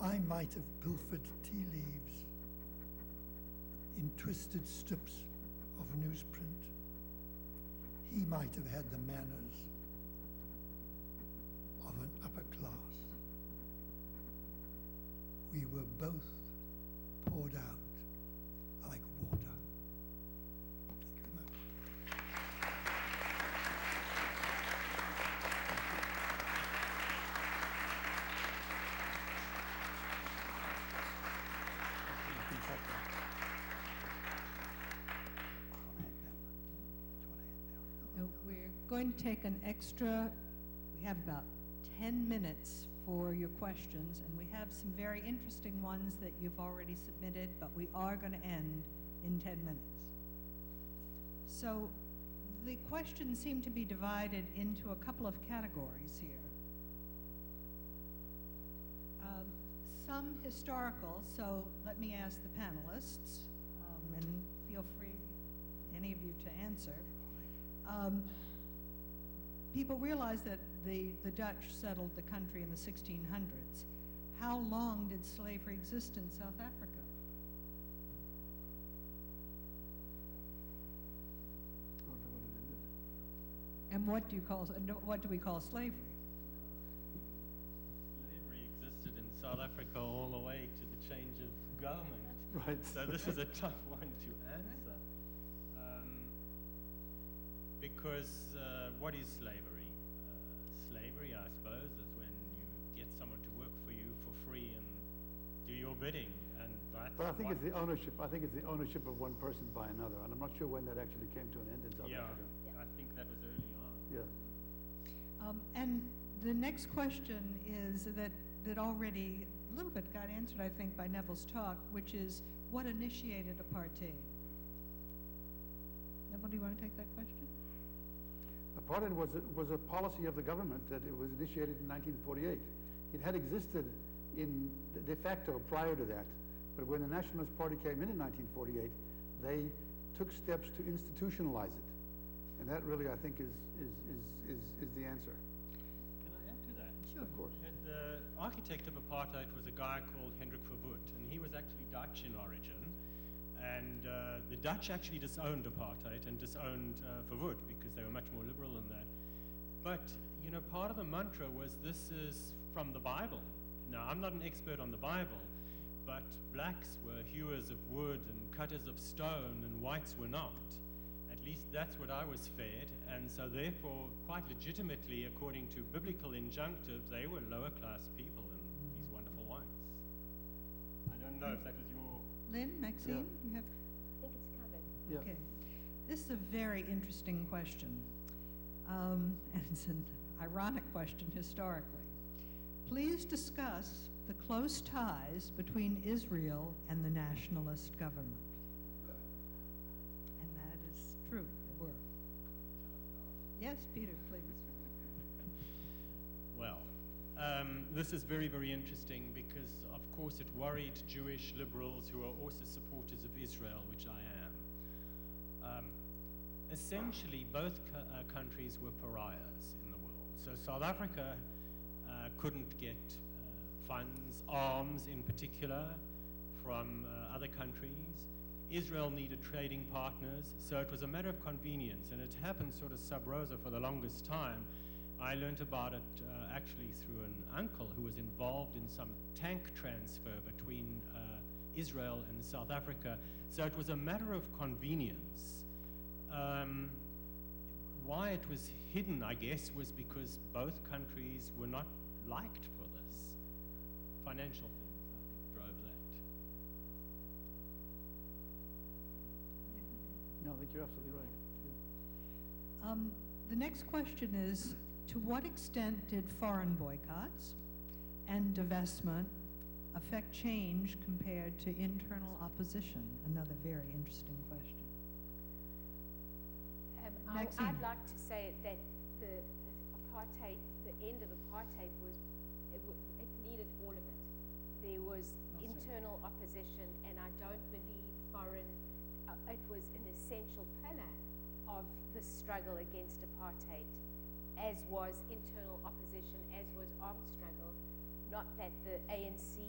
I might have pilfered tea leaves in twisted strips of newsprint. He might have had the manners of an upper class. We were both poured out like water. Thank you very much. So we're going to take an extra, we have about 10 minutes for your questions, and we have some very interesting ones that you've already submitted, but we are going to end in 10 minutes. So the questions seem to be divided into a couple of categories here. Some historical, so let me ask the panelists, and feel free, any of you, to answer. People realize that the Dutch settled the country in the 1600s. How long did slavery exist in South Africa? And what do we call slavery? Slavery existed in South Africa all the way to the change of government. Right. So this is a tough one to answer. Because what is slavery? Slavery, I suppose, is when you get someone to work for you for free and do your bidding. And that's But I think it's the ownership. I think it's the ownership of one person by another, and I'm not sure when that actually came to an end in South Africa. I think that was early on. Yeah. And the next question is that already a little bit got answered, I think, by Neville's talk, which is what initiated apartheid? Neville, do you want to take that question? Apartheid was a policy of the government that it was initiated in 1948. It had existed in de facto prior to that, but when the Nationalist Party came in 1948, they took steps to institutionalize it, and that really, I think, is the answer. Can I add to that? Sure. Of course. And the architect of apartheid was a guy called Hendrik Verwoerd, and he was actually Dutch in origin. And the Dutch actually disowned apartheid and disowned Verwoerd because they were much more liberal than that. But, you know, part of the mantra was this is from the Bible. Now, I'm not an expert on the Bible, but blacks were hewers of wood and cutters of stone, and whites were not. At least that's what I was fed, and so therefore, quite legitimately, according to biblical injunctive, they were lower class people and these wonderful whites. I don't know if that was your... Lynn, Maxine, you have... I think it's covered. Yeah. Okay. This is a very interesting question. And it's an ironic question historically. Please discuss the close ties between Israel and the nationalist government. And that is true, they were. Yes, Peter, please. Well, this is very, very interesting because, of course, it worried Jewish liberals who are also supporters of Israel, which I am. Essentially, both countries were pariahs in the world. So South Africa couldn't get funds, arms in particular, from other countries. Israel needed trading partners, so it was a matter of convenience, and it happened sort of sub rosa for the longest time. I learned about it actually through an uncle who was involved in some tank transfer between Israel and South Africa, so it was a matter of convenience. Why it was hidden, I guess, was because both countries were not liked for this. Financial things, I think, drove that. No, I think you're absolutely right. Yeah. The next question is, to what extent did foreign boycotts and divestment affect change compared to internal opposition? Another very interesting question. Maxine. I'd like to say that the end of apartheid it needed all of it. There was internal opposition, and I don't believe it was an essential pillar of the struggle against apartheid, as was internal opposition, as was armed struggle. Not that the ANC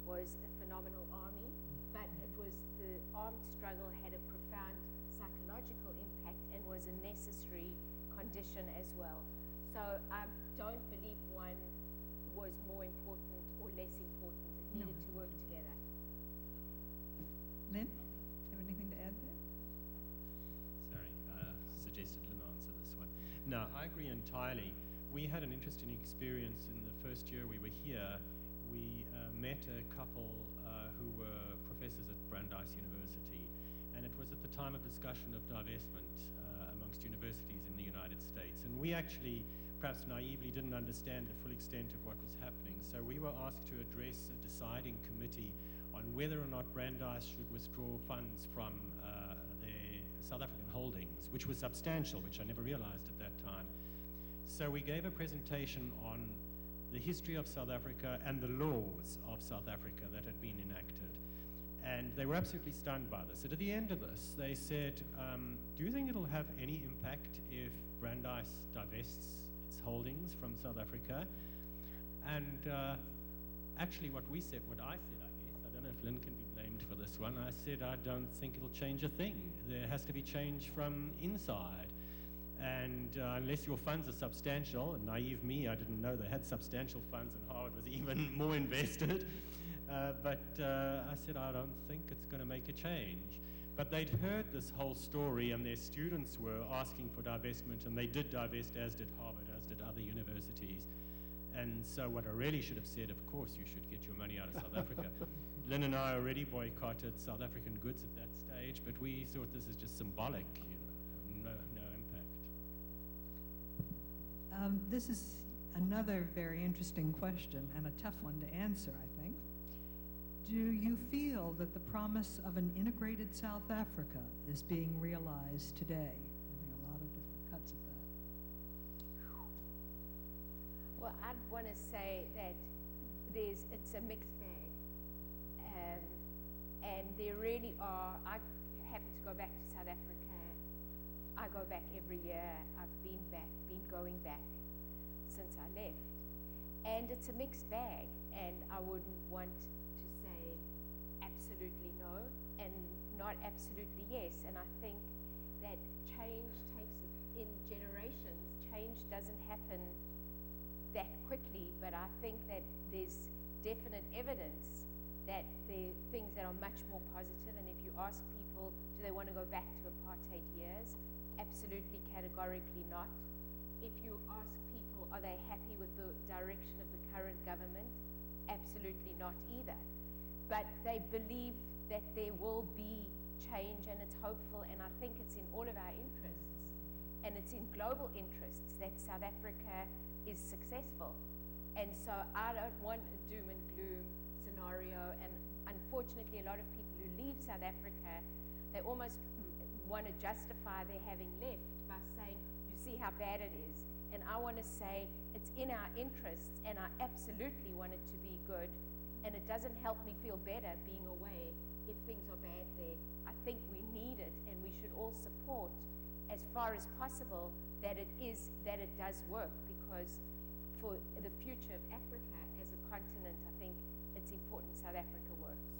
was a phenomenal army, but it was the armed struggle had a profound psychological impact and was a necessary condition as well. So I don't believe one was more important or less important. It needed to work together. Lynn, have anything to add there? Sorry, suggested Lynn answer this one. No, I agree entirely. We had an interesting experience in the first year we were here. We met a couple who were professors at Brandeis University, and it was at the time of discussion of divestment amongst universities in the United States. And we actually, perhaps naively, didn't understand the full extent of what was happening. So we were asked to address a deciding committee on whether or not Brandeis should withdraw funds from their South African holdings, which was substantial, which I never realized at that time. So we gave a presentation on the history of South Africa and the laws of South Africa that had been enacted. And they were absolutely stunned by this. And at the end of this, they said, do you think it'll have any impact if Brandeis divests its holdings from South Africa? And actually what I said, I guess, I don't know if Lynn can be blamed for this one, I said I don't think it'll change a thing. There has to be change from inside. And unless your funds are substantial, and naive me, I didn't know they had substantial funds, and Harvard was even more invested. But I said, I don't think it's going to make a change. But they'd heard this whole story, and their students were asking for divestment, and they did divest, as did Harvard, as did other universities. And so what I really should have said, of course, you should get your money out of South Africa. Lynn and I already boycotted South African goods at that stage, but we thought this is just symbolic, no impact. This is another very interesting question and a tough one to answer, I think. Do you feel that the promise of an integrated South Africa is being realized today? And there are a lot of different cuts at that. Well, I'd want to say that it's a mixed bag. And there really are, I happen to go back to South Africa. I go back every year. I've been going back since I left. And it's a mixed bag, and I wouldn't want to say absolutely no and not absolutely yes. And I think that change takes in generations. Change doesn't happen that quickly, but I think that there's definite evidence that there are things that are much more positive. And if you ask people, do they want to go back to apartheid years? Absolutely, categorically not. If you ask people, are they happy with the direction of the current government? Absolutely not either. But they believe that there will be change, and it's hopeful, and I think it's in all of our interests, and it's in global interests that South Africa is successful. And so I don't want a doom and gloom scenario, and unfortunately a lot of people who leave South Africa, they almost want to justify their having left by saying, you see how bad it is. And I want to say it's in our interests, and I absolutely want it to be good, and it doesn't help me feel better being away if things are bad there. I think we need it, and we should all support as far as possible that it does work, because for the future of Africa as a continent, I think it's important South Africa works.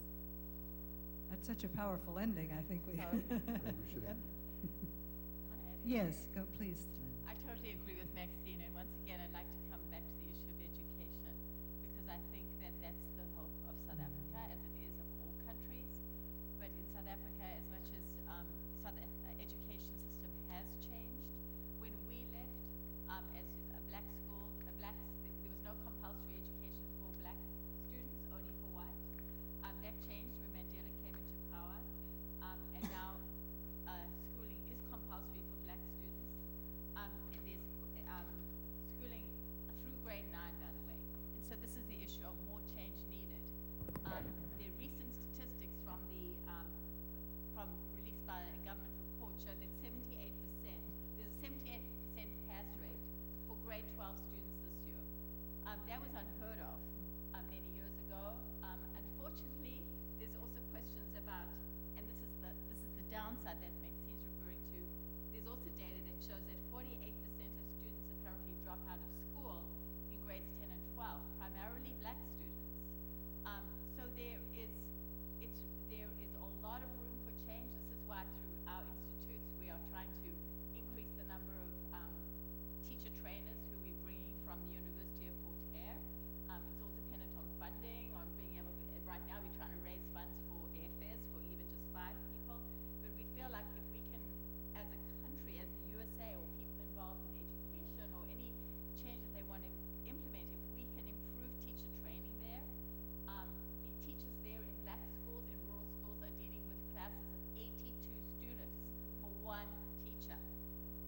That's such a powerful ending, I think we... We should end. Can I add Yes, go please. I totally agree with Maxine, and once again, I'd like to come back to the issue of education, because I think that that's the hope of South Africa, as it is of all countries. But in South Africa, as much as education system has changed, when we left, as a black school, there was no compulsory education for black students, only for white. That changed when Mandela came into power, and now schooling is compulsory for black students. And there's schooling through grade 9, by the way. And so this is the issue of more change needed. The recent statistics from released by a government report show that 78%, there's a 78% pass rate for grade 12 students this year. That was unheard of many years ago. Unfortunately, there's also questions about, and this is the downside that Maxine's referring to. There's also data that shows that 48% of students apparently drop out of school in grades 10 and 12, primarily black students. So there is a lot of room for change. This is why through our institutes we are trying to increase the number of teacher trainers who we're bringing from the University of Fort Hare. It's all dependent on funding, on being able to, right now we're trying to raise funds for airfares for even just 5 people. But we feel like if we can, as a country, as the USA, or people involved in education or any change that they want to implement, if we can improve teacher training there, the teachers there in black schools, in rural schools, are dealing with classes of 82 students for 1 teacher.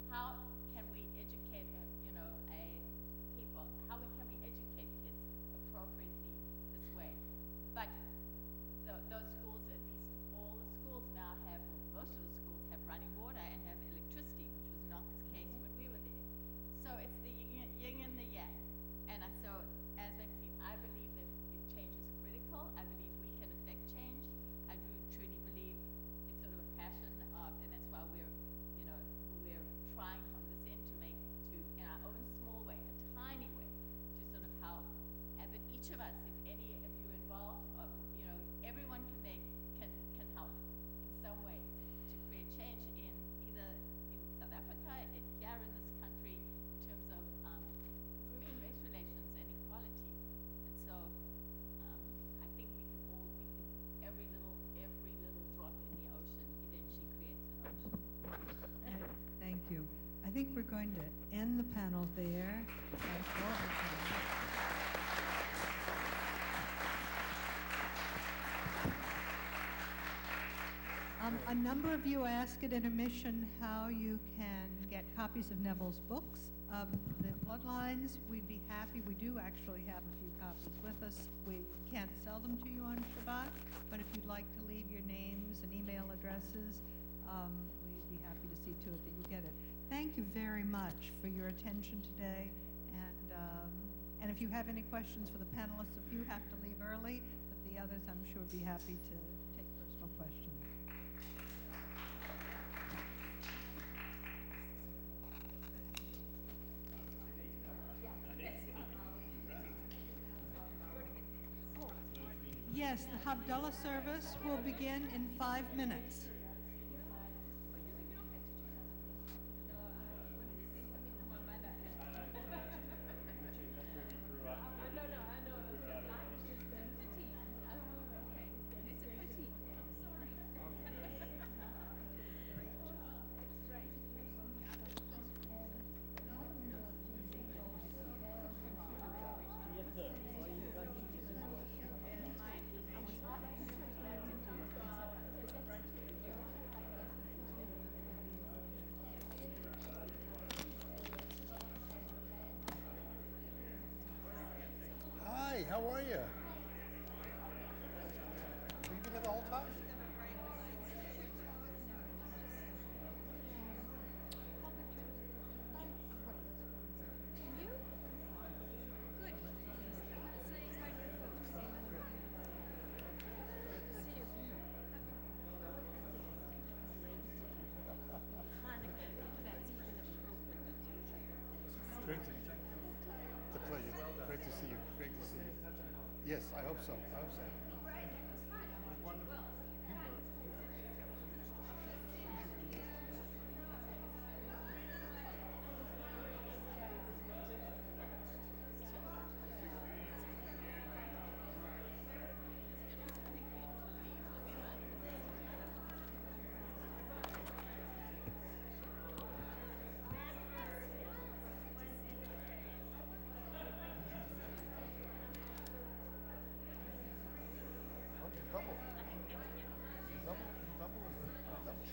How can we educate, how can we educate kids appropriately this way? But those schools, at least all the schools now have, well, most of the schools have running water and have electricity, which was not the case when we were there. So it's the yin and the yang. And so, as Maxine, I believe that change is critical. I believe we can affect change. I do truly believe it's sort of a passion of, and that's why we're trying from this end to, in our own small way, a tiny way, to sort of help. But each of us, if any of you involved, everyone can help in some ways to create change in either in South Africa, here in think we're going to end the panel there. A number of you asked at intermission how you can get copies of Neville's books. The Bloodlines, we'd be happy. We do actually have a few copies with us. We can't sell them to you on Shabbat, but if you'd like to leave your names and email addresses, we'd be happy to see to it that you get it. Thank you very much for your attention today. And if you have any questions for the panelists, a few have to leave early, but the others I'm sure would be happy to take personal questions. Yes, the Havdalah service will begin in 5 minutes. Hi, how are you? Have you been here the whole time? Great to meet you. It's a pleasure. Great to see you. Great to see you. Yes, I hope so. I hope so.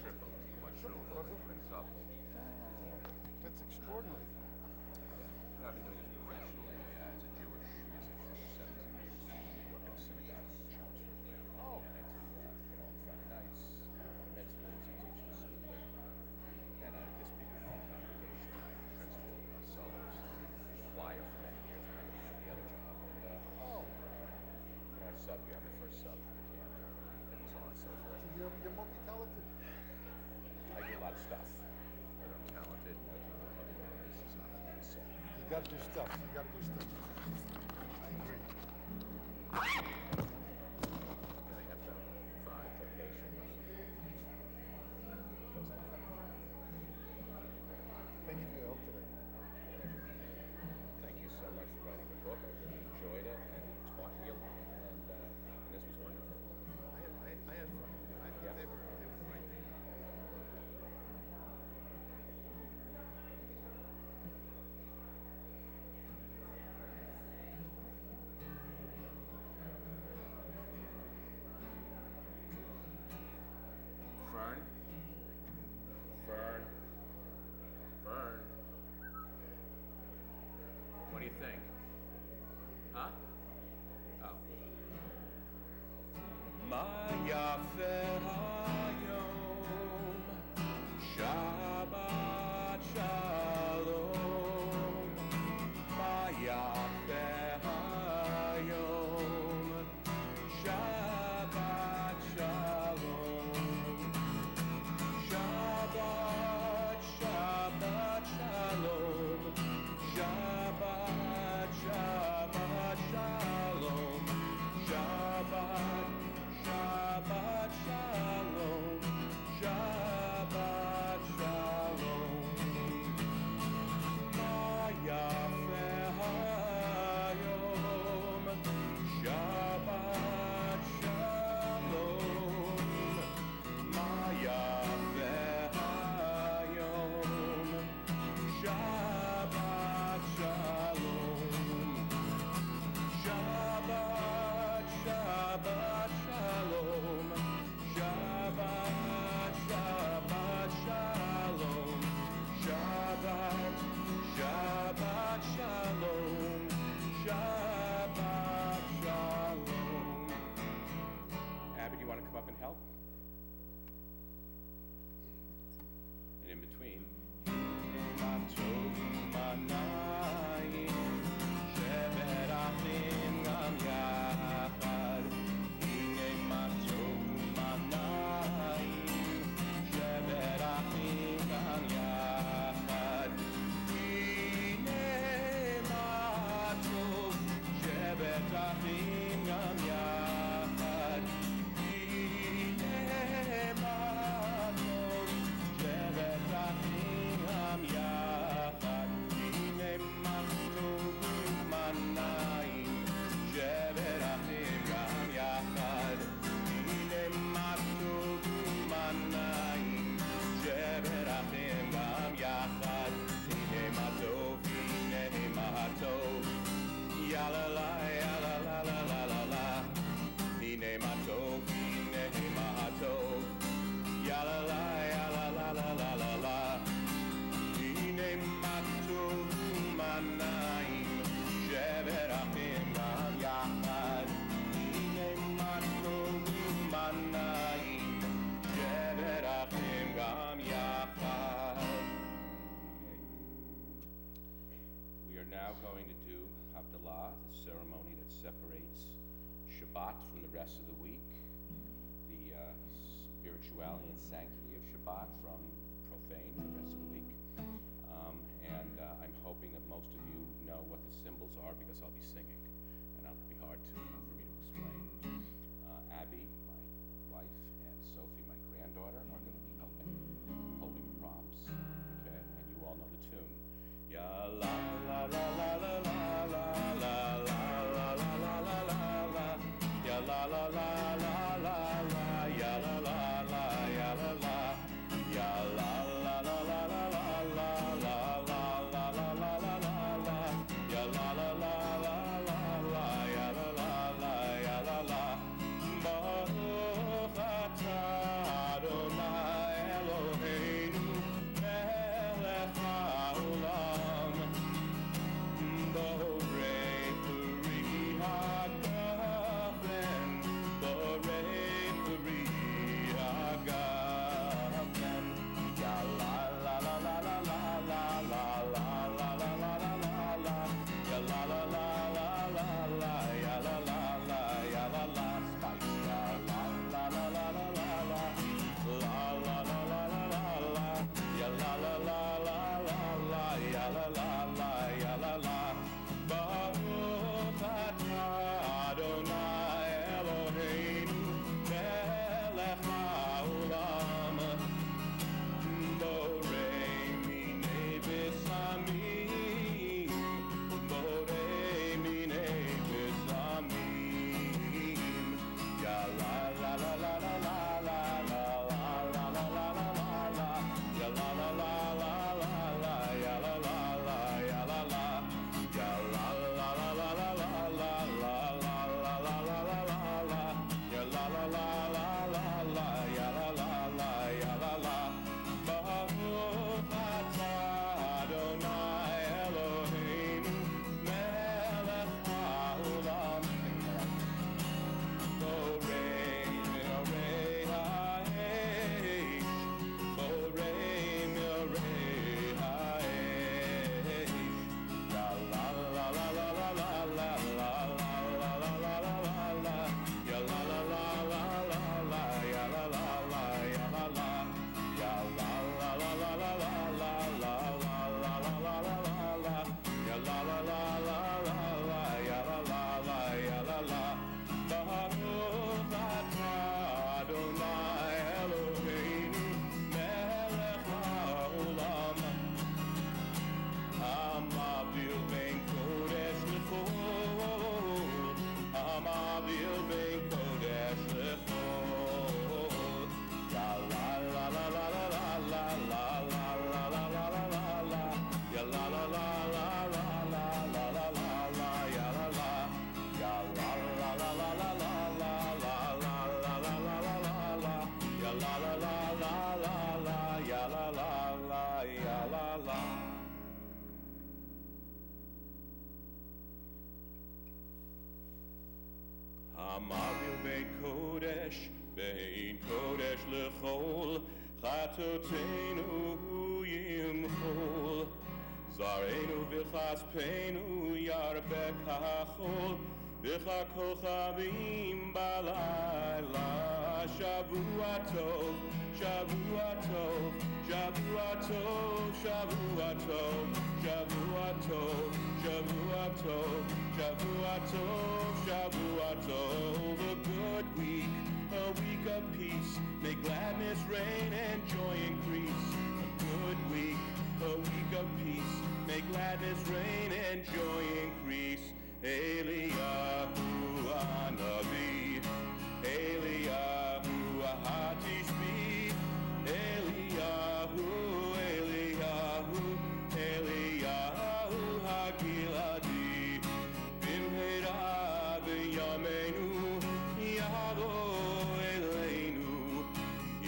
Triple, quadruple, quintuple. That's extraordinary. I've been doing this professionally as a Jewish musician for 17 years. I work in a synagogue and church. Oh. And I do, on Friday nights, mitzvahs, I teach in school there. And this big congregation, I'm principal soloist, choir for many years, and I didn't have the other job. And I sub here, I'm the first sub for the cantor, and so on and so forth. So you're multi-talented. I do a lot of stuff. Whether I'm talented, otherwise, it's not for me to say. You gotta do stuff. You gotta do stuff. I agree. And I have to provide locations. Thank you for your help today. Thank you so much for writing the book. I really enjoyed it and talking to you, and this was wonderful. I had fun. I think they were great. Salah, the ceremony that separates Shabbat from the rest of the week, the spirituality and sanctity of Shabbat from the profane, the rest of the week. I'm hoping that most of you know what the symbols are because I'll be singing, and it'll be hard for me to explain. Abby, my wife, and Sophie, my granddaughter, are going to be helping, holding the props, okay? And you all know the tune. Ya la la la la la la la la la la la la la la. Ya la la la la la la. Ya la la la ya la la. Ya la la la la la la la la la la la la la. Ya la la la la la la. Ya la la la ya la la. Baruch atah Adonai Eloheinu melech haolam. Borei peri hagafen, borei peri hagafen. Ya la la la la la la la la la la la la la la. Ya la la la la la la. Ya la la la ya la la. Spice. Ya la la la la la la la. La la la la la la la. Ya la la la la la la. Ya la la la ya la la. Baruch atah Adonai Eloheinu melech haolam. Borei minei besamim, borei minei besamim. Ya la la la la la la la la la la la la la la. Ya la la la la la la. Ya la la la ya la la. Ya la la la la la la la la la la la la la la. Ya la la la la la la. Ya la la la ya la la. Baruch atah Adonai Eloheinu melech haolam. Borei mirei ha'esh, borei mirei ha'esh. La la la la la la la la la la la la la la la. Ya la la la la la la. Ya la la la ya la la. Ya la la la la la la la la la la la la la la. Ya la la la la la la. Ya la la la ya la la. Baruch atah Adonai Eloheinu melech haolam. Hamavil ben kodesh lechol, hamavil ben kodesh lechol. Ya la la la la la la la la la la la la la la. Ya la la la la la la la la la la. Ya la la. Ya la la la la la la la la la la la la la la. Ya la la la la la la. Ya la la la ya la la. Hamavil bein kodesh lechol, chatoteinu yimchol, zareinu v'chatzpeinu yarbek hachol, v'chakochavim balayla. Shavua tov, Shavua tov, Shavua tov, Shavua tov, Shavua tov, Shavua tov, Shavua tov, Shavua tov. A good week, a week of peace. May gladness reign and joy increase. A good week, a week of peace. May gladness reign and joy increase. Eliyahu Hanavi, Eliyahu Hatishbi, Eliyahu, Eliyahu, Eliyahu Hagiladi, Bimhera b'yameinu, Yavo Eleinu,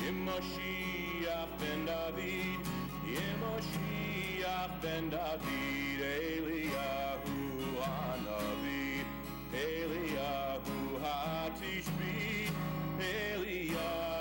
Yemoshiach ben David, Yemoshiach ben David, Eliyahu Hanavi, Eliyahu Hatishbi, Eliyahu.